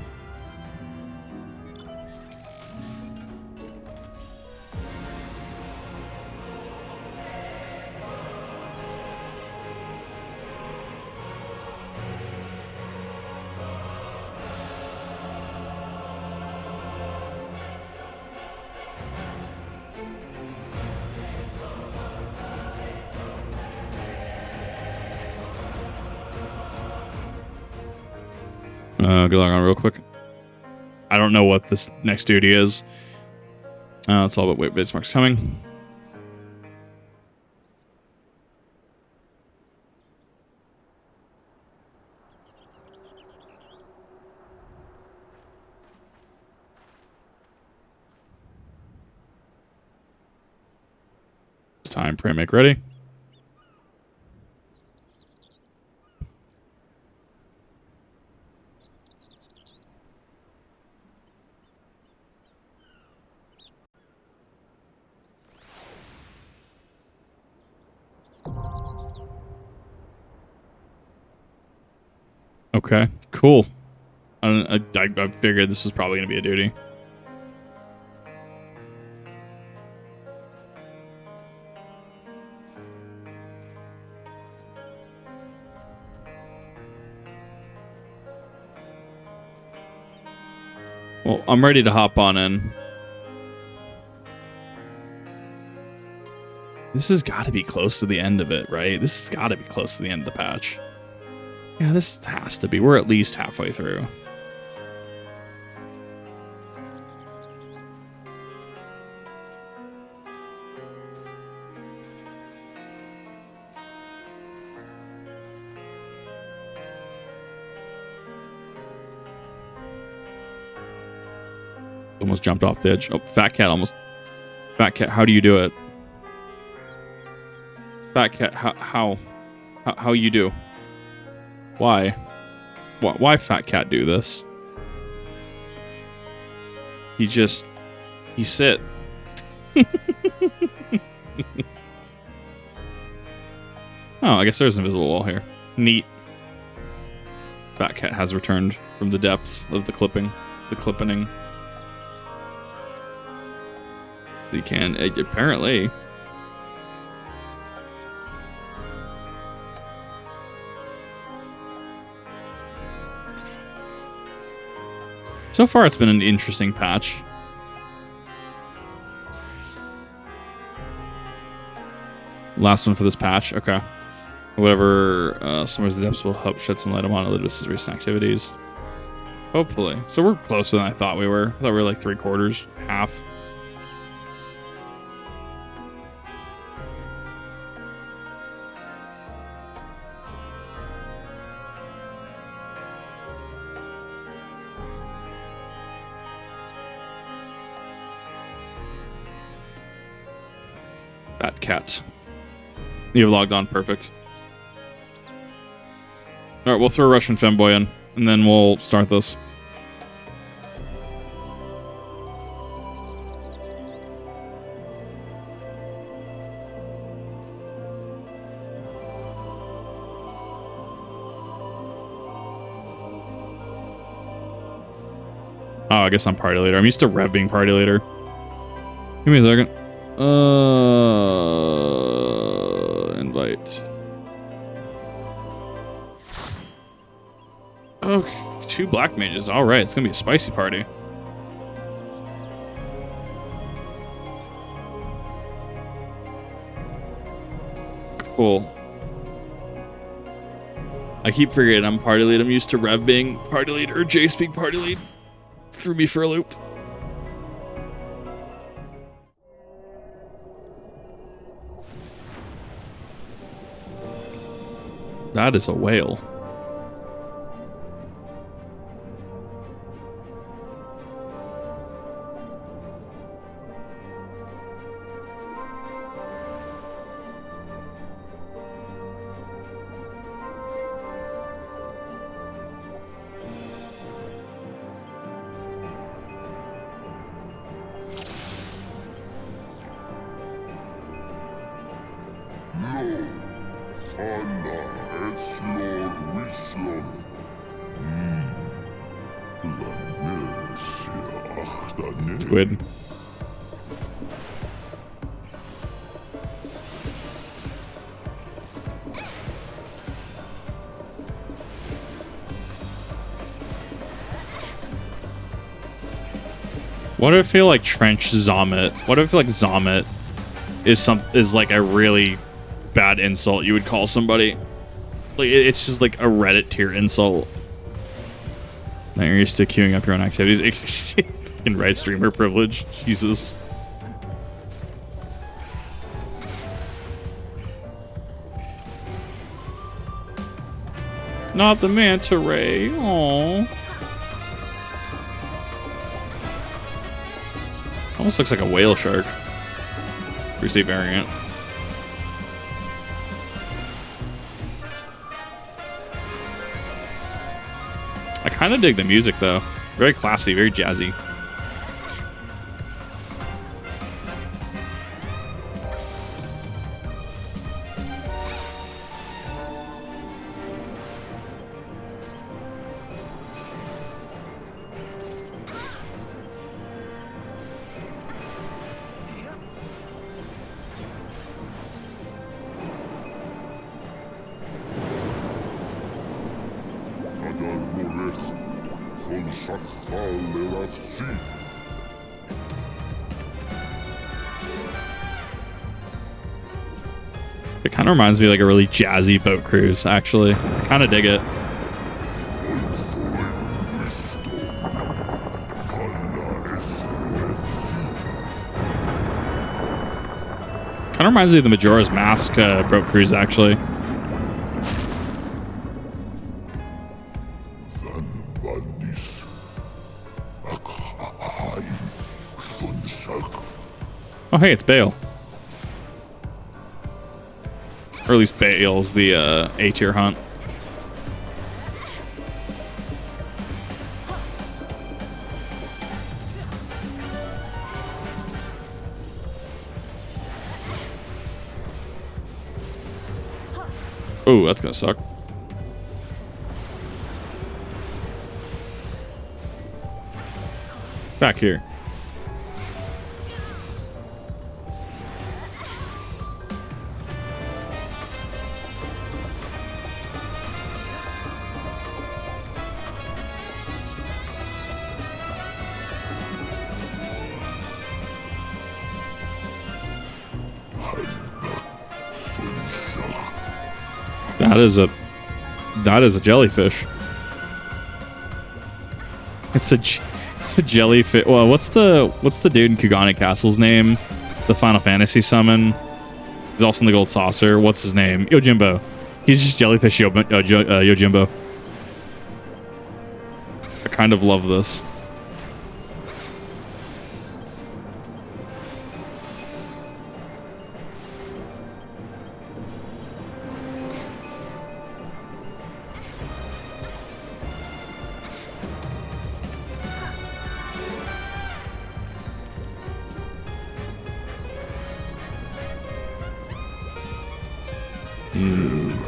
Go log on real quick. I don't know what this next duty is. It's all about wait, Bismarck's coming. It's time. Pray, make ready. Okay, cool. I figured this was probably going to be a duty. Well, I'm ready to hop on in. This has got to be close to the end of it, right? This has got to be close to the end of the patch. Yeah, this has to be. We're at least halfway through. Almost jumped off the edge. Oh, Fat Cat almost. Fat Cat, how do you do it? Fat Cat, how you do? Why? Why Fat Cat do this? He sit. Oh, I guess there's an invisible wall here. Neat. Fat Cat has returned from the depths of the clipping. He can, apparently. So far, it's been an interesting patch. Last one for this patch. Okay. Whatever Summers the Depths will help shed some light on Elizabeth's recent activities. Hopefully. So we're closer than I thought we were. I thought we were like 3/4, half. Fat Cat. You've logged on. Perfect. Alright, we'll throw Russian Femboy in, and then we'll start this. Oh, I guess I'm party leader. I'm used to Rev being party leader. Give me a second. Invite. Okay, 2 black mages. All right, it's gonna be a spicy party. Cool. I keep forgetting I'm party lead. I'm used to Rev being party lead or Jace being party lead. It threw me for a loop. That is a whale. Squid. What if I feel like Trench Zomet? What if I feel like Zomet is like a really bad insult you would call somebody? Like it's just like a Reddit tier insult. Now you're used to queuing up your own activities. Fucking right streamer privilege. Jesus. Not the manta ray. Aww. Almost looks like a whale shark. Receive variant. I kind of dig the music though. Very classy, very jazzy. It kind of reminds me of like a really jazzy boat cruise, actually. I kind of dig it. Kind of reminds me of the Majora's Mask boat cruise, actually. Oh, hey, it's Bale. Or at least Bale's the A-tier hunt. Oh, that's gonna suck. Back here. That is a jellyfish. It's a jellyfish. Well, what's the dude in Kugani Castle's name? The Final Fantasy summon. He's also in the Gold Saucer. What's his name? Yojimbo. He's just jellyfish Yojimbo. I kind of love this.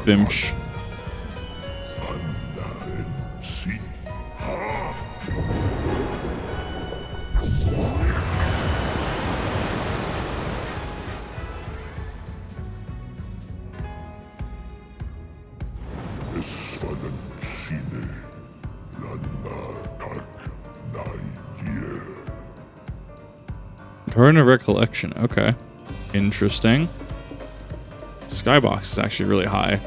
Vimsh. Turn of Recollection. Okay. Interesting. skybox is actually really high.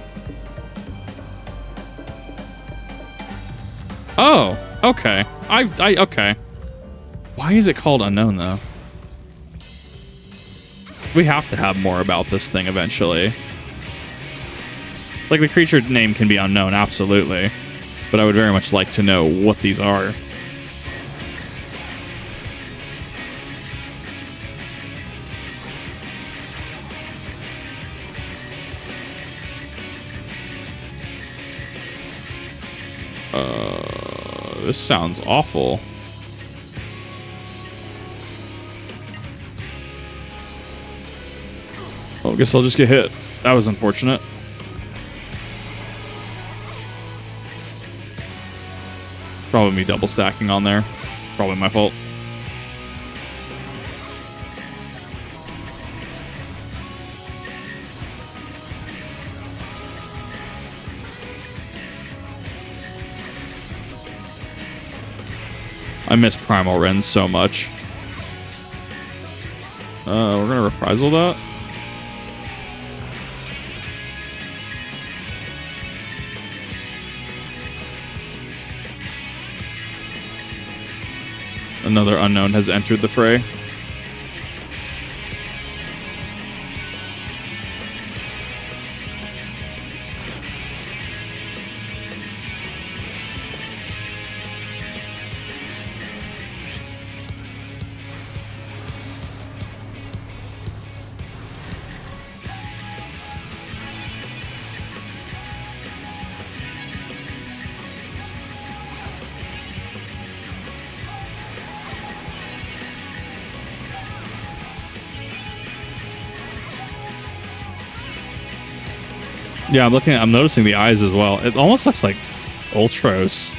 Oh, okay. Okay. Why is it called unknown though? We have to have more about this thing eventually. Like the creature name can be unknown, absolutely. But I would very much like to know what these are. This sounds awful. Oh, I guess I'll just get hit. That was unfortunate. Probably me double stacking on there. Probably my fault. I miss Primal Rends so much. We're gonna reprisal that. Another unknown has entered the fray. Yeah, I'm noticing the eyes as well. It almost looks like Ultros.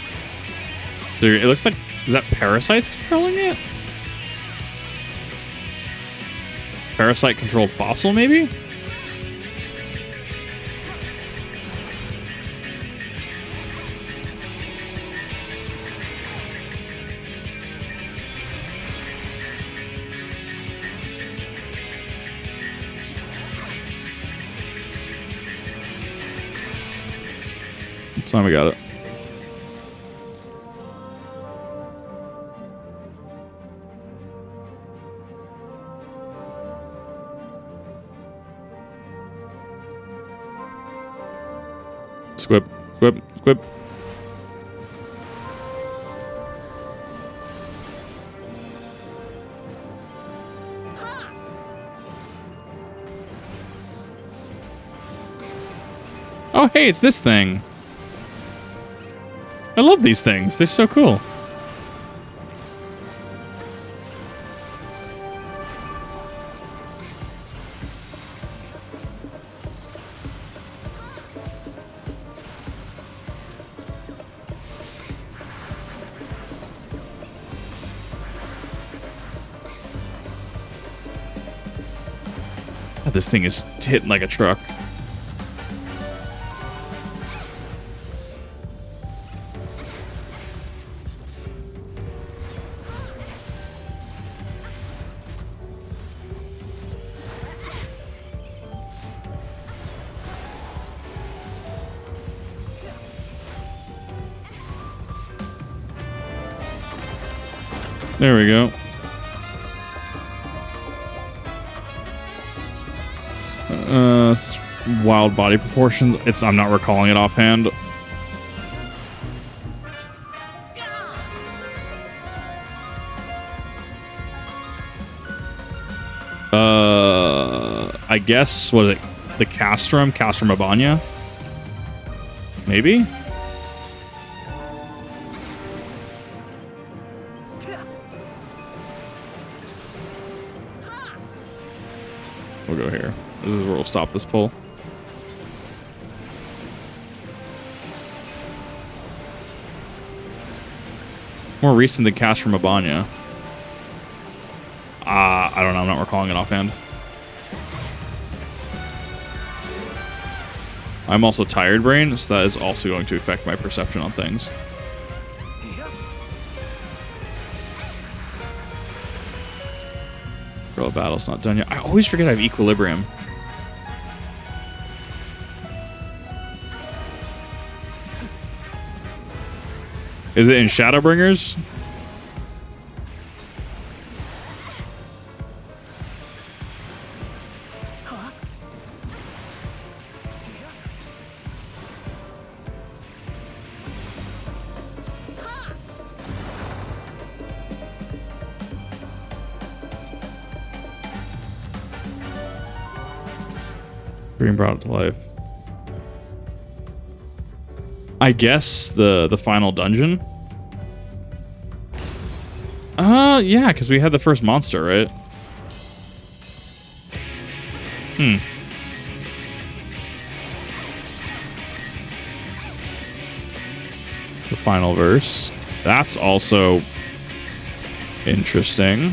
It looks like, is that parasites controlling it? Parasite controlled fossil, maybe? Time we got it. Squib, squib, squib. Oh, hey, it's this thing. I love these things. They're so cool. God, this thing is hitting like a truck. There we go. Such wild body proportions. I'm not recalling it offhand. I guess, was it the Castrum Abanya? Maybe? We'll go here. This is where we'll stop this pull. More recent than Cash from Abanya. I don't know. I'm not recalling it offhand. I'm also tired brain, so that is also going to affect my perception on things. Girl, battle's not done yet. I always forget I have equilibrium. Is it in Shadowbringers? Being brought to life. I guess the final dungeon. Yeah, because we had the first monster, right? The final verse. That's also interesting.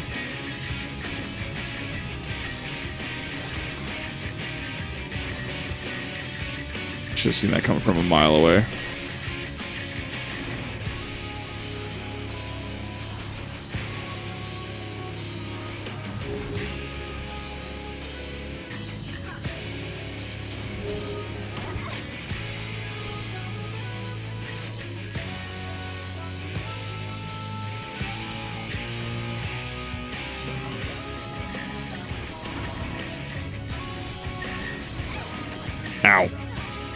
Should have seen that coming from a mile away. Ow.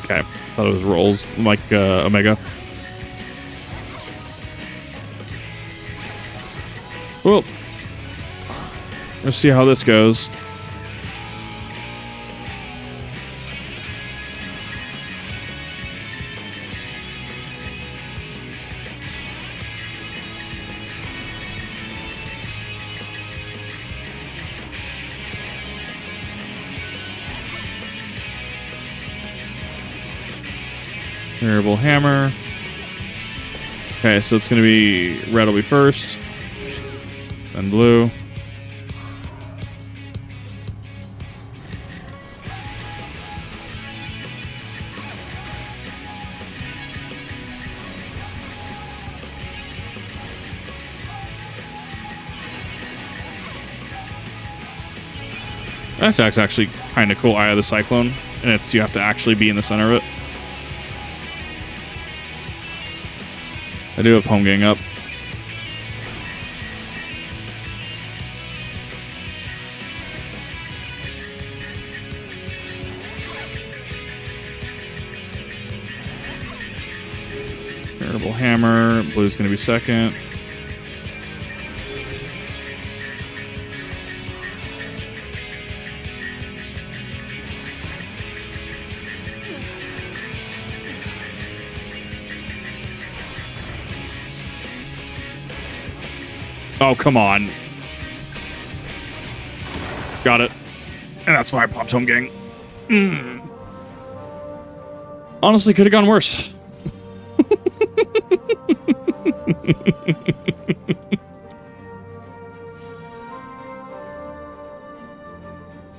Okay. Thought it was rolls like Omega. Well, let's see how this goes. Variable hammer. Okay, so it's going to be red will be first, then blue. That attack's actually kind of cool. Eye of the Cyclone, and it's you have to actually be in the center of it. I do have home gang up. Variable hammer. Blue's going to be second. Oh, come on. Got it. And that's why I popped home gang. Honestly, could have gone worse.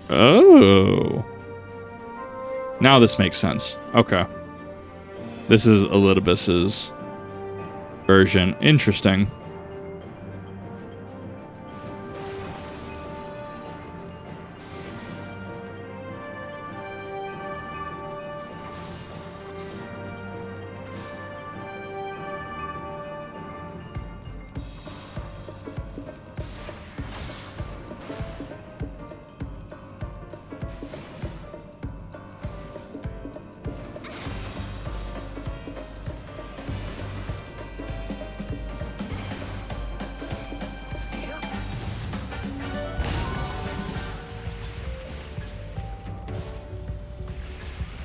Oh. Now this makes sense. Okay. This is Elidibus's version. Interesting.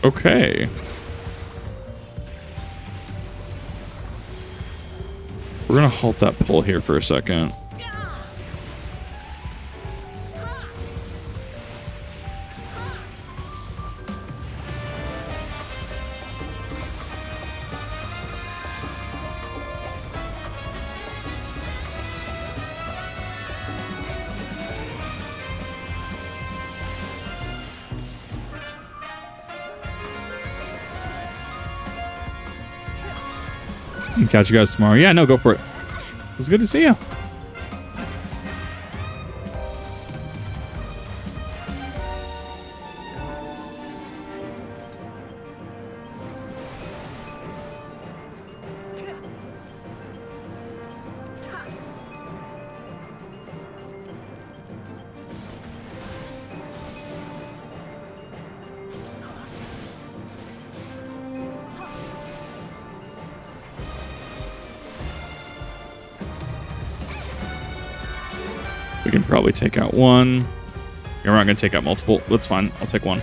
Okay. We're gonna halt that pull here for a second. Catch you guys tomorrow. Yeah, no, go for it. It was good to see you. We can probably take out one. We're not going to take out multiple. That's fine. I'll take one.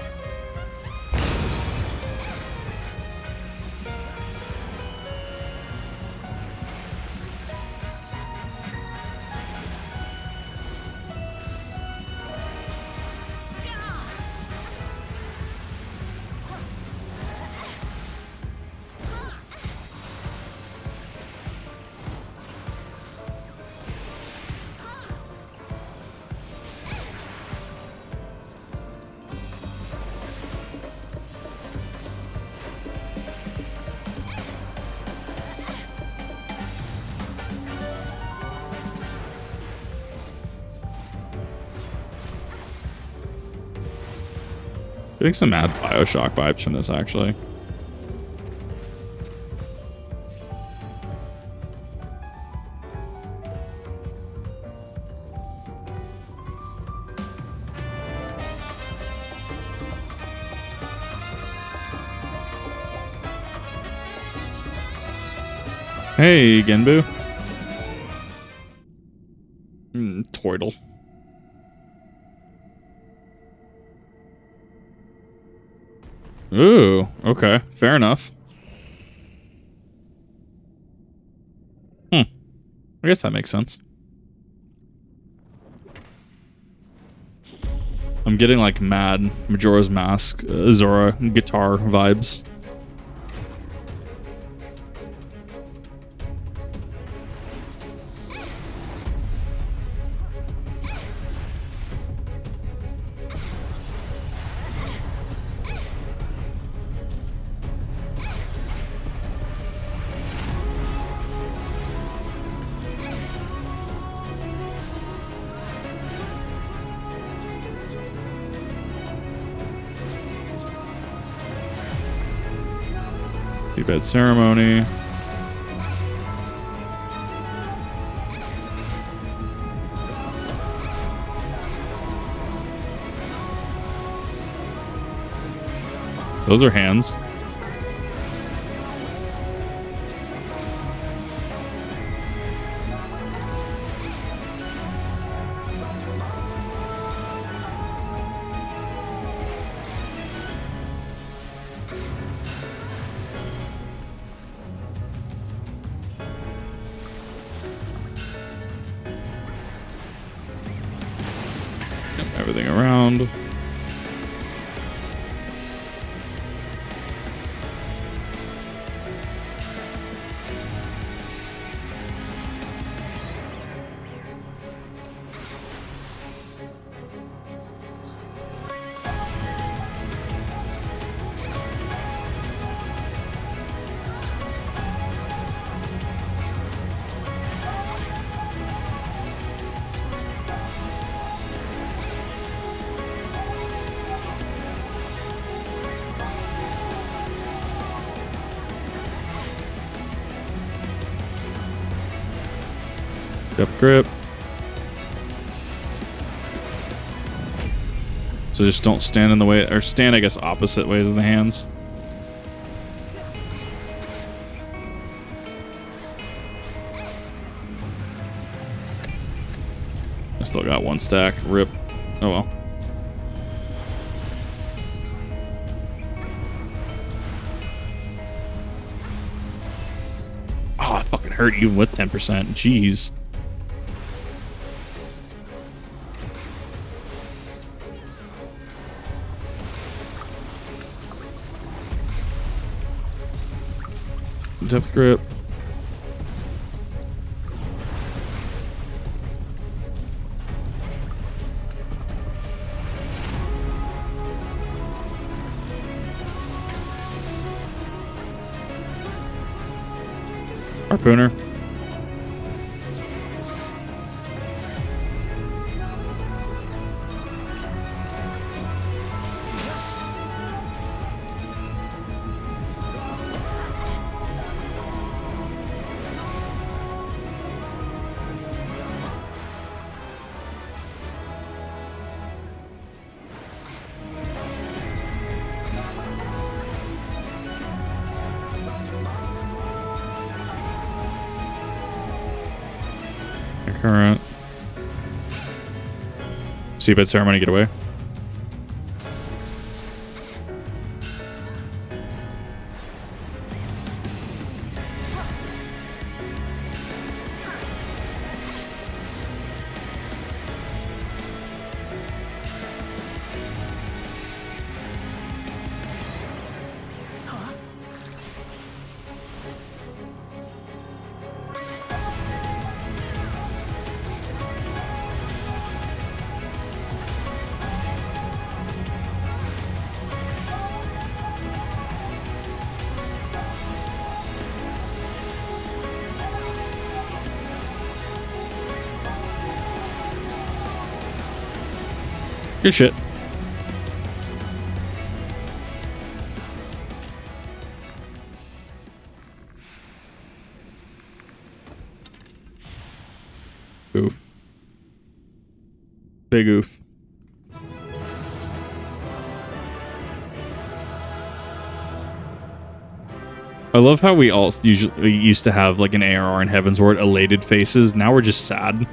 Getting some mad Bioshock vibes from this, actually. Hey, Genbu. Toidle. Ooh, okay. Fair enough. I guess that makes sense. I'm getting like mad Majora's Mask, Zora guitar vibes. Bed ceremony. Those are hands. Everything around. Depth grip. So just don't stand in the way, or stand, I guess, opposite ways of the hands. I still got one stack. Rip. Oh well. Oh, I fucking hurt you with 10%. Jeez. Depth grip. Harpooner. Current. Seabed ceremony, get away. Good shit. Oof. Big oof. I love how we all usually used to have like an ARR in Heaven's Ward elated faces. Now we're just sad.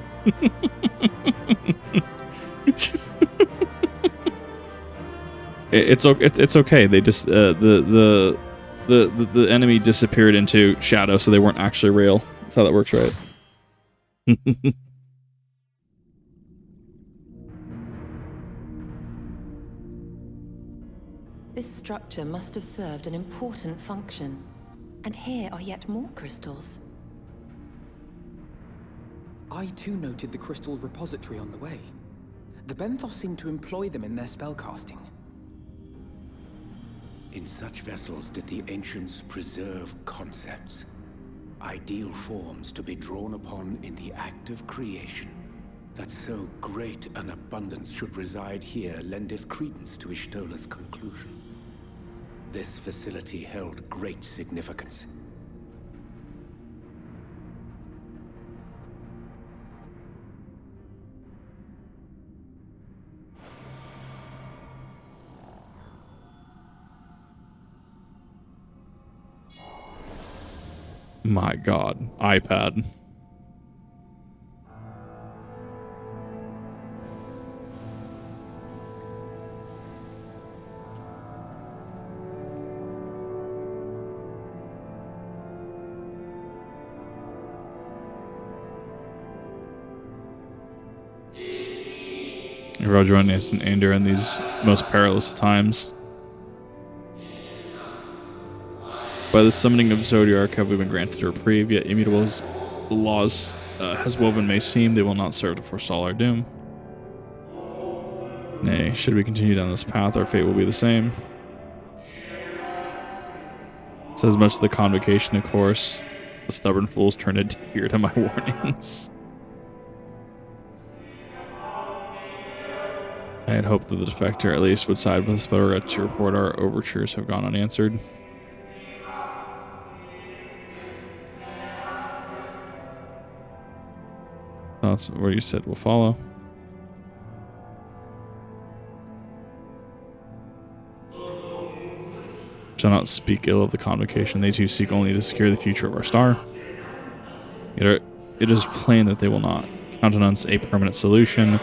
It's okay. They just the enemy disappeared into shadow, so they weren't actually real. That's how that works, right? This structure must have served an important function. And here are yet more crystals. I too noted the crystal repository on the way. The Benthos seem to employ them in their spellcasting. In such vessels did the ancients preserve concepts, ideal forms to be drawn upon in the act of creation. That so great an abundance should reside here lendeth credence to Ishtola's conclusion. This facility held great significance. My God, iPad. You're all joining us and Ander in these most perilous times. By the summoning of Zodiark have we been granted a reprieve, yet immutable as the laws as woven may seem, they will not serve to forestall our doom. Nay, should we continue down this path, our fate will be the same. It says much of the convocation, of course. The stubborn fools turned a deaf ear to my warnings. I had hoped that the defector at least would side with us, but regret to report our overtures have gone unanswered. That's what you said will follow. Shall not speak ill of the convocation. They too seek only to secure the future of our star. Yet it is plain that they will not countenance a permanent solution.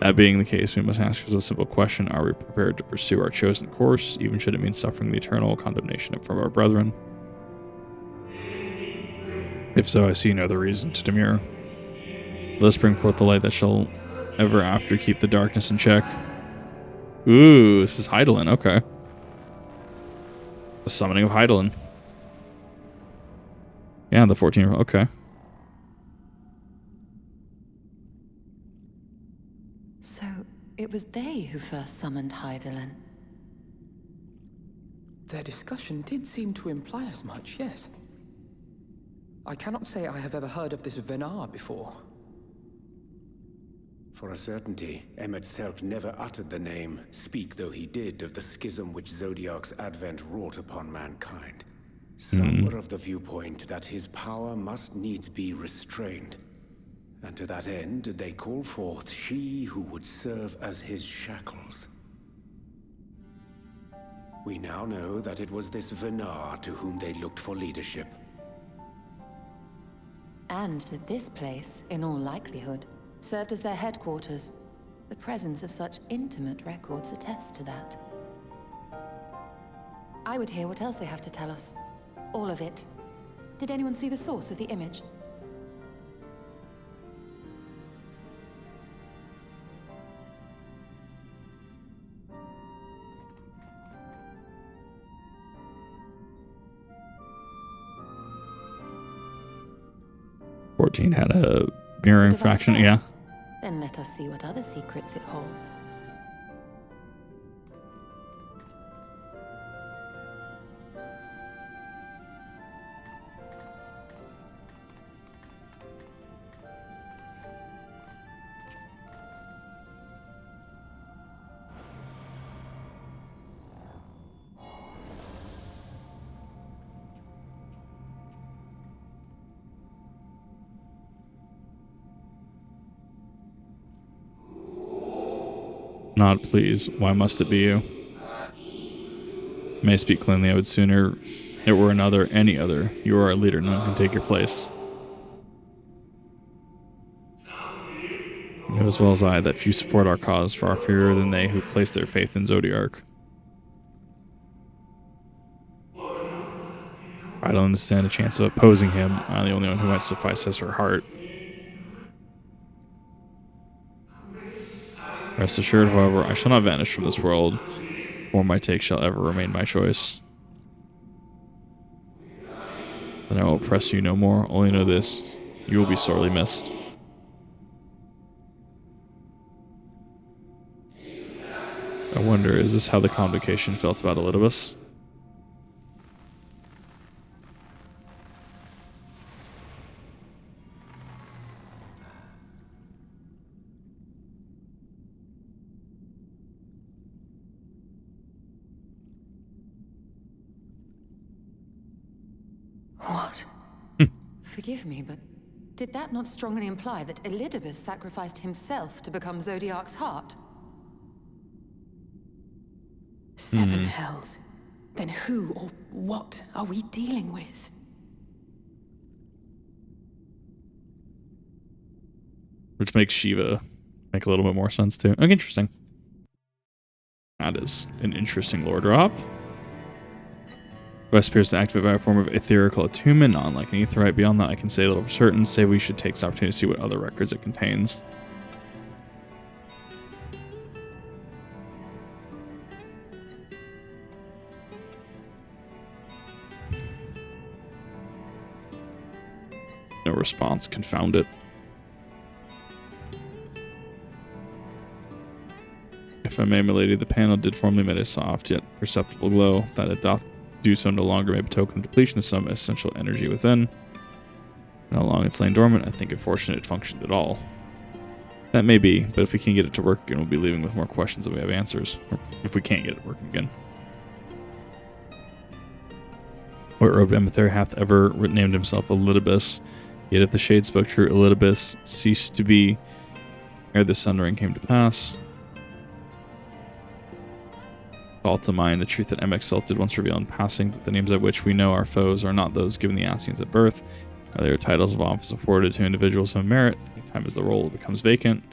That being the case, we must ask ourselves a simple question. Are we prepared to pursue our chosen course, even should it mean suffering the eternal condemnation from our brethren? If so, I see no other reason to demur. Let us bring forth the light that shall ever after keep the darkness in check. Ooh, this is Hydaelyn, okay. The summoning of Hydaelyn. Yeah, the 14, okay. So, it was they who first summoned Hydaelyn. Their discussion did seem to imply as much, yes. I cannot say I have ever heard of this Venar before. For a certainty, Emmet Selk never uttered the name, speak though he did, of the schism which Zodiark's advent wrought upon mankind. Some were of the viewpoint that his power must needs be restrained. And to that end did they call forth she who would serve as his shackles. We now know that it was this Venar to whom they looked for leadership. And that this place, in all likelihood, served as their headquarters. The presence of such intimate records attests to that. I would hear what else they have to tell us. All of it. Did anyone see the source of the image? XIV had a mirroring fraction, yeah. Then let us see what other secrets it holds. Not please. Why must it be you? May I speak plainly, I would sooner it were another, any other. You are our leader, none can take your place. You know as well as I that few support our cause, far fewer than they who place their faith in Zodiark. I don't understand a chance of opposing him. I'm the only one who might suffice as her heart. Rest assured, however, I shall not vanish from this world, or my take shall ever remain my choice. Then I will press you no more, only know this, you will be sorely missed. I wonder, is this how the convocation felt about Elidibus? What? Forgive me, but did that not strongly imply that Elidibus sacrificed himself to become Zodiark's heart? Seven hells. Then who or what are we dealing with? Which makes Shiva make a little bit more sense too. Okay, interesting. That is an interesting lore drop. West appears to activate by a form of etherical attunement, not unlike an aetherite. Beyond that, I can say a little for certain. Say we should take this opportunity to see what other records it contains. No response. Confound it. If I may, milady, the panel did formerly emit a soft yet perceptible glow. That it doth do so no longer may betoken depletion of some essential energy within. And how long it's lain dormant, I think it fortunate it functioned at all. That may be, but if we can't get it to work again, we'll be leaving with more questions than we have answers. Or if we can't get it working again. White-robed emissary hath ever named himself Elidibus. Yet if the shade spoke true, Elidibus ceased to be ere the sundering came to pass. Call to mind the truth that MXL did once reveal in passing, that the names of which we know our foes are not those given the Ascians at birth. They are titles of office afforded to individuals of merit, anytime as the role becomes vacant.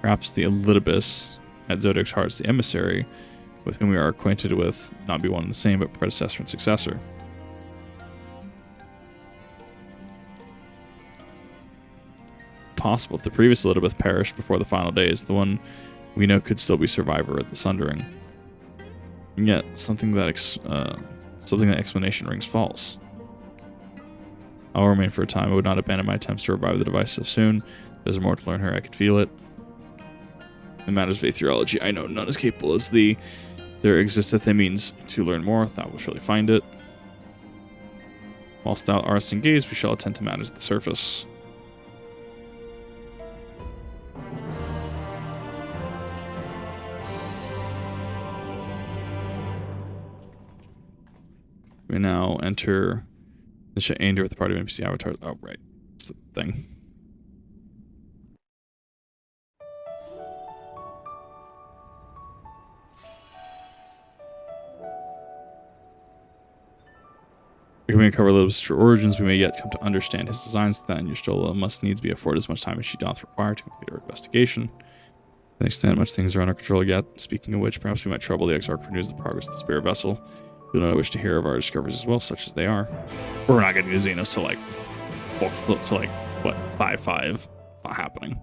Perhaps the Elidibus at Zodiac's heart is the emissary, with whom we are acquainted with, not be one and the same, but predecessor and successor. Possible if the previous Elidibus perished before the final days, the one we know could still be survivor at the sundering. And yet, something that explanation rings false. I'll remain for a time. I would not abandon my attempts to revive the device so soon. There's more to learn here. I can feel it. In matters of aetherology, I know none as capable as thee. There existeth a means to learn more. Thou wilt surely find it. Whilst thou art engaged, we shall attend to matters at the surface. We now enter the Shadowbringers with the party of NPC avatars. Oh, right. That's the thing. We may cover Elidibus' true origins. We may yet come to understand his designs. Then Y'shtola must needs be afforded as much time as she doth require to complete her investigation. the extent much things are under control yet. Speaking of which, perhaps we might trouble the Exarch for news of the progress of the spirit vessel. We do not wish to hear of our discoveries as well, such as they are. We're not getting the Xenos to like, what, 5-5. It's not happening.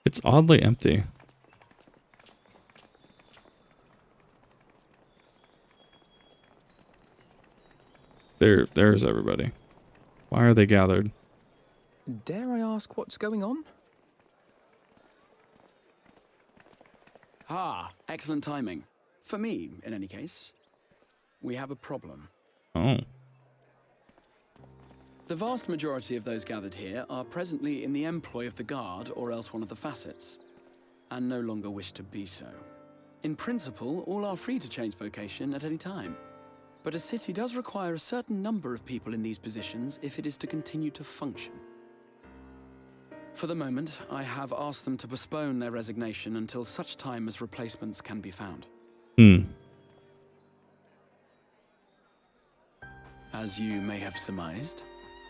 It's oddly empty. There's everybody. Why are they gathered? Dare I ask what's going on? Ah, excellent timing. For me, in any case. We have a problem. Oh. The vast majority of those gathered here are presently in the employ of the Guard or else one of the facets, and no longer wish to be so. In principle, all are free to change vocation at any time. But a city does require a certain number of people in these positions if it is to continue to function. For the moment, I have asked them to postpone their resignation until such time as replacements can be found. As you may have surmised,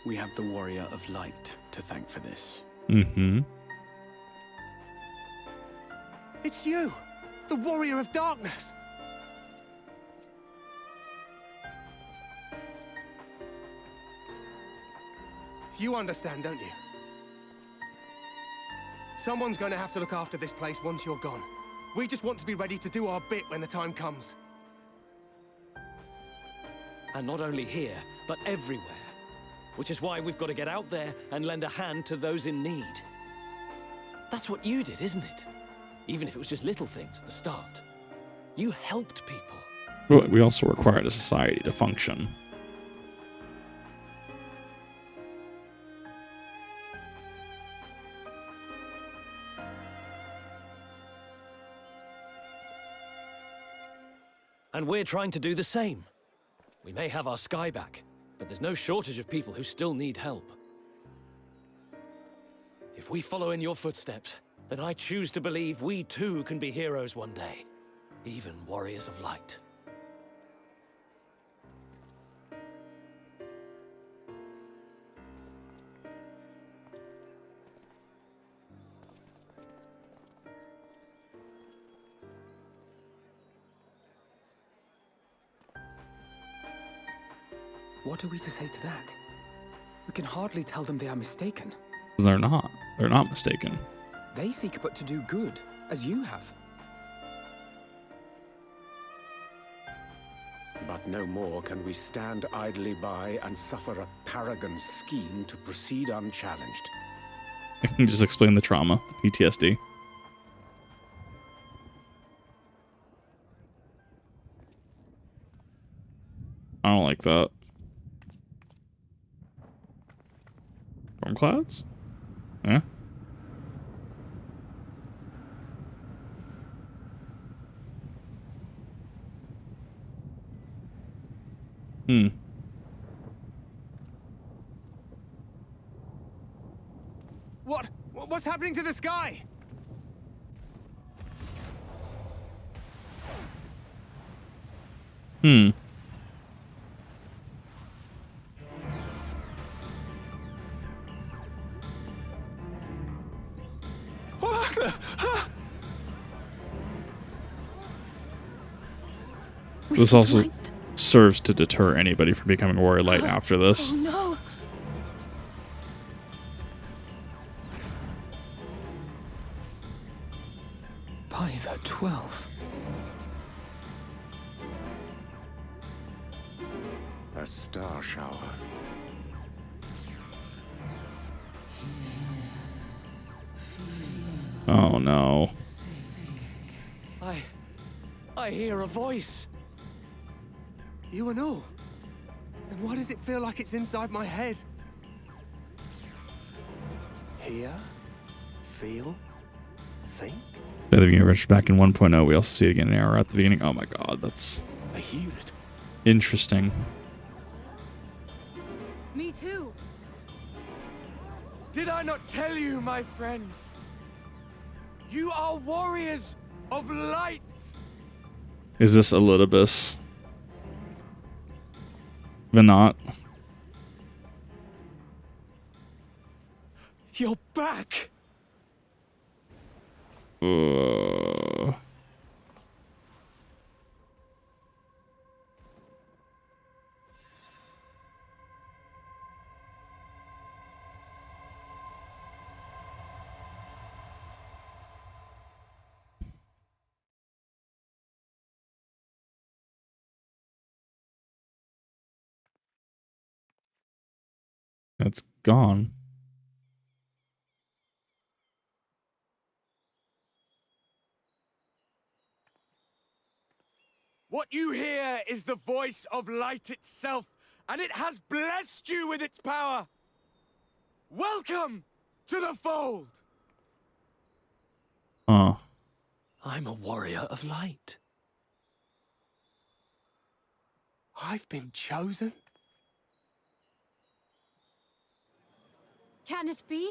we have the Warrior of Light to thank for this. It's you! The Warrior of Darkness! You understand, don't you? Someone's going to have to look after this place once you're gone. We just want to be ready to do our bit when the time comes. And not only here, but everywhere. Which is why we've got to get out there and lend a hand to those in need. That's what you did, isn't it? Even if it was just little things at the start. You helped people. But we also required a society to function. And we're trying to do the same. We may have our sky back, but there's no shortage of people who still need help. If we follow in your footsteps, then I choose to believe we too can be heroes one day. Even warriors of light. What are we to say to that? We can hardly tell them they are mistaken. They're not. They're not mistaken. They seek but to do good, as you have. But no more can we stand idly by and suffer a paragon's scheme to proceed unchallenged. I can just explain the trauma, the PTSD. I don't like that. Storm clouds? Yeah. What's happening to the sky? This also serves to deter anybody from becoming a warrior light after this. Oh no! By the 12. A star shower. Oh no. I hear a voice. You and all? And why does it feel like it's inside my head? Hear? Feel? Think? By the beginning of Adventure back in 1.0, we also see it again in Arrow at the beginning. Oh my god, that's I hear it. interesting. Me too. Did I not tell you, my friends? You are warriors of light. Is this Elidibus? Even not. You're back! It's gone. What you hear is the voice of light itself, and it has blessed you with its power. Welcome to the fold. Oh. I'm a warrior of light. I've been chosen? Can it be?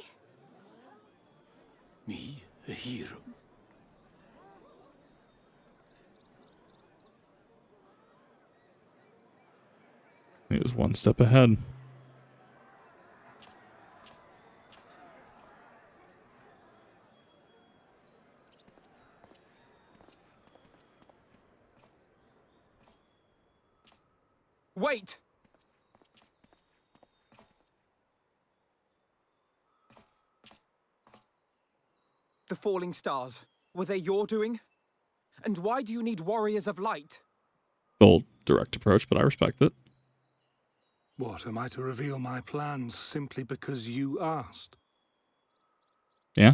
Me, a hero? He was one step ahead. Wait! The falling stars, were they your doing? And why do you need warriors of light? Bold, direct approach, but I respect it. What, am I to reveal my plans simply because you asked? Yeah?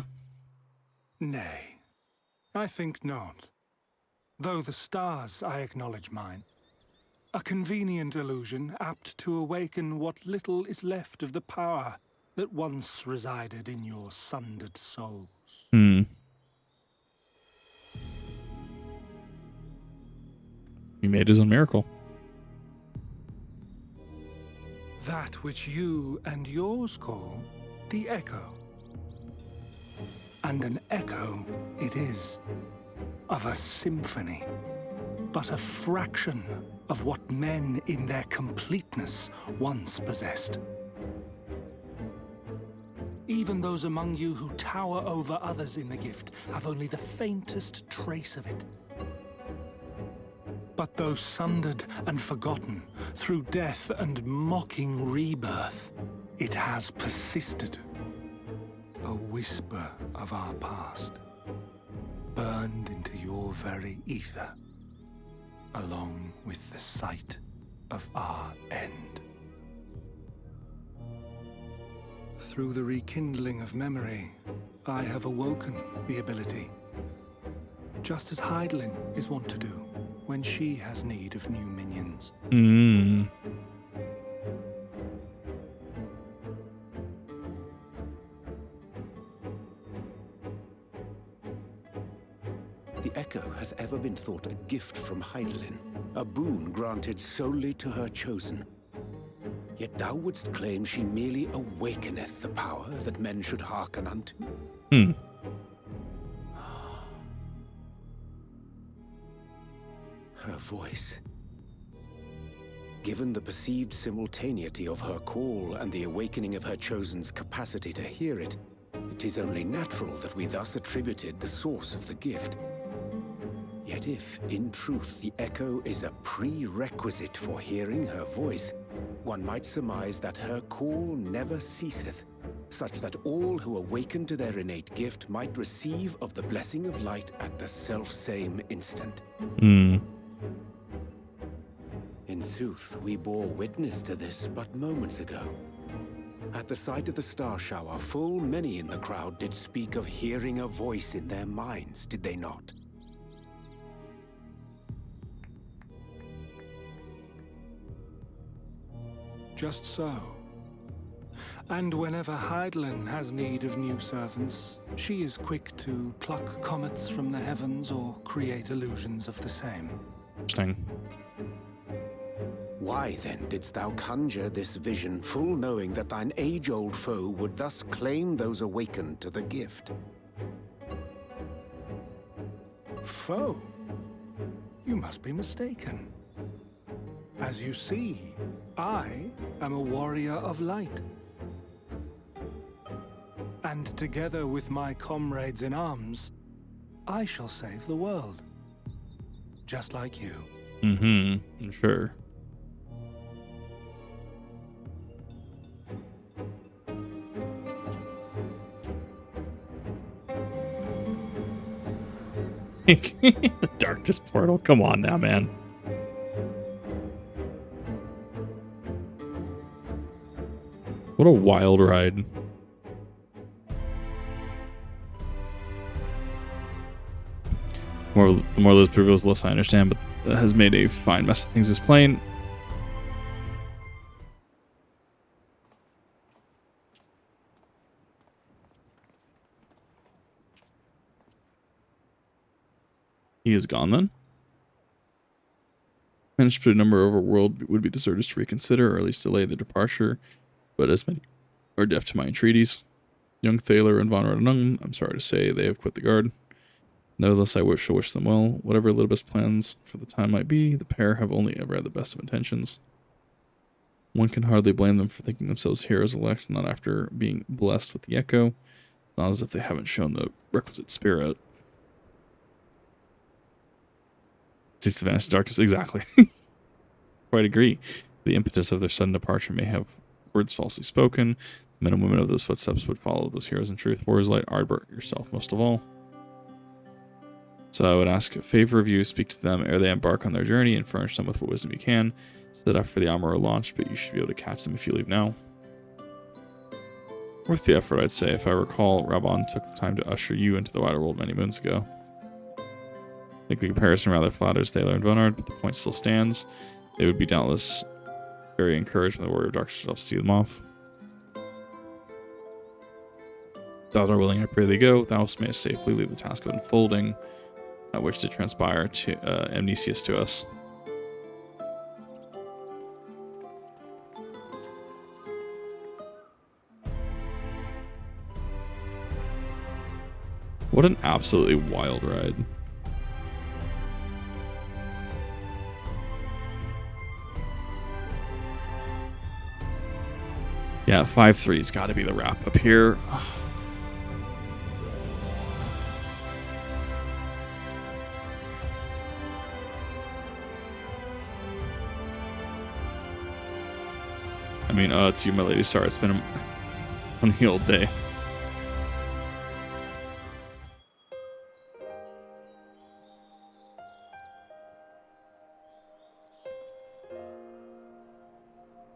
Nay, I think not. Though the stars, I acknowledge mine. A convenient illusion, apt to awaken what little is left of the power that once resided in your sundered souls. He made his own miracle. That which you and yours call the echo. And an echo it is, of a symphony, but a fraction of what men in their completeness once possessed. Even those among you who tower over others in the gift have only the faintest trace of it. But though sundered and forgotten through death and mocking rebirth, it has persisted. A whisper of our past, burned into your very ether, along with the sight of our end. Through the rekindling of memory, I have awoken the ability, just as Hydaelyn is wont to do when she has need of new minions. The Echo hath ever been thought a gift from Hydaelyn, a boon granted solely to her chosen. Yet thou wouldst claim she merely awakeneth the power that men should hearken unto? Her voice. Given the perceived simultaneity of her call and the awakening of her chosen's capacity to hear it, it is only natural that we thus attributed the source of the gift. Yet if, in truth, the echo is a prerequisite for hearing her voice, one might surmise that her call never ceaseth, such that all who awaken to their innate gift might receive of the blessing of light at the self-same instant. In sooth, we bore witness to this but moments ago. At the sight of the star shower, full many in the crowd did speak of hearing a voice in their minds, did they not? Just so. And whenever Hydaelyn has need of new servants, she is quick to pluck comets from the heavens or create illusions of the same. Interesting. Why then didst thou conjure this vision, full knowing that thine age-old foe would thus claim those awakened to the gift? Foe? You must be mistaken. As you see, I am a warrior of light. And together with my comrades in arms, I shall save the world. Just like you. Mm-hmm. Sure. The darkness portal. Come on now, man. What a wild ride. The more Liz reveals, the less I understand, but that has made a fine mess of things this plain. He is gone then? Managed to put a number of overworld would-be deserters to reconsider, or at least delay their departure, but as many are deaf to my entreaties. Young Thaler and Von Rodnung, I'm sorry to say, they have quit the guard. Nevertheless, I shall wish them well. Whatever Elidibeth's plans for the time might be, the pair have only ever had the best of intentions. One can hardly blame them for thinking themselves heroes elect, not after being blessed with the Echo, not as if they haven't shown the requisite spirit. Seeks the vanish of darkness, exactly. Quite agree. The impetus of their sudden departure may have words falsely spoken. The men and women of those footsteps would follow those heroes in truth. Warriors like Ardbert, yourself most of all. So I would ask a favor of you, speak to them ere they embark on their journey and furnish them with what wisdom you can. Set up for the Amuro launch, but you should be able to catch them if you leave now. Worth the effort, I'd say. If I recall, Rabon took the time to usher you into the wider world many moons ago. I think the comparison rather flatters Thaler and Vonard, but the point still stands. They would be doubtless very encouraged when the Warrior of Darkness shall see them off. Thou art willing, I pray thee go. Thou mayest safely leave the task of unfolding that which did transpire to Amnesius to us. What an absolutely wild ride. Yeah, 5-3's got to be the wrap up here. I mean, it's you, my lady. Sorry, it's been a funny old day.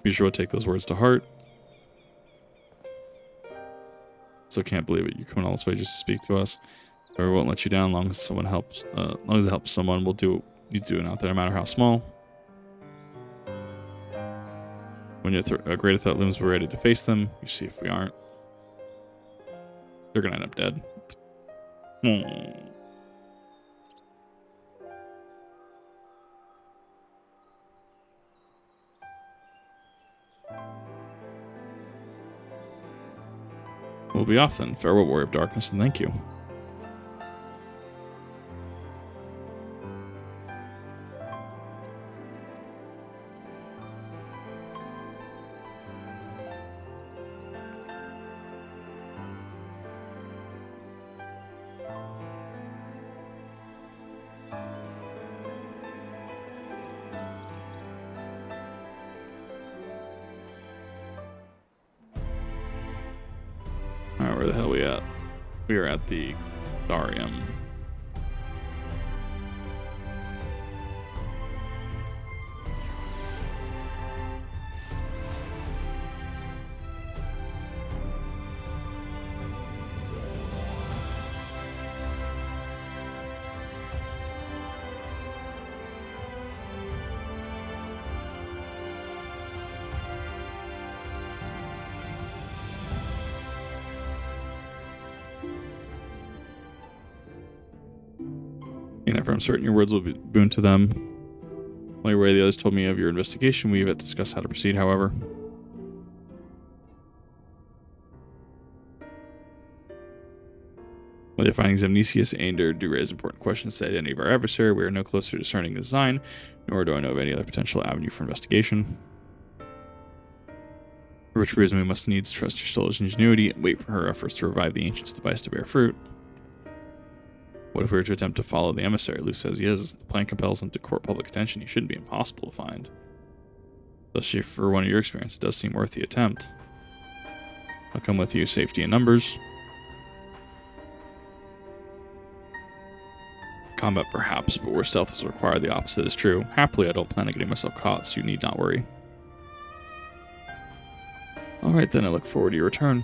Be sure to take those words to heart. So can't believe it. You're coming all this way just to speak to us. Or we won't let you down. Long as someone helps. As long as it helps someone, we'll do what you're doing out there, no matter how small. When your greater threat looms, we're ready to face them. You see if we aren't. They're gonna end up dead. We'll be off then. Farewell, Warrior of Darkness, and thank you. Alright, where the hell are we at? We are at the Darium. I'm certain your words will be boon to them. Only way the others told me of your investigation, we have yet to discuss how to proceed, however. While the findings of Nicias and Ander do raise important questions to any of our adversary, we are no closer to discerning the design, nor do I know of any other potential avenue for investigation. For which reason we must needs trust Ystella's ingenuity and wait for her efforts to revive the Ancient's device to bear fruit. What if we were to attempt to follow the emissary Luke says he is? The plan compels him to court public attention. He shouldn't be impossible to find. Especially for one of your experience, it does seem worth the attempt. I'll come with you, safety in numbers. Combat perhaps, but where stealth is required, the opposite is true. Happily, I don't plan on getting myself caught, so you need not worry. Alright then, I look forward to your return.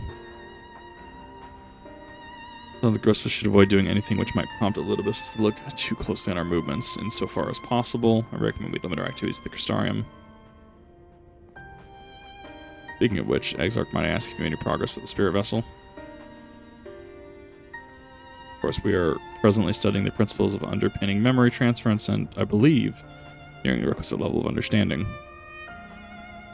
So the rest of us should avoid doing anything which might prompt Elidibus to look too closely on our movements. Insofar as possible, I recommend we limit our activities to the Crystarium. Speaking of which, Exarch, might I ask if you made any progress with the spirit vessel? Of course, we are presently studying the principles of underpinning memory transference and, I believe, nearing the requisite level of understanding.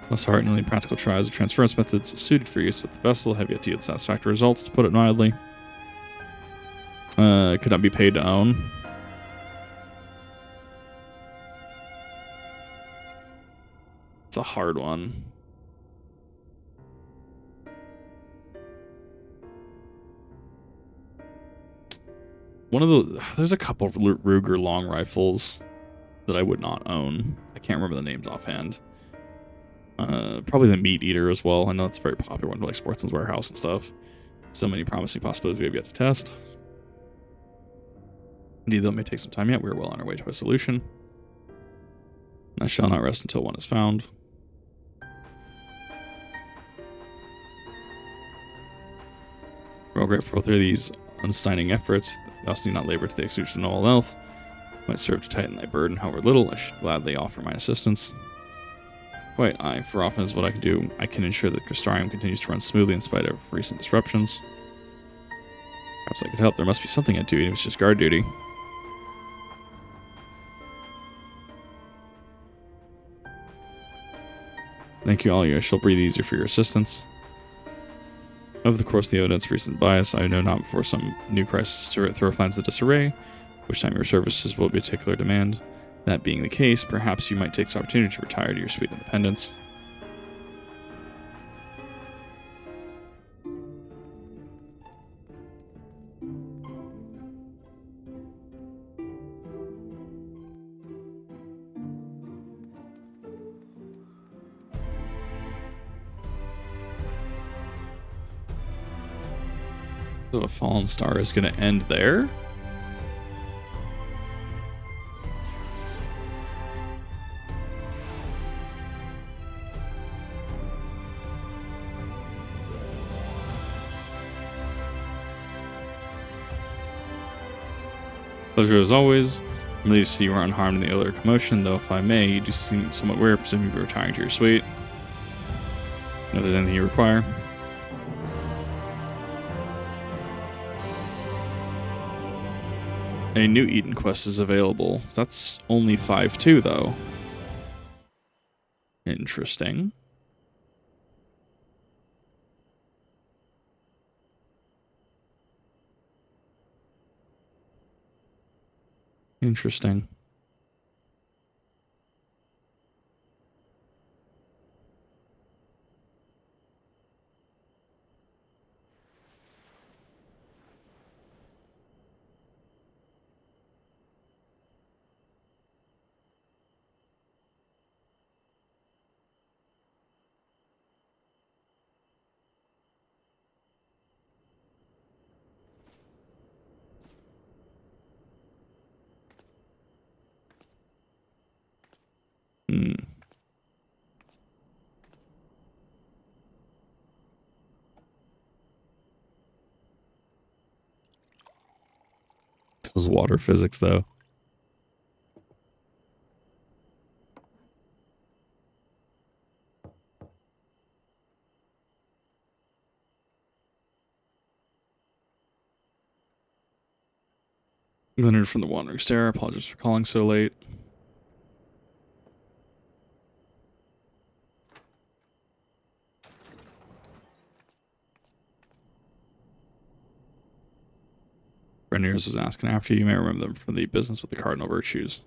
Less hearteningly, practical trials of transference methods suited for use with the vessel have yet to yield satisfactory results, to put it mildly. Could not be paid to own. It's a hard one. There's a couple of Ruger long rifles that I would not own. I can't remember the names offhand. Probably the Meat Eater as well. I know it's a very popular one, like Sportsman's Warehouse and stuff. So many promising possibilities we have yet to test. Indeed, though it may take some time yet, we are well on our way to a solution. And I shall not rest until one is found. We're all grateful for these unstinting efforts. We also do not labor to the exclusion of all else. Might serve to tighten thy burden, however little. I should gladly offer my assistance. Quite aye, for often is what I can do. I can ensure that Crystarium continues to run smoothly in spite of recent disruptions. Perhaps I could help. There must be something I do, even if it's just guard duty. Thank you all. I shall breathe easier for your assistance. Over the course of the evidence recent bias, I know not before some new crisis to throw plans into disarray, which time your services will be a particular demand. That being the case, perhaps you might take this opportunity to retire to your sweet independence. So a fallen star is going to end there? Pleasure as always. I'm relieved to see you are unharmed in the other commotion, though if I may, you do seem somewhat weird, presumably you're retiring to your suite. If there's anything you require. A new Eden quest is available. That's only 5-2 though. Interesting. Interesting. This was water physics, though. Leonard from the Wandering Stare. Apologies for calling so late. Reniers was asking after you may remember them from the business with the cardinal virtues.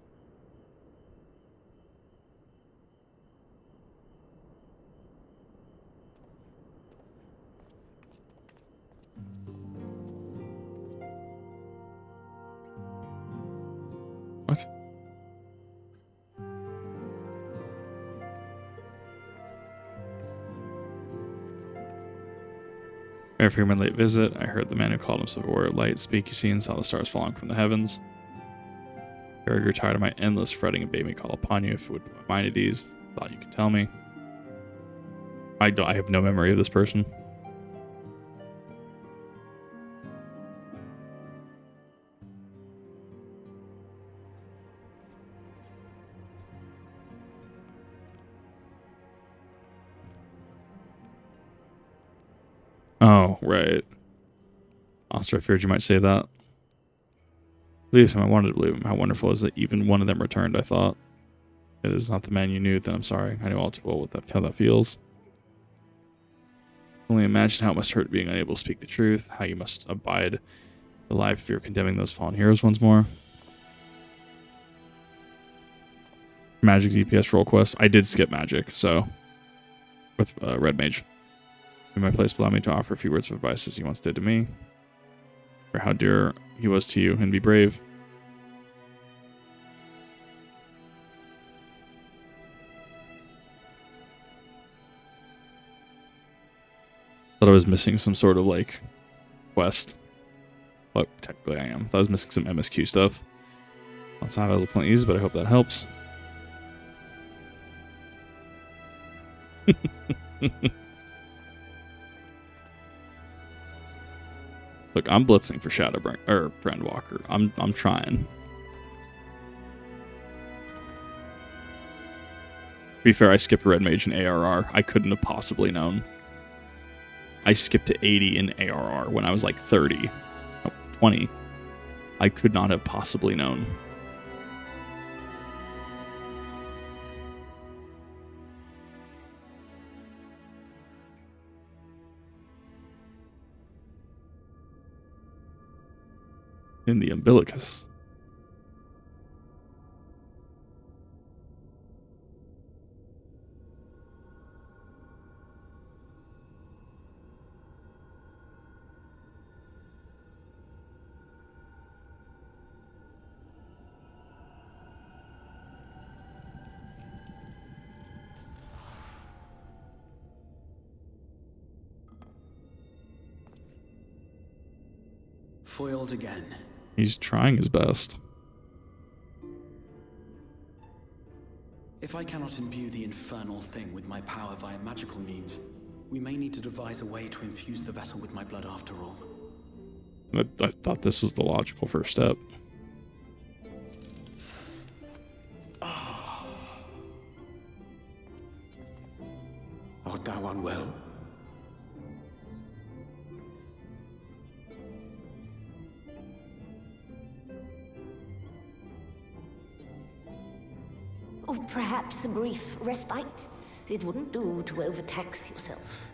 What? After my late visit, I heard the man who called himself a warrior of light speak. You see and saw the stars falling from the heavens. I grew tired of my endless fretting and bade me call upon you if it would put my mind at ease. Thought you could tell me. I have no memory of this person. Oh, right. Oster, I feared you might say that. Believe him, I wanted to believe him. How wonderful is that even one of them returned, I thought. It is not the man you knew, then I'm sorry. I know all too well how that feels. Only imagine how it must hurt being unable to speak the truth, how you must abide the life if you're condemning those fallen heroes once more. Magic DPS roll quest. I did skip magic, so with Red Mage. In my place, allow me to offer a few words of advice as you once did to me. For how dear he was to you, and be brave. Thought I was missing some sort of like quest. Well, technically I am. Thought I was missing some MSQ stuff. That's not as easy, but I hope that helps. Look, I'm blitzing for Shadowbringer or Friendwalker. I'm trying. To be fair, I skipped Red Mage and ARR. I couldn't have possibly known. I skipped to 80 in ARR when I was like 30. No, 20. I could not have possibly known. In the umbilicus. Foiled again. He's trying his best. If I cannot imbue the infernal thing with my power via magical means, we may need to devise a way to infuse the vessel with my blood after all. I thought this was the logical first step. Art thou unwell? Or perhaps a brief respite? It wouldn't do to overtax yourself.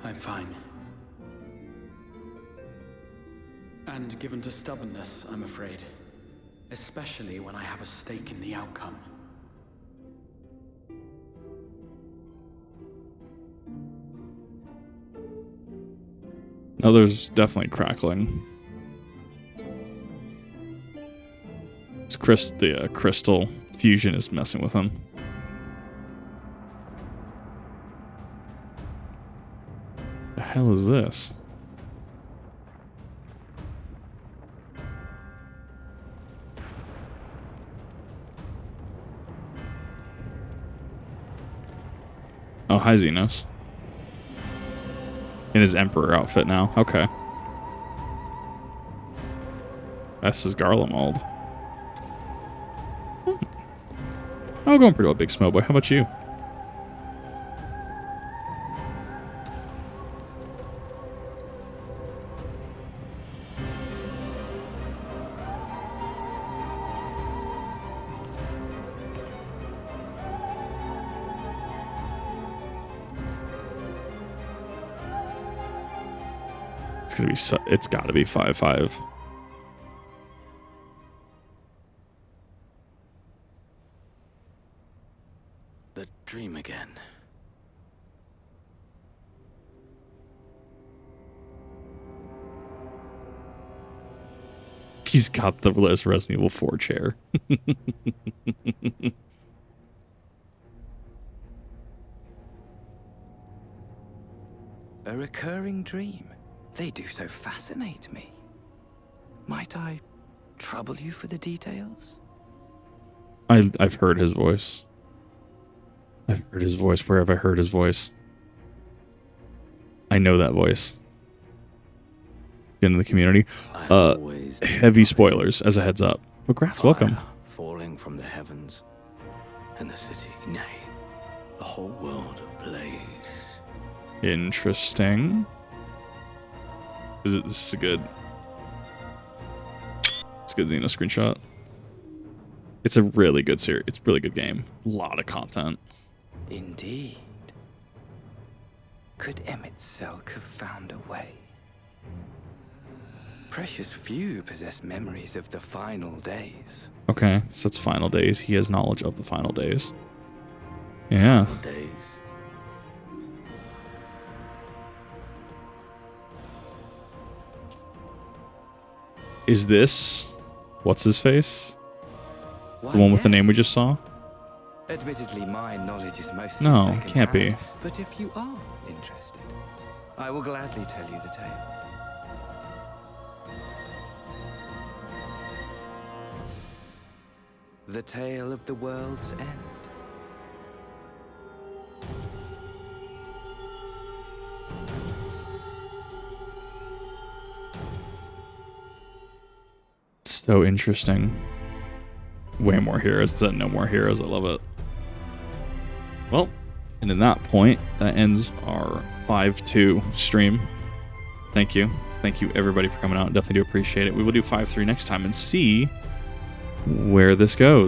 I'm fine. And given to stubbornness, I'm afraid. Especially when I have a stake in the outcome. No, there's definitely crackling. It's the crystal fusion is messing with him. The hell is this? Oh, hi, Xenos. In his Emperor outfit now. Okay. This is Garlemald. Oh, going pretty well, Big Smo Boy. How about you? It's gonna be. It's got to be 5/5. The dream again. He's got the Resident Evil 4 chair. A recurring dream. They do so fascinate me. Might I trouble you for the details? I've heard his voice. I've heard his voice. Where have I heard his voice? I know that voice. Get into the community. Heavy spoilers as a heads up. But Grath's welcome. Falling from the heavens, and the city, nay, the whole world ablaze. Interesting. This is a good. It's a good Xeno screenshot. It's a really good series. It's a really good game. A lot of content. Indeed. Could Emmett Selk have found a way? Precious few possess memories of the final days. Okay, so that's final days. He has knowledge of the final days. Yeah. Final days. Is this what's his face? The one with the name we just saw? Admittedly, my knowledge is mostly No, can't be. second-hand, but if you are interested, I will gladly tell you the tale. The tale of the world's end. So interesting. Way more heroes. Is that no more heroes? I love it. Well, and at that point, that ends our 5-2 stream. Thank you. Thank you, everybody, for coming out. Definitely do appreciate it. We will do 5-3 next time and see where this goes.